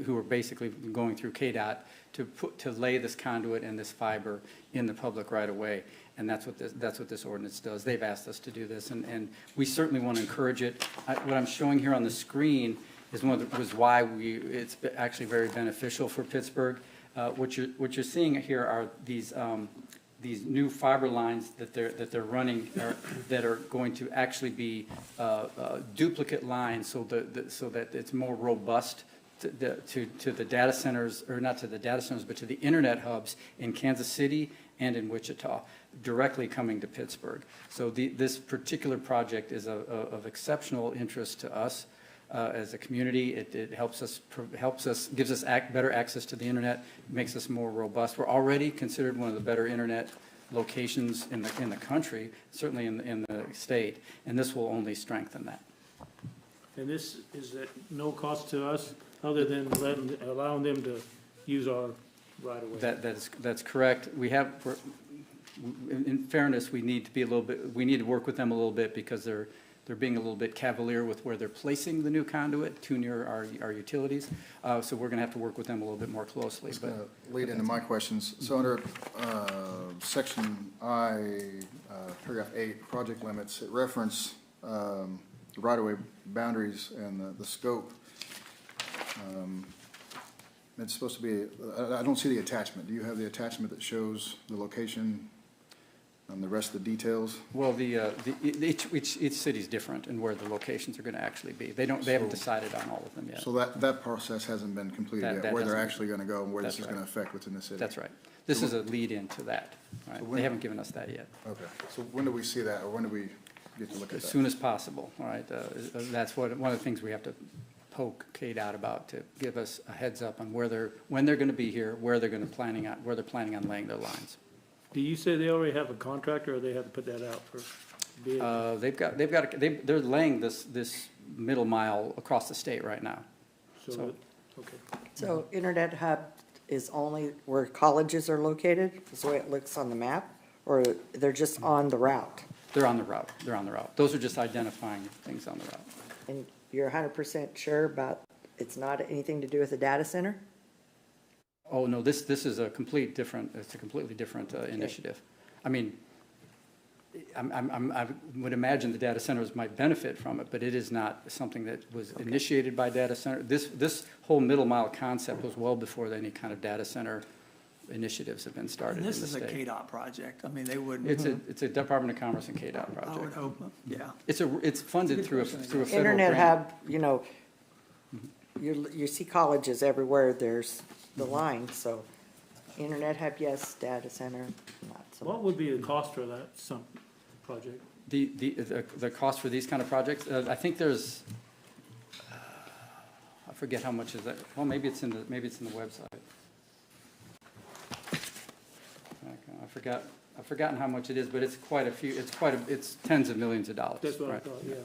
who are basically going through KDOT, to lay this conduit and this fiber in the public right-of-way. And that's what this ordinance does. They've asked us to do this, and we certainly want to encourage it. What I'm showing here on the screen is was why it's actually very beneficial for Pittsburgh. What you're seeing here are these new fiber lines that they're running that are going to actually be duplicate lines, so that it's more robust to the data centers, or not to the data centers, but to the internet hubs in Kansas City and in Wichita, directly coming to Pittsburgh. So this particular project is of exceptional interest to us as a community. It helps us, gives us better access to the internet, makes us more robust. We're already considered one of the better internet locations in the country, certainly in the state, and this will only strengthen that. And this is at no cost to us, other than allowing them to use our right-of-way? That's correct. In fairness, we need to work with them a little bit, because they're being a little bit cavalier with where they're placing the new conduit too near our utilities. So we're gonna have to work with them a little bit more closely. It's gonna lead into my questions. So under section I, paragraph 8, project limits, it reference the right-of-way boundaries and the scope. It's supposed to be, I don't see the attachment. Do you have the attachment that shows the location and the rest of the details? Well, each city's different in where the locations are gonna actually be. They haven't decided on all of them yet. So that process hasn't been completed yet, where they're actually gonna go and where this is gonna affect within the city? That's right. This is a lead-in to that, right? They haven't given us that yet. Okay, so when do we see that, or when do we get to look at that? As soon as possible, all right? That's one of the things we have to poke KDOT about, to give us a heads up on when they're gonna be here, where they're planning on laying their lines. Do you say they already have a contractor, or they have to put that out for bid? They're laying this middle mile across the state right now. So, okay. So internet hub is only where colleges are located, is the way it looks on the map, or they're just on the route? They're on the route. Those are just identifying things on the route. And you're 100% sure about it's not anything to do with the data center? Oh, no, this is a completely different initiative. I mean, I would imagine the data centers might benefit from it, but it is not something that was initiated by data center. This whole middle mile concept was well before any kind of data center initiatives have been started in And the this is a state. KDOT project. I mean, they wouldn't. It's a Department of Commerce and KDOT project. I would hope, yeah. It's funded through a federal Internet grant. hub, you see colleges everywhere, there's the line, so internet hub, yes, data center, not so What much. would be the cost for that, project? The cost for these kind of projects, I think there's, I forget how much is that, well, maybe it's in the website. I've forgotten how much it is, but it's quite a few, it's tens of millions of dollars. That's what I right? thought, yeah.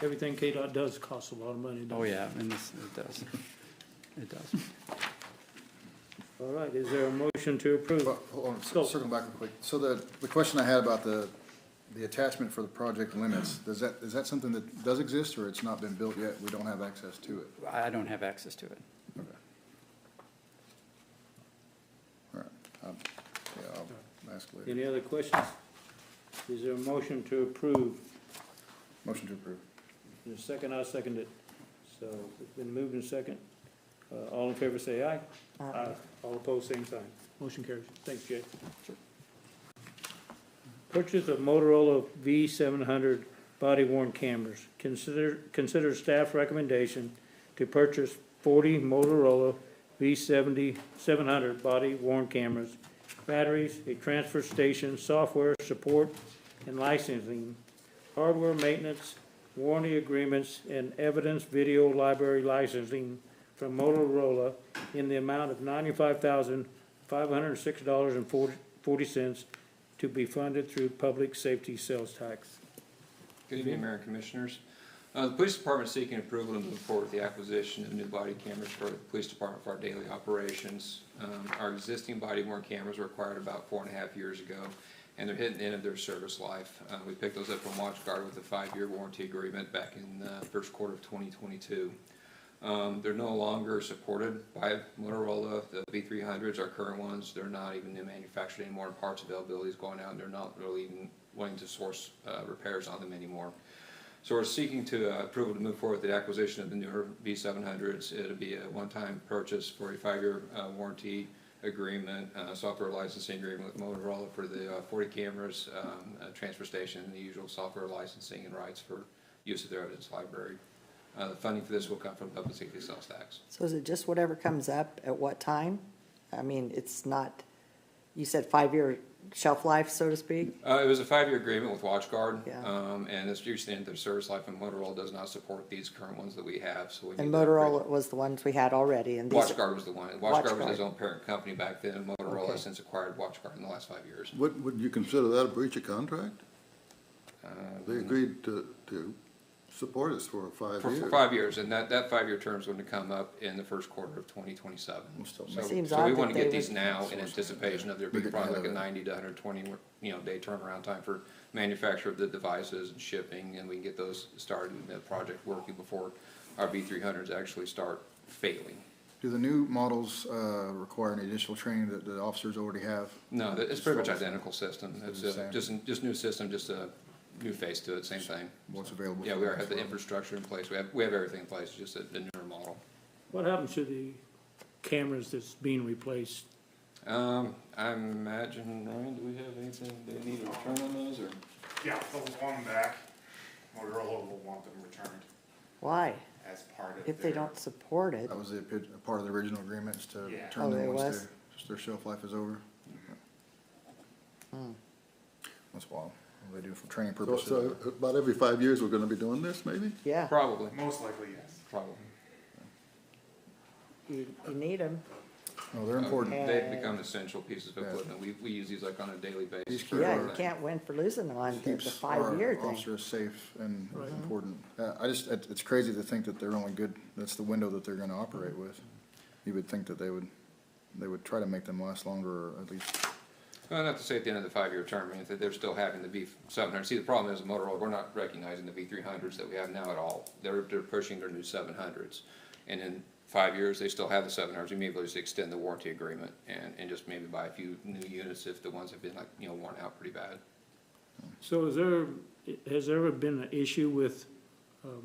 Everything KDOT does costs a lot of money. Oh, yeah, and it does. It does. All right, is there a motion to approve? Well, hold on, Go. circling back real quick. So the question I had about the attachment for the project limits, is that something that does exist, or it's not been built yet? We don't have access to it? I don't have access to it. Okay. All right. Yeah, I'll ask later. Any other questions? Is there a motion to approve? Motion to approve. In a second, I'll second it. So it's been moved in second. All in favor say aye. Aye. All opposed, same sign. Motion carries. Thanks, Jay. Purchase of Motorola V700 body worn cameras. Consider staff recommendation to purchase 40 Motorola V700 body worn cameras, batteries, a transfer station, software support and licensing, hardware maintenance, warranty agreements, and evidence video library licensing from Motorola in the amount of $95,506.40 to be funded through public safety sales tax. Good evening, Mayor and Commissioners. The Police Department is seeking approval to move forward with the acquisition of new body cameras for the Police Department for our daily operations. Our existing body worn cameras were acquired about 4.5 years ago, and they're hitting the end of their service life. We picked those up from WatchGuard with a 5-year warranty agreement back in the first quarter of 2022. They're no longer supported by Motorola. The V300s, our current ones, they're not even manufactured anymore, and parts availability is going out, and they're not really even wanting to source repairs on them anymore. So we're seeking approval to move forward with the acquisition of the newer V700s. It'll be a one-time purchase for a 5-year warranty agreement, software licensing agreement with Motorola for the 40 cameras, transfer station, and the usual software licensing and rights for use of their evidence library. The funding for this will come from public safety sales tax. So is it just whatever comes up at what time? I mean, it's not, you said 5-year shelf life, so to speak? It was a 5-year agreement with WatchGuard, Yeah. and it's usually the end of their service life, and Motorola does not support these current ones that we have, so we And need to upgrade. Motorola was the ones we had already, and these. WatchGuard was the one. WatchGuard was his WatchGuard. own parent company back then, and Motorola Okay. has since acquired WatchGuard in the last 5 years. Would you consider that a breach of contract? They agreed to support us for 5 years. For 5 years, and that 5-year term is going to come up in the first quarter of 2027. Seems So odd we that want to they get these would- now in anticipation of there being Get probably ahead like a of it. 90 to 120, day turnaround time for manufacture of the devices and shipping, and we can get those started and the project working before our V300s actually start failing. Do the new models require any additional training that the officers already have? No, it's pretty much identical system. It's the same. just new system, just a new face to it, same thing. What's available? Yeah, for we the have the next infrastructure in place. We have everything in place, just the newer model. What happens to the cameras that's being replaced? I imagine, Ryan, do we have anything, do they need a return on those, or? Yeah, they'll want them back. Motorola will want them returned Why? as part of If they their- don't support it, That was a part of the original agreement, is to Yeah. turn Oh, them it once was? their shelf life is over. Hmm. That's wild. What do they do for training So, purposes? so about every 5 years, we're gonna be doing this, maybe? yeah, Probably, Most likely, yes. probably. you need them. Oh, they're important. They've become essential pieces of equipment. We use these like on a daily basis. These for keep Yeah, you everything. can't win for losing on the Keeps our 5-year thing. officers safe and important. It's crazy to think that they're only good, that's the window that they're gonna operate with. You would think that they would try to make them last longer, or at least, Well, not to say at the end of the 5-year term, I mean, that they're still having the V700. See, the problem is Motorola, we're not recognizing the V300s that we have now at all. They're pushing their new 700s. And in 5 years, they still have the 700s. We may be able to just extend the warranty agreement and just maybe buy a few new units if the ones have been worn out pretty bad. So has there ever been an issue with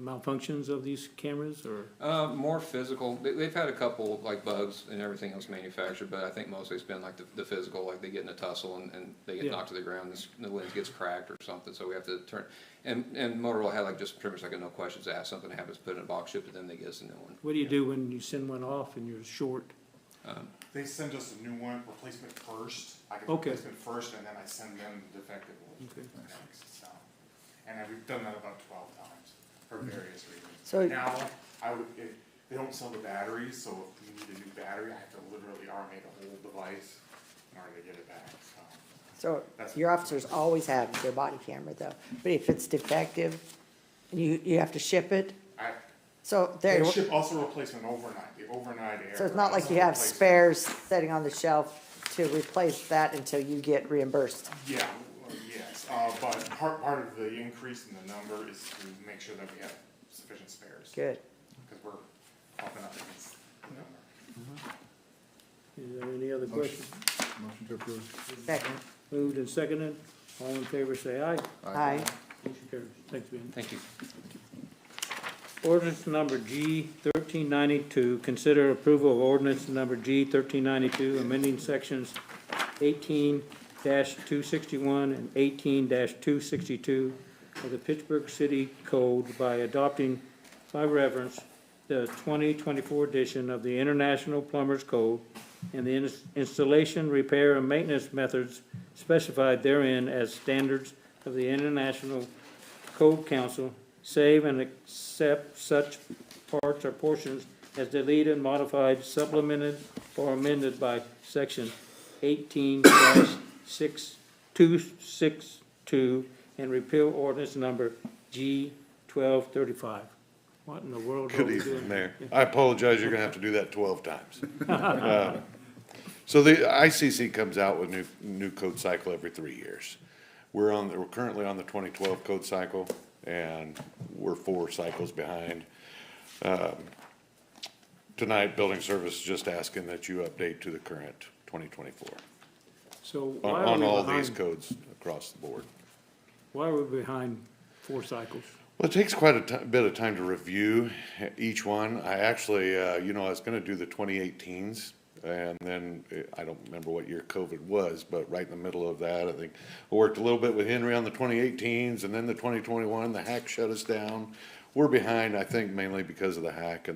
malfunctions of these cameras, or? More physical. They've had a couple like bugs and everything else manufactured, but I think mostly it's been like the physical, like they get in a tussle and they get Yeah. knocked to the ground, the lens gets cracked or something, so we have to turn. And Motorola had like just pretty much like a no questions asked, something happens, put it in a box, ship it, then they get us a new one. What do you do when you send one off and you're short? They send us a new one, replacement first. I get Okay. replacement first, and then I send them the defective one. Okay. So, and we've done that about 12 times for various reasons. So- now, they don't sell the batteries, so if you need a new battery, I have to literally RMA the whole device in order to get it back. So That's- your officers always have their body camera though, but if it's defective, you have to ship it? So there, They ship also replacement overnight, the overnight air. so it's not like you have spares sitting on the shelf to replace that until you get reimbursed? Yeah, yes, but part of the increase in the number is to make sure that we have sufficient spares. Good. Because we're bumping up against the number. Is there any other questions? Motion to approve. Second. Moved and seconded. All in favor, say aye. Aye. Motion carries. Thanks, Ben. Thank you. Ordinance number G 1392, consider approval of ordinance number G 1392, amending sections 18-261 and 18-262 of the Pittsburg City Code by adopting by reference the 2024 edition of the International Plumbers Code and the installation, repair, and maintenance methods specified therein as standards of the International Code Council, save and accept such parts or portions as deleted, modified, supplemented, or amended by section 18-6262 and repeal ordinance number G 1235. What in the world are Good we evening, doing? Mayor. I apologize, you're gonna have to do that 12 times. So the ICC comes out with new code cycle every 3 years. We're currently on the 2012 code cycle, and we're 4 cycles behind. Tonight, Building Service is just asking that you update to the current 2024 So why are on we all these behind? codes across the board. Why are we behind 4 cycles? Well, it takes quite a bit of time to review each one. I actually, I was gonna do the 2018s, and then, I don't remember what year COVID was, but right in the middle of that, I think, I worked a little bit with Henry on the 2018s, and then the 2021, the hack shut us down. We're behind, I think, mainly because of the hack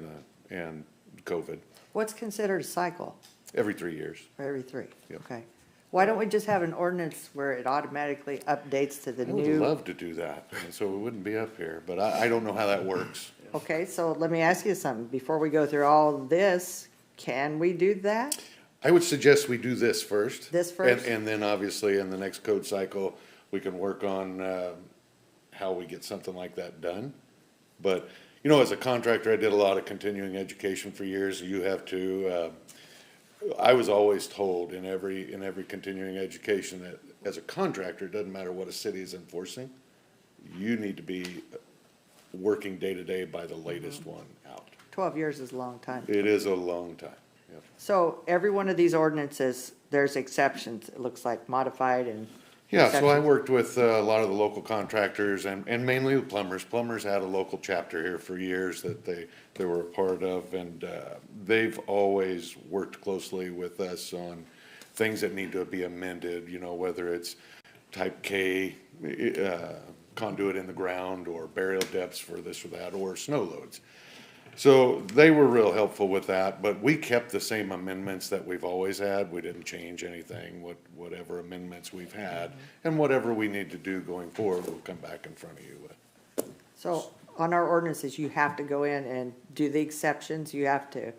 and COVID, What's considered a cycle? every 3 years. Every 3? Yep. Okay. Why don't we just have an ordinance where it automatically updates to the I would new? love to do that, and so we wouldn't be up here, but I don't know how that works. Okay, so let me ask you something. Before we go through all this, can we do that? I would suggest we do this first. This first? And then obviously in the next code cycle, we can work on, how we get something like that done. But, as a contractor, I did a lot of continuing education for years. You have to, I was always told in every continuing education that as a contractor, it doesn't matter what a city is enforcing. You need to be working day to day by the latest one out. 12 years is a long time. It is a long time, yep. So every one of these ordinances, there's exceptions, it looks like modified and. Yeah, so I exceptions. worked with a lot of the local contractors and mainly the plumbers. Plumbers had a local chapter here for years that they were a part of, and they've always worked closely with us on things that need to be amended, whether it's type K conduit in the ground or burial depths for this or that, or snow loads. So they were real helpful with that, but we kept the same amendments that we've always had. We didn't change anything, whatever amendments we've had. And whatever we need to do going forward, we'll come back in front of you with. So on our ordinances, you have to go in and do the exceptions, you have to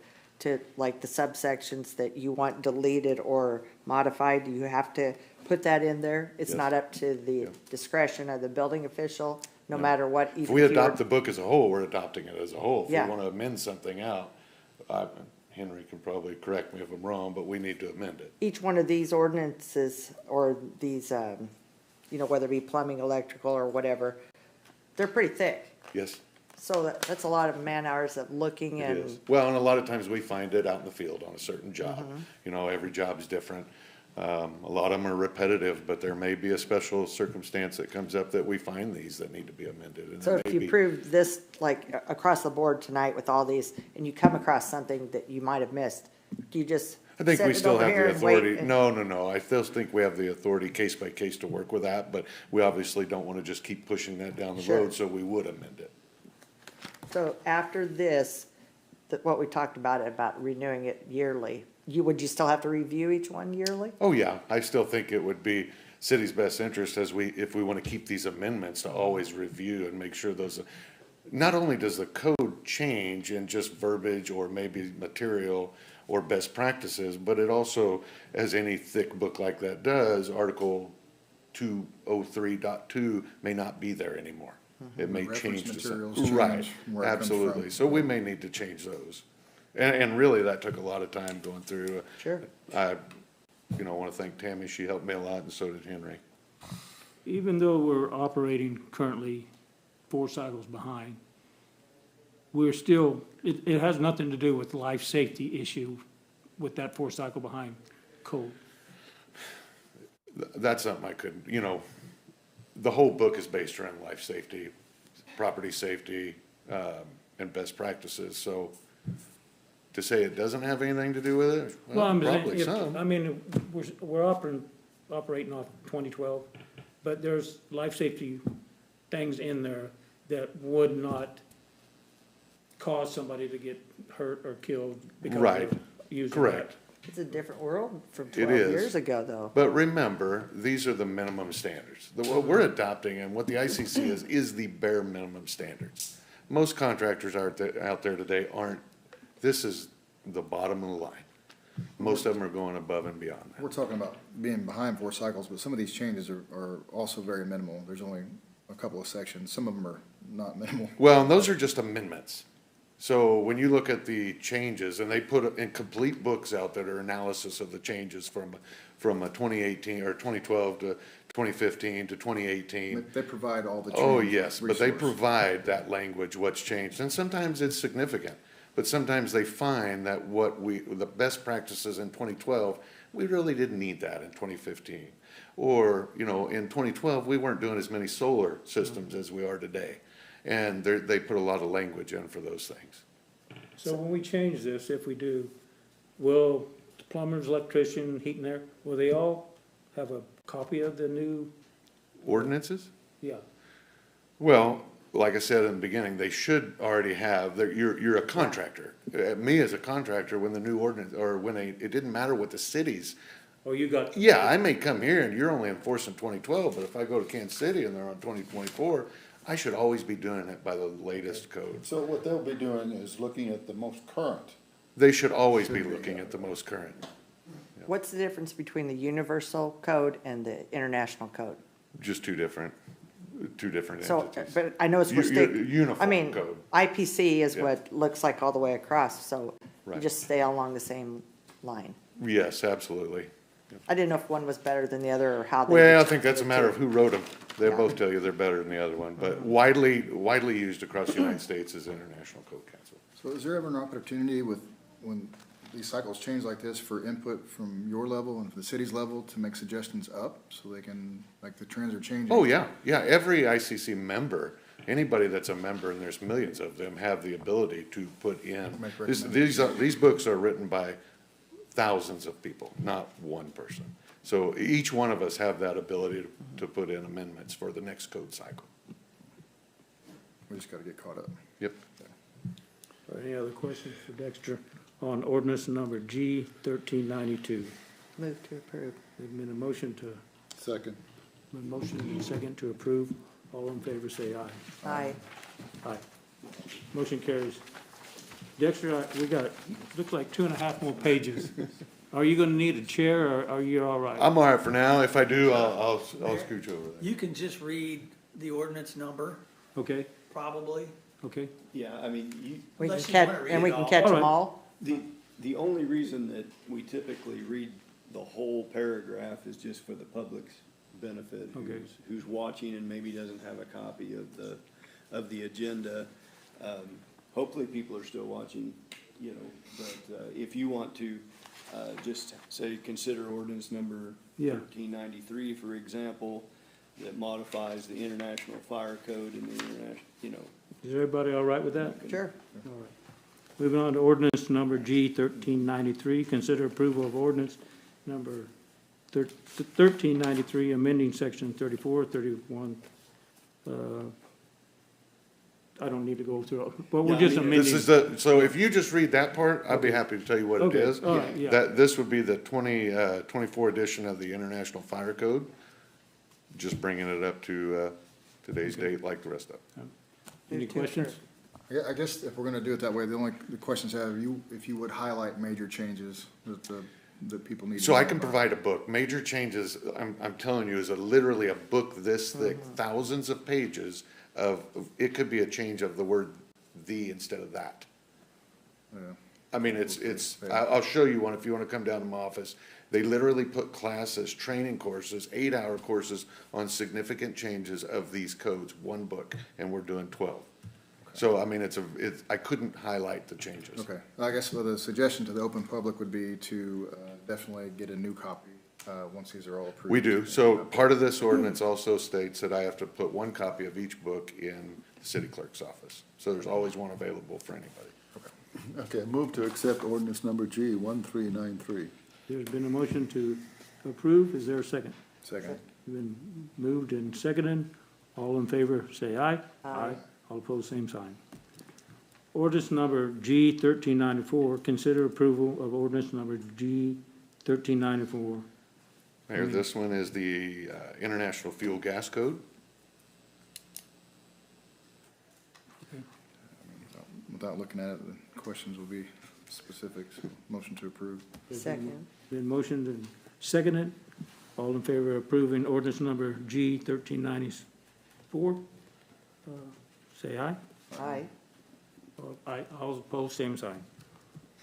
like the subsections that you want deleted or modified, you have to put that in there. It's Yes. not up to the discretion of the building official, no matter what. If we adopt the book as a whole, we're adopting it as a whole. If we Yeah. want to amend something out, Henry can probably correct me if I'm wrong, but we need to amend it. Each one of these ordinances or these, whether it be plumbing, electrical, or whatever, they're pretty thick. Yes, So that's a lot of man hours of looking it is. and, Well, and a lot of times we find it out in the field on a certain job. Mm-hmm. Every job is different. A lot of them are repetitive, but there may be a special circumstance that comes up that we find these that need to be amended. And So it if may you be- prove this, like, across the board tonight with all these, and you come across something that you might have missed, do you just I think set we it still over have here the and wait authority. and- No. I still think we have the authority case by case to work with that, but we obviously don't want to just keep pushing that down the Sure. road, so we would amend it. So after this, what we talked about renewing it yearly, would you still have to review each one yearly? Oh, yeah, I still think it would be city's best interest if we want to keep these amendments to always review and make sure those, not only does the code change in just verbiage or maybe material or best practices, but it also, as any thick book like that does, Article 203.2 may not be there anymore. It may Reference change to materials some, change right, where it comes absolutely. from. So we may need to change those. And really, that took a lot of time going through. Sure. I, want to thank Tammy, she helped me a lot, and so did Henry. Even though we're operating currently 4 cycles behind, we're still, it has nothing to do with life safety issue with that 4 cycle behind code. That's something I couldn't, the whole book is based around life safety, property safety, and best practices, so to say it doesn't have anything to do with it, Well, well, I'm saying, probably some. I mean, we're operating off 2012, but there's life safety things in there that would not cause somebody to get hurt or killed because Right. of using that. Correct. It's a different world from It 12 is. years ago, though. But remember, these are the minimum standards. What we're adopting and what the ICC is the bare minimum standards. Most contractors out there today aren't, this is the bottom of the line. Most of them are going above and beyond that. We're talking about being behind 4 cycles, but some of these changes are also very minimal. There's only a couple of sections. Some of them are not minimal. Well, and those are just amendments. So when you look at the changes, and they put in complete books out that are analysis of the changes from a 2018 or 2012 to 2015 to 2018. They provide all the change. Oh, yes, but they resource. provide that language, what's changed, and sometimes it's significant. But sometimes they find that the best practices in 2012, we really didn't need that in 2015. Or, in 2012, we weren't doing as many solar systems as we are today. And they put a lot of language in for those things. So when we change this, if we do, will plumbers, electrician, heat and air, will they all have a copy of the new? Ordinances? Yeah. Well, like I said in the beginning, they should already have, you're a contractor. Me as a contractor, when the new ordinance, or when it didn't matter what the cities. Oh, you got. Yeah, I may come here and you're only enforcing 2012, but if I go to Kansas City and they're on 2024, I should always be doing it by the latest code. So what they'll be doing is looking at the most current. They should always be looking at the most current, What's the difference between the universal code and the international code? just two different So, entities. but I know it's for state. I Uniform mean, code. IPC is Yeah. what looks like all the way across, so you Right. just stay along the same line. Yes, absolutely. I didn't know if one was better than the other or how they. Well, I think that's a matter of who wrote them. They'll Yeah. both tell you they're better than the other one, but widely used across the United States is International Code Council. So is there ever an opportunity when these cycles change like this for input from your level and from the city's level to make suggestions up so they can, like the trends are changing? Oh, yeah, every ICC member, anybody that's a member, and there's millions of them, have the ability to put in. Make These books are written by thousands of people, not one person. So each one of us have that ability to put in amendments for the next code cycle. We just gotta get caught up. Yep. Or any other questions for Dexter on ordinance number G 1392? Move to approve. There's been a motion to, Second. a motion and a second to approve. All in favor, say aye. Aye. Aye. Motion carries. Dexter, we got, looks like 2.5 more pages. Are you gonna need a chair, or are you all right? I'm all right for now. If I do, I'll scooch over there. You can just read the ordinance number, Okay, probably. okay. Yeah, I mean, We can Unless you catch, wanna read and we it can all. catch All them right. all? the only reason that we typically read the whole paragraph is just for the public's benefit, Okay. who's watching and maybe doesn't have a copy of the agenda. Hopefully people are still watching, but if you want to just say, consider ordinance number Yeah. 1393, for example, that modifies the International Fire Code and the international, Is everybody all right with that? Sure. All right. Moving on to ordinance number G 1393, consider approval of ordinance number 1393, amending section 34, 31. I don't need to go through it, but we're just amending. This is so if you just read that part, I'd be happy to tell you what it Okay, is. all right, yeah. This would be the 24 edition of the International Fire Code, just bringing it up to today's date like the rest of it. Any questions? Yeah, I guess if we're gonna do it that way, the questions have, if you would highlight major changes that people need to So know I can about. provide a book. Major changes, I'm telling you, is literally a book this thick, thousands of pages of, it could be a change of the word "the" instead of "that." Yeah. I mean, I'll show you one if you want to come down to my office. They literally put classes, training courses, 8-hour courses on significant changes of these codes, one book, and we're doing 12. So, I mean, I couldn't highlight the changes. Okay, I guess the suggestion to the open public would be to definitely get a new copy once these are all approved. We do. So part of this ordinance also states that I have to put one copy of each book in the city clerk's office. So there's always one available for anybody. Okay, move to accept ordinance number G 1393. There's been a motion to approve. Is there a second? Second. Been moved and seconded. All in favor, say aye. Aye. All opposed, same sign. Ordinance number G 1394, consider approval of ordinance number G 1394. Mayor, this one is the International Fuel Gas Code. Without looking at it, the questions will be specific, so motion to approve. Second. Been motioned and seconded. All in favor of approving ordinance number G 1394, say aye. Aye. Aye, all opposed, same sign.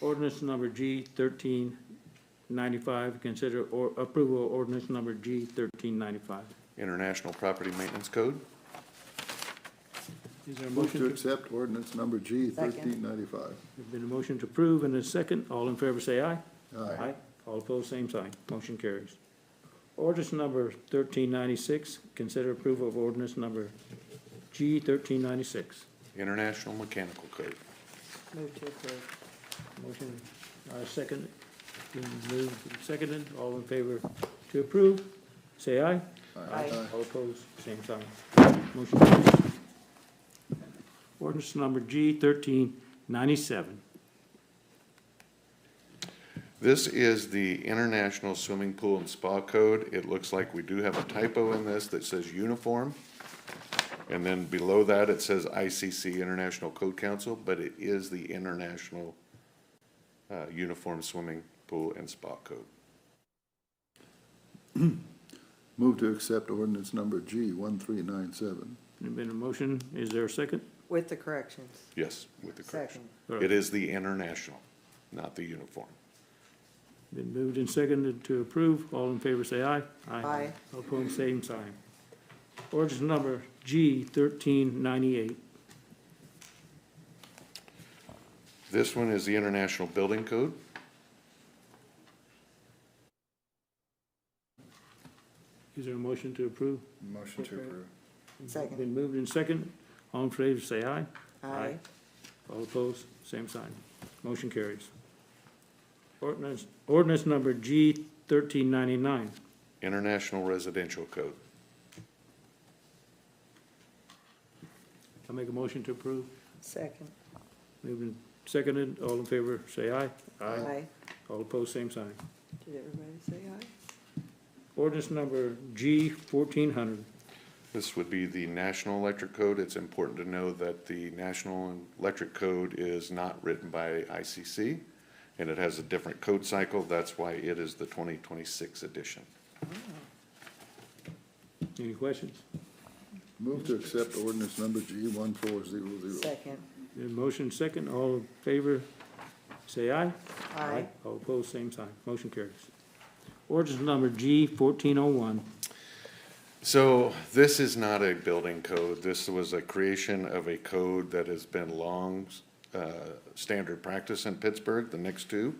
Ordinance number G 1395, consider approval of ordinance number G 1395. International Property Maintenance Code. Is there a Move motion to to? accept ordinance number G Second. 1395. There's been a motion to approve and a second. All in favor, say aye. Aye. All opposed, same sign. Motion carries. Ordinance number 1396, consider approval of ordinance number G 1396. International Mechanical Code. Move to approve. Motion, second, been moved and seconded. All in favor to approve, say aye. Aye. All opposed, same sign. Motion carries. Ordinance number G 1397. This is the International Swimming Pool and Spa Code. It looks like we do have a typo in this that says uniform. And then below that, it says ICC, International Code Council, but it is the International Uniform Swimming Pool and Spa Code. Move to accept ordinance number G 1397. There's been a motion. Is there a second? With the corrections. Yes, with the correction. Second. It is the international, not the uniform. Been moved and seconded to approve. All in favor, say aye. Aye. All opposed, same sign. Ordinance number G 1398. This one is the International Building Code. Is there a motion to approve? Motion to approve. Second. Been moved and seconded. All in favor, say aye. Aye. All opposed, same sign. Motion carries. Ordinance number G 1399. International Residential Code. I make a motion to approve. Second. Moved and seconded. All in favor, say aye. Aye. All opposed, same sign. Did everybody say aye? Ordinance number G 1400. This would be the National Electric Code. It's important to know that the National Electric Code is not written by ICC, and it has a different code cycle. That's why it is the 2026 edition. Any questions? Move to accept ordinance number G 1400. Second. Motion second. All in favor, say aye. Aye. All opposed, same sign. Motion carries. Ordinance number G 1401. So this is not a building code. This was a creation of a code that has been long standard practice in Pittsburgh, the next two.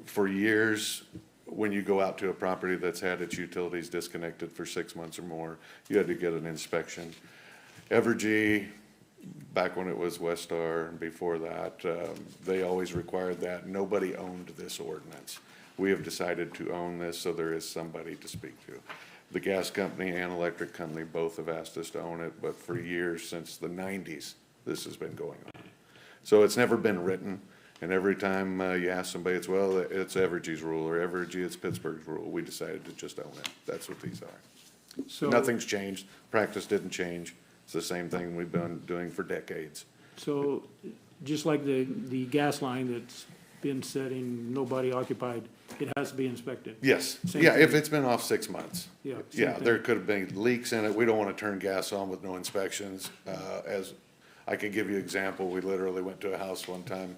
for years, when you go out to a property that's had its utilities disconnected for 6 months or more, you had to get an inspection. Evergy, back when it was Westar and before that, they always required that. Nobody owned this ordinance. We have decided to own this, so there is somebody to speak to. The gas company and electric company both have asked us to own it, but for years, since the 90s, this has been going on. So it's never been written, and every time you ask somebody, it's, well, it's Evergy's rule, or Evergy, it's Pittsburgh's rule. We decided to just own it. That's what these are. So- Nothing's changed. Practice didn't change. It's the same thing we've been doing for decades. So, just like the gas line that's been sitting, nobody occupied, it has to be inspected? Yes, Same yeah, thing. if it's been off 6 months. Yeah, same Yeah, thing. there could have been leaks in it. We don't want to turn gas on with no inspections. As I can give you an example, we literally went to a house one time,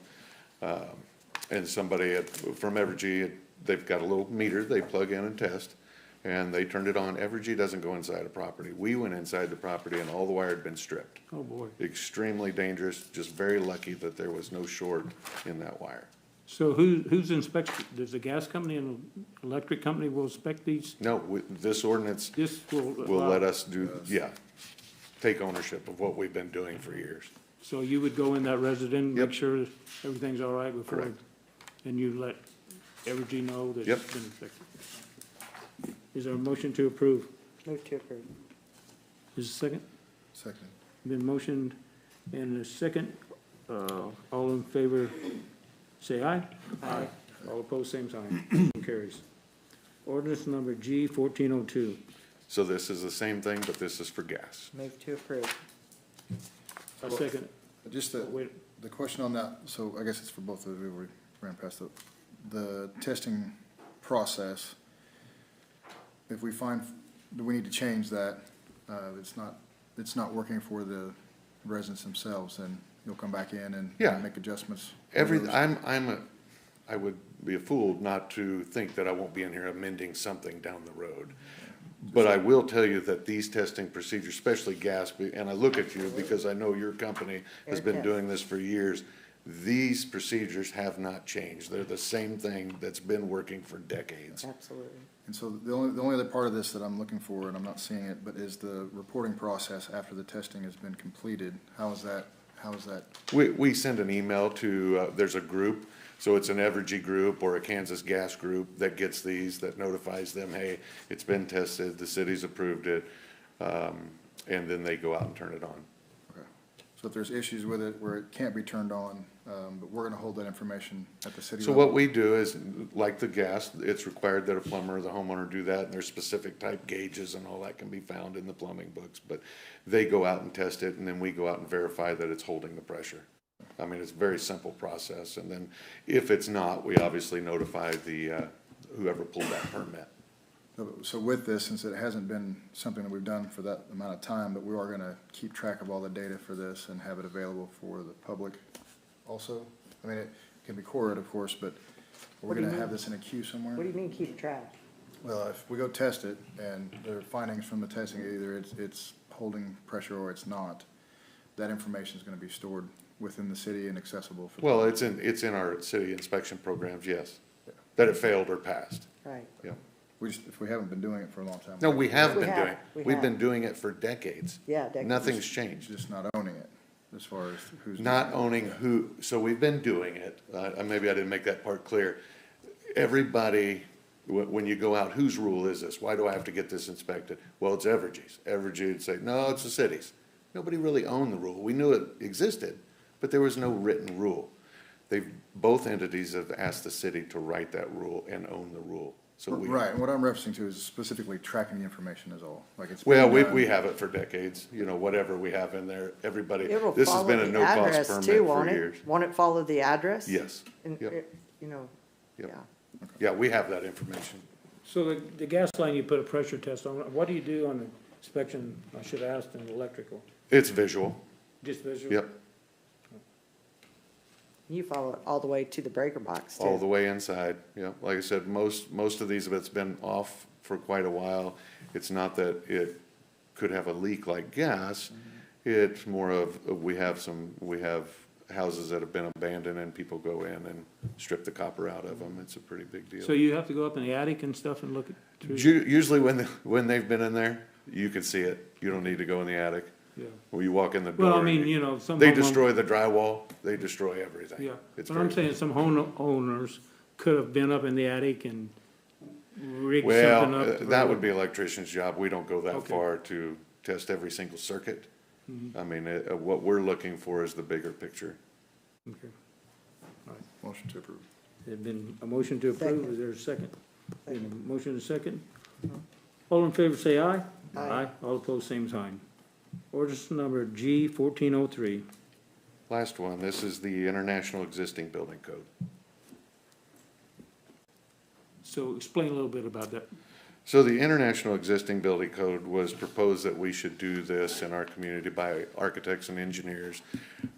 and somebody from Evergy, they've got a little meter they plug in and test, and they turned it on. Evergy doesn't go inside a property. We went inside the property and all the wire had been stripped. Oh, boy. Extremely dangerous, just very lucky that there was no short in that wire. So who's inspecting, does the gas company and electric company will inspect these? No, this ordinance This will will allow- let us do, yeah, take ownership of what we've been doing for years. So you would go in that resident, make Yep. sure everything's all right before? Correct. And you let Evergy know that Yep. it's been inspected? Is there a motion to approve? Move to approve. Is there a second? Second. Been motioned and a second. All in favor, say aye. Aye. All opposed, same sign. Motion carries. Ordinance number G 1402. So this is the same thing, but this is for gas. Move to approve. I second it. Just the question on that, so I guess it's for both of you, we ran past the testing process. If we find that we need to change that, it's not working for the residents themselves, then you'll come back in and Yeah. make adjustments. I would be a fool not to think that I won't be in here amending something down the road. But I will tell you that these testing procedures, especially gas, and I look at you because I know your company has been doing this for years. These procedures have not changed. They're the same thing that's been working for decades. Absolutely. And so the only other part of this that I'm looking for, and I'm not seeing it, but is the reporting process after the testing has been completed. How is that? We send an email to, there's a group, so it's an Evergy group or a Kansas Gas group that gets these, that notifies them, hey, it's been tested, the city's approved it, and then they go out and turn it on. Okay. So if there's issues with it where it can't be turned on, but we're gonna hold that information at the city So level? what we do is, like the gas, it's required that a plumber or the homeowner do that, and there's specific type gauges and all that can be found in the plumbing books, but they go out and test it, and then we go out and verify that it's holding the pressure. I mean, it's a very simple process, and then if it's not, we obviously notify the, whoever pulled that permit. So with this, since it hasn't been something that we've done for that amount of time, but we are gonna keep track of all the data for this and have it available for the public also? I mean, it can be recorded, of course, but we're What do you gonna have mean? this in a queue somewhere? What do you mean keep track? Well, if we go test it and there are findings from the testing, either it's holding pressure or it's not, that information is gonna be stored within the city and accessible for. Well, it's in our city inspection programs, yes, that it failed or passed, Right. yeah. If we haven't been doing it for a long time. No, we have We been have, doing, we we've have. been doing it for decades. Yeah, decades. Nothing's changed. Just not owning it, as far as who's. Not doing it. owning who, so we've been doing it, maybe I didn't make that part clear. Everybody, when you go out, whose rule is this? Why do I have to get this inspected? Well, it's Evergy's. Evergy would say, no, it's the city's. Nobody really owned the rule. We knew it existed, but there was no written rule. Both entities have asked the city to write that rule and own the rule. So Right, and what I'm referencing to is specifically tracking the information is all, like it's. Well, been done. we have it for decades, whatever we have in there, everybody, It will this has follow been a the no-cost address permit too, for won't years. it? Won't it follow the address? Yes, And, yep. you know, Yep. yeah. Yeah, we have that information. So the gas line, you put a pressure test on, what do you do on the inspection, I should have asked, in electrical? It's visual, Just visual? yep, You follow it all the way to the breaker box too. all the way inside, yeah. Like I said, most of these, if it's been off for quite a while, it's not that it could have a leak like gas. It's more of, we have houses that have been abandoned and people go in and strip the copper out of them. It's a pretty big deal. So you have to go up in the attic and stuff and look at through? Usually when they've been in there, you can see it. You don't need to go in the attic. Yeah. When you walk in the door. Well, I mean, you know, some They homeowners- destroy the drywall, they destroy everything. Yeah, It's but I'm very- saying some owners could have been up in the attic and rigged something up. Well, that would be electrician's job. We don't go that Okay. far to test every single circuit. Mhm. I mean, what we're looking for is the bigger picture. Okay. All right. Motion to approve. There's been a motion to approve, Second. is there a second? Been a motion and a second? All in favor say aye. Aye. All opposed, same sign. Orders number G 1403. Last one, this is the International Existing Building Code. So explain a little bit about that. So the International Existing Building Code was proposed that we should do this in our community by architects and engineers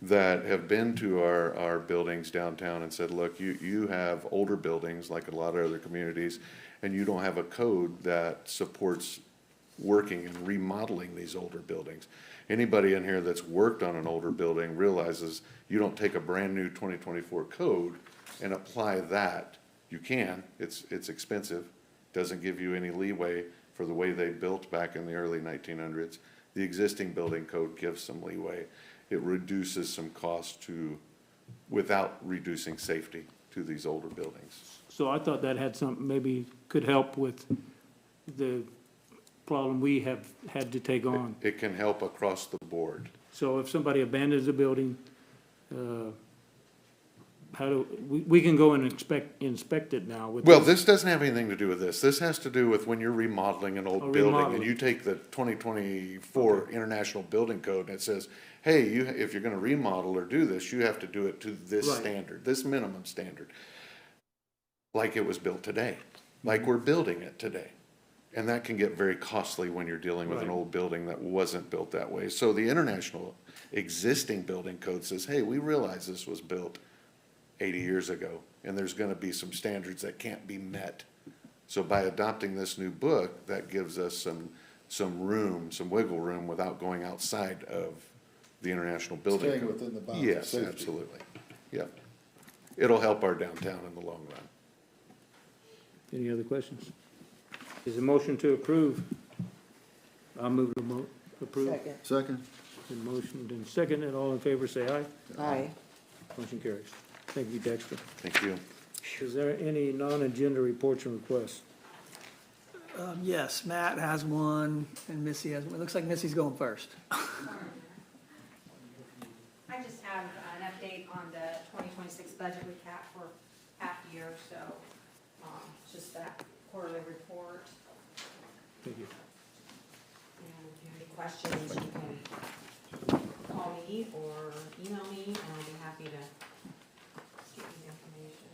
that have been to our buildings downtown and said, look, you have older buildings like a lot of other communities, and you don't have a code that supports working and remodeling these older buildings. Anybody in here that's worked on an older building realizes you don't take a brand-new 2024 code and apply that. You can, it's expensive. Doesn't give you any leeway for the way they built back in the early 1900s. The existing building code gives some leeway. It reduces some cost without reducing safety to these older buildings. So I thought that had some, maybe could help with the problem we have had to take on. It can help across the board. So if somebody abandons a building, we can go and inspect it now with. Well, this doesn't have anything to do with this. This has to do with when you're remodeling an old Oh, building remodeling. and you take the 2024 International Building Code and it says, hey, if you're gonna remodel or do this, you have to do it to this Right. standard, this minimum standard. Like it was built today, like we're building it today. And that can get very costly when you're dealing with an Right. old building that wasn't built that way. So the International Existing Building Code says, hey, we realize this was built 80 years ago, and there's gonna be some standards that can't be met. So by adopting this new book, that gives us some room, some wiggle room without going outside of the International Building Code. Staying within the bounds of Yes, safety. absolutely. Yep. It'll help our downtown in the long run. Any other questions? Is a motion to approve? I'll move to approve. Second. Second. Been motioned and seconded. All in favor say aye. Aye. Motion carries. Thank you, Dexter. Thank you. Is there any non-agenda reports and requests? Yes, Matt has one, and Missy has one. It looks like Missy's going first. I just have an update on the 2026 budget recap for half year, so just that quarterly report. Thank you. And if you have any questions, you can call me or email me, and I'll be happy to get you the information.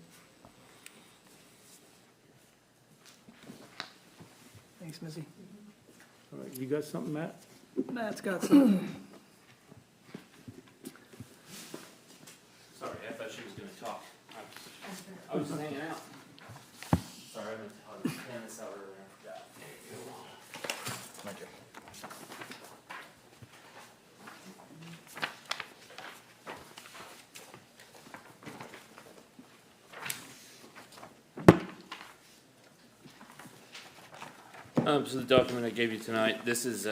Thanks, Missy. All right, you got something, Matt? Matt's got some. Sorry, I thought she was gonna talk. I was just hanging out. Sorry, I meant to hand this out earlier. I forgot. Thank you. So the document I gave you tonight, this is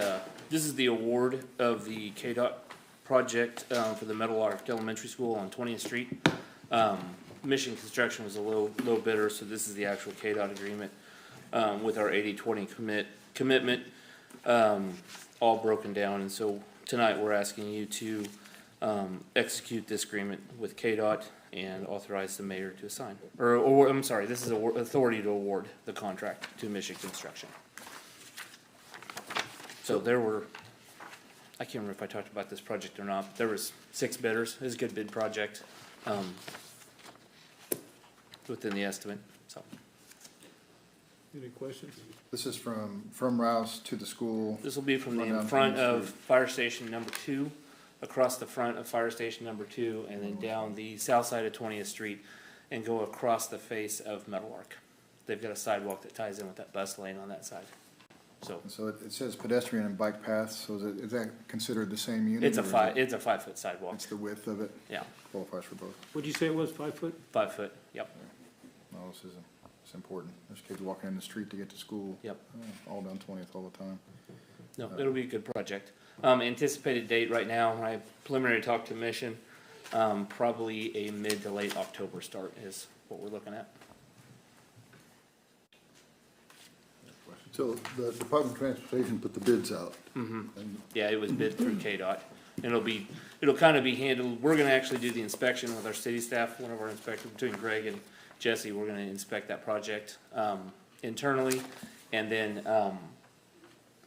the award of the KDOT project, for the Meadowlark Elementary School on 20th Street. Mission Construction was a low bidder, so this is the actual KDOT agreement, with our 80-20 commitment, all broken down. And so tonight, we're asking you to, execute this agreement with KDOT and authorize the mayor to assign, or I'm sorry, this is authority to award the contract to Mission Construction. So there were, I can't remember if I talked about this project or not, but there was 6 bidders. It was a good bid project, within the estimate, so. Any questions? This is from Rouse to the school. This will be from the Run down in front 20th of Street. Fire Station number 2, across the front of Fire Station number 2, and then down the south side of 20th Street, and go across the face of Meadowlark. They've got a sidewalk that ties in with that bus lane on that side. So So it says pedestrian and bike paths, so is that considered the same unit? it's a or is five, it- it's a 5-foot sidewalk. It's the width of it? Yeah. Qualifies for both. What'd you say it was, 5 foot? 5 foot, yep. No, it's important. There's kids walking in the street to get to school. Yep. All down 20th all the time. No, it'll be a good project. Anticipated date right now, when I preliminary talk to Mission, probably a mid to late October start is what we're looking at. So the Department of Transportation put the bids out. Yeah, it was bid through KDOT. And it'll kind of be handled, we're gonna actually do the inspection with our city staff, one of our inspectors, between Greg and Jesse, we're gonna inspect that project, internally. And then,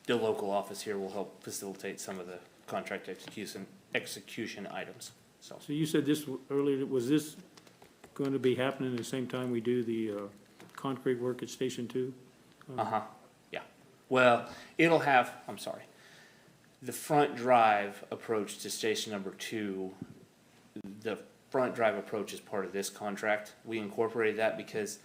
the local office here will help facilitate some of the contract execution items, so. So you said this earlier, was this going to be happening at the same time we do the concrete work at Station 2? Uh-huh, yeah. Well, it'll have, I'm sorry, the front drive approach to station number 2, the front drive approach is part of this contract. We incorporated that because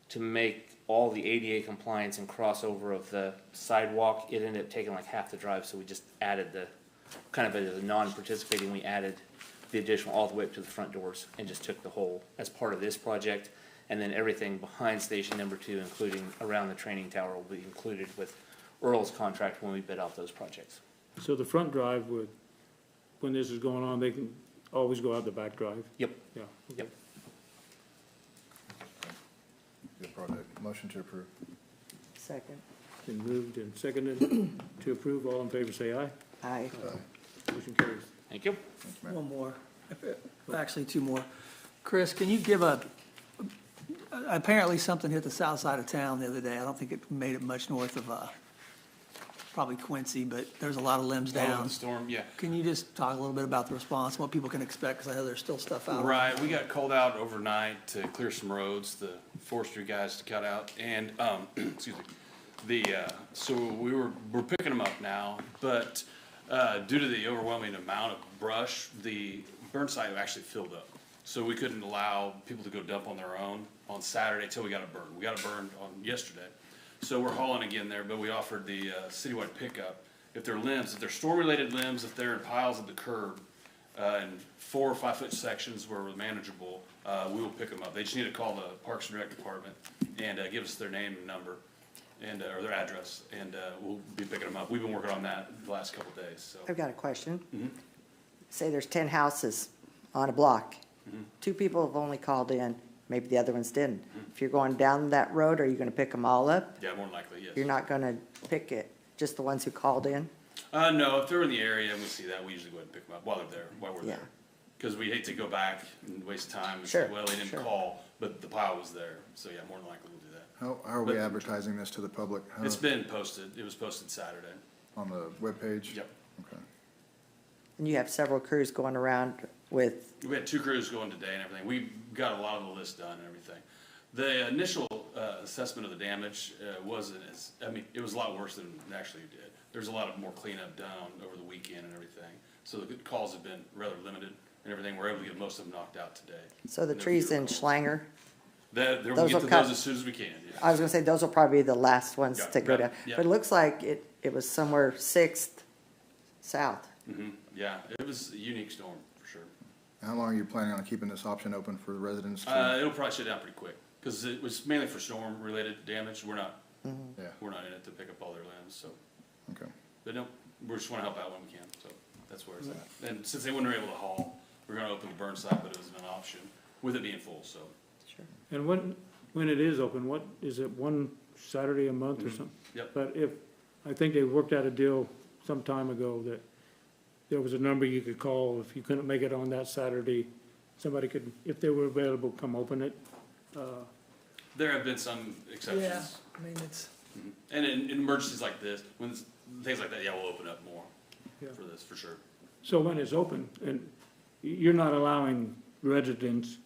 to make all the ADA compliance and crossover of the sidewalk, it ended up taking like half the drive, so we just added the, kind of as a non-participating, we added the additional all the way up to the front doors and just took the whole as part of this project. And then everything behind station number 2, including around the training tower, will be included with Earl's contract when we bid out those projects. So the front drive would, when this is going on, they can always go out the back drive? Yep. Yeah. Yep. Good project. Motion to approve. Second. Been moved and seconded to approve. All in favor, say aye. Aye. Motion carries. Thank you. One more, actually two more. Chris, can you give apparently something hit the south side of town the other day. I don't think it made it much north of, probably Quincy, but there's a lot of limbs down. The storm, yeah. Can you just talk a little bit about the response, what people can expect, because I know there's still stuff out. Right, we got called out overnight to clear some roads, the forestry guys to cut out, and, excuse me, so we're picking them up now, but, due to the overwhelming amount of brush, the burn site actually filled up. So we couldn't allow people to go dump on their own on Saturday till we got it burned. We got it burned on yesterday. So we're hauling again there, but we offered the citywide pickup. If they're limbs, if they're storm-related limbs, if they're in piles at the curb, in 4 or 5 foot sections where we're manageable, we will pick them up. They just need to call the Parks and Rec Department and give us their name and number and or their address, and we'll be picking them up. We've been working on that the last couple of days. So. I've got a question. Mm-hmm. Say there's 10 houses on a block. Mm-hmm. 2 people have only called in, maybe the other ones didn't. Mm-hmm. If you're going down that road, are you gonna pick them all up? Yeah, more than likely, yes. You're not gonna pick it, just the ones who called in? No, if they're in the area and we see that, we usually go ahead and pick them up while they're there, while we're Yeah. there. Because we hate to go back and waste time and Sure, say, well, they didn't sure. call, but the pile was there. So yeah, more than likely we'll do that. How are we But- advertising this to the public? It's been posted. It was posted Saturday. On the webpage? Yep. Okay. And you have several crews going around with, We had 2 crews going today and everything. We got a lot of the list done and everything. The initial assessment of the damage wasn't as, I mean, it was a lot worse than it actually did. There's a lot of more cleanup done over the weekend and everything. So the calls have been rather limited and everything. We're able to get most of them knocked out today. so the And trees fewer in calls. Schlanger? We'll Those get will to cut- those as soon as we can, yeah. I was gonna say, those will probably be the last ones Yeah, to go right, down. yeah. But it looks like it was somewhere 6th south. Yeah, it was a unique storm for sure. How long are you planning on keeping this option open for the residents? It'll probably shut down pretty quick because it was mainly for storm-related damage. We're not in it to pick up all their limbs, so. Okay. But no, we just want to help out when we can, so that's where it's at. And since they weren't able to haul, we're going to open the burn site, but it was an option with it being full, so. And when it is open, what, is it one Saturday a month or something? Yep. But I think they worked out a deal some time ago that there was a number you could call if you couldn't make it on that Saturday. Somebody could, if they were available, come open it. There have been some exceptions. Yeah, I mean, it's. And in emergencies like this, when things like that, yeah, we'll open up more Yeah. for this, for sure. So when it's open, and you're not allowing residents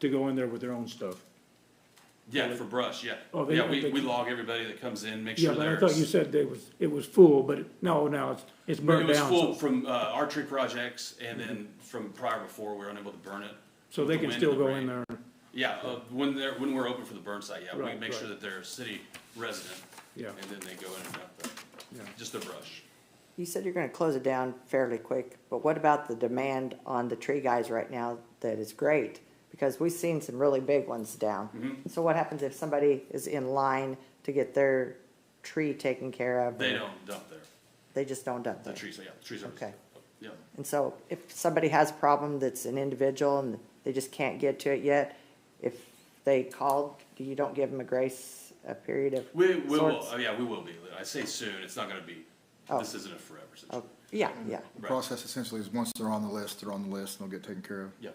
to go in there with their own stuff? Yeah, for brush, yeah. Oh, they- Yeah, we they- log everybody that comes in, make Yeah, sure but I there's. thought you said it was full, but no, now it's It burned was down. full so- from archery projects, and then from prior before, we were unable to burn it. So with they the can wind still and the go in rain. there? Yeah, when we're open for the burn site, yeah, we Right, make sure right. that they're a city resident. Yeah. And then they go in and dump just the brush. You said you're gonna close it down fairly quick, but what about the demand on the tree guys right now that is great? Because we've seen some really big ones down. Mhm. So what happens if somebody is in line to get their tree taken care of? They don't dump there. They just don't dump The there? trees, yeah, the trees are. Okay. Yeah. And so if somebody has a problem that's an individual and they just can't get to it yet, if they called, you don't give them a grace, a period of We will, sorts? yeah, we will be. I say soon, it's not gonna be, Oh. this isn't a forever situation. Oh, yeah, yeah. The process essentially is once they're on the list, they're on the list, and they'll get taken care of. Yeah.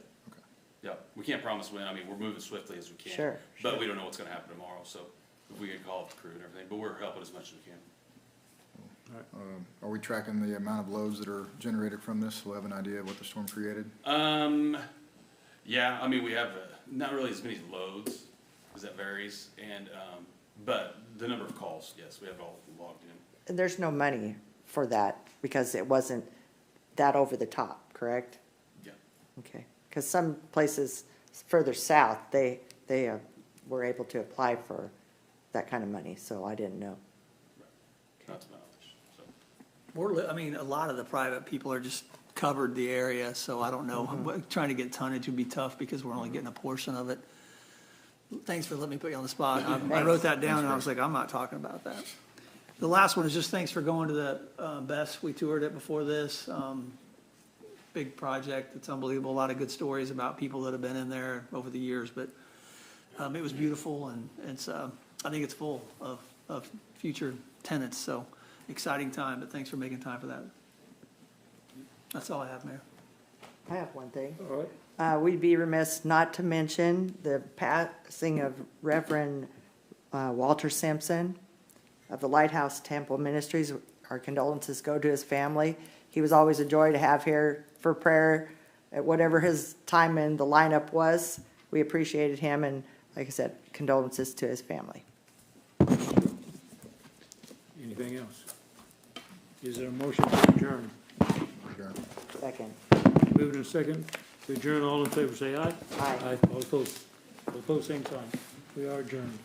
Yeah, we can't promise when, I mean, we're moving swiftly as we can. Sure, But sure. we don't know what's gonna happen tomorrow, so if we get called with the crew and everything, but we're helping as much as we can. Are we tracking the amount of loads that are generated from this? We'll have an idea of what the storm created. Yeah, I mean, we have, not really as many loads, because that varies, and, but the number of calls, yes, we have it all logged in. And there's no money for that because it wasn't that over the top, correct? Yeah. Okay, because some places further south, they were able to apply for that kind of money, so I didn't know. Not to my knowledge, so. I mean, a lot of the private people are just covered the area, so I don't know. Trying to get tonnage would be tough because we're only getting a portion of it. Thanks for letting me put you on the spot. I wrote that down and I was like, I'm not talking about that. The last one is just thanks for going to the Best. We toured it before this. Big project. It's unbelievable. A lot of good stories about people that have been in there over the years, but it was beautiful and it's, I think it's full of future tenants, so exciting time, but thanks for making time for that. That's all I have, Mayor. I have one thing. All right. We'd be remiss not to mention the passing of Reverend Walter Simpson of the Lighthouse Temple Ministries. Our condolences go to his family. He was always a joy to have here for prayer at whatever his time in the lineup was. We appreciated him, and like I said, condolences to his family. Anything else? Is there a motion to adjourn? Second. Moved and second to adjourn. All in favor, say aye. Aye. All opposed. All opposed, same sign. We are adjourned.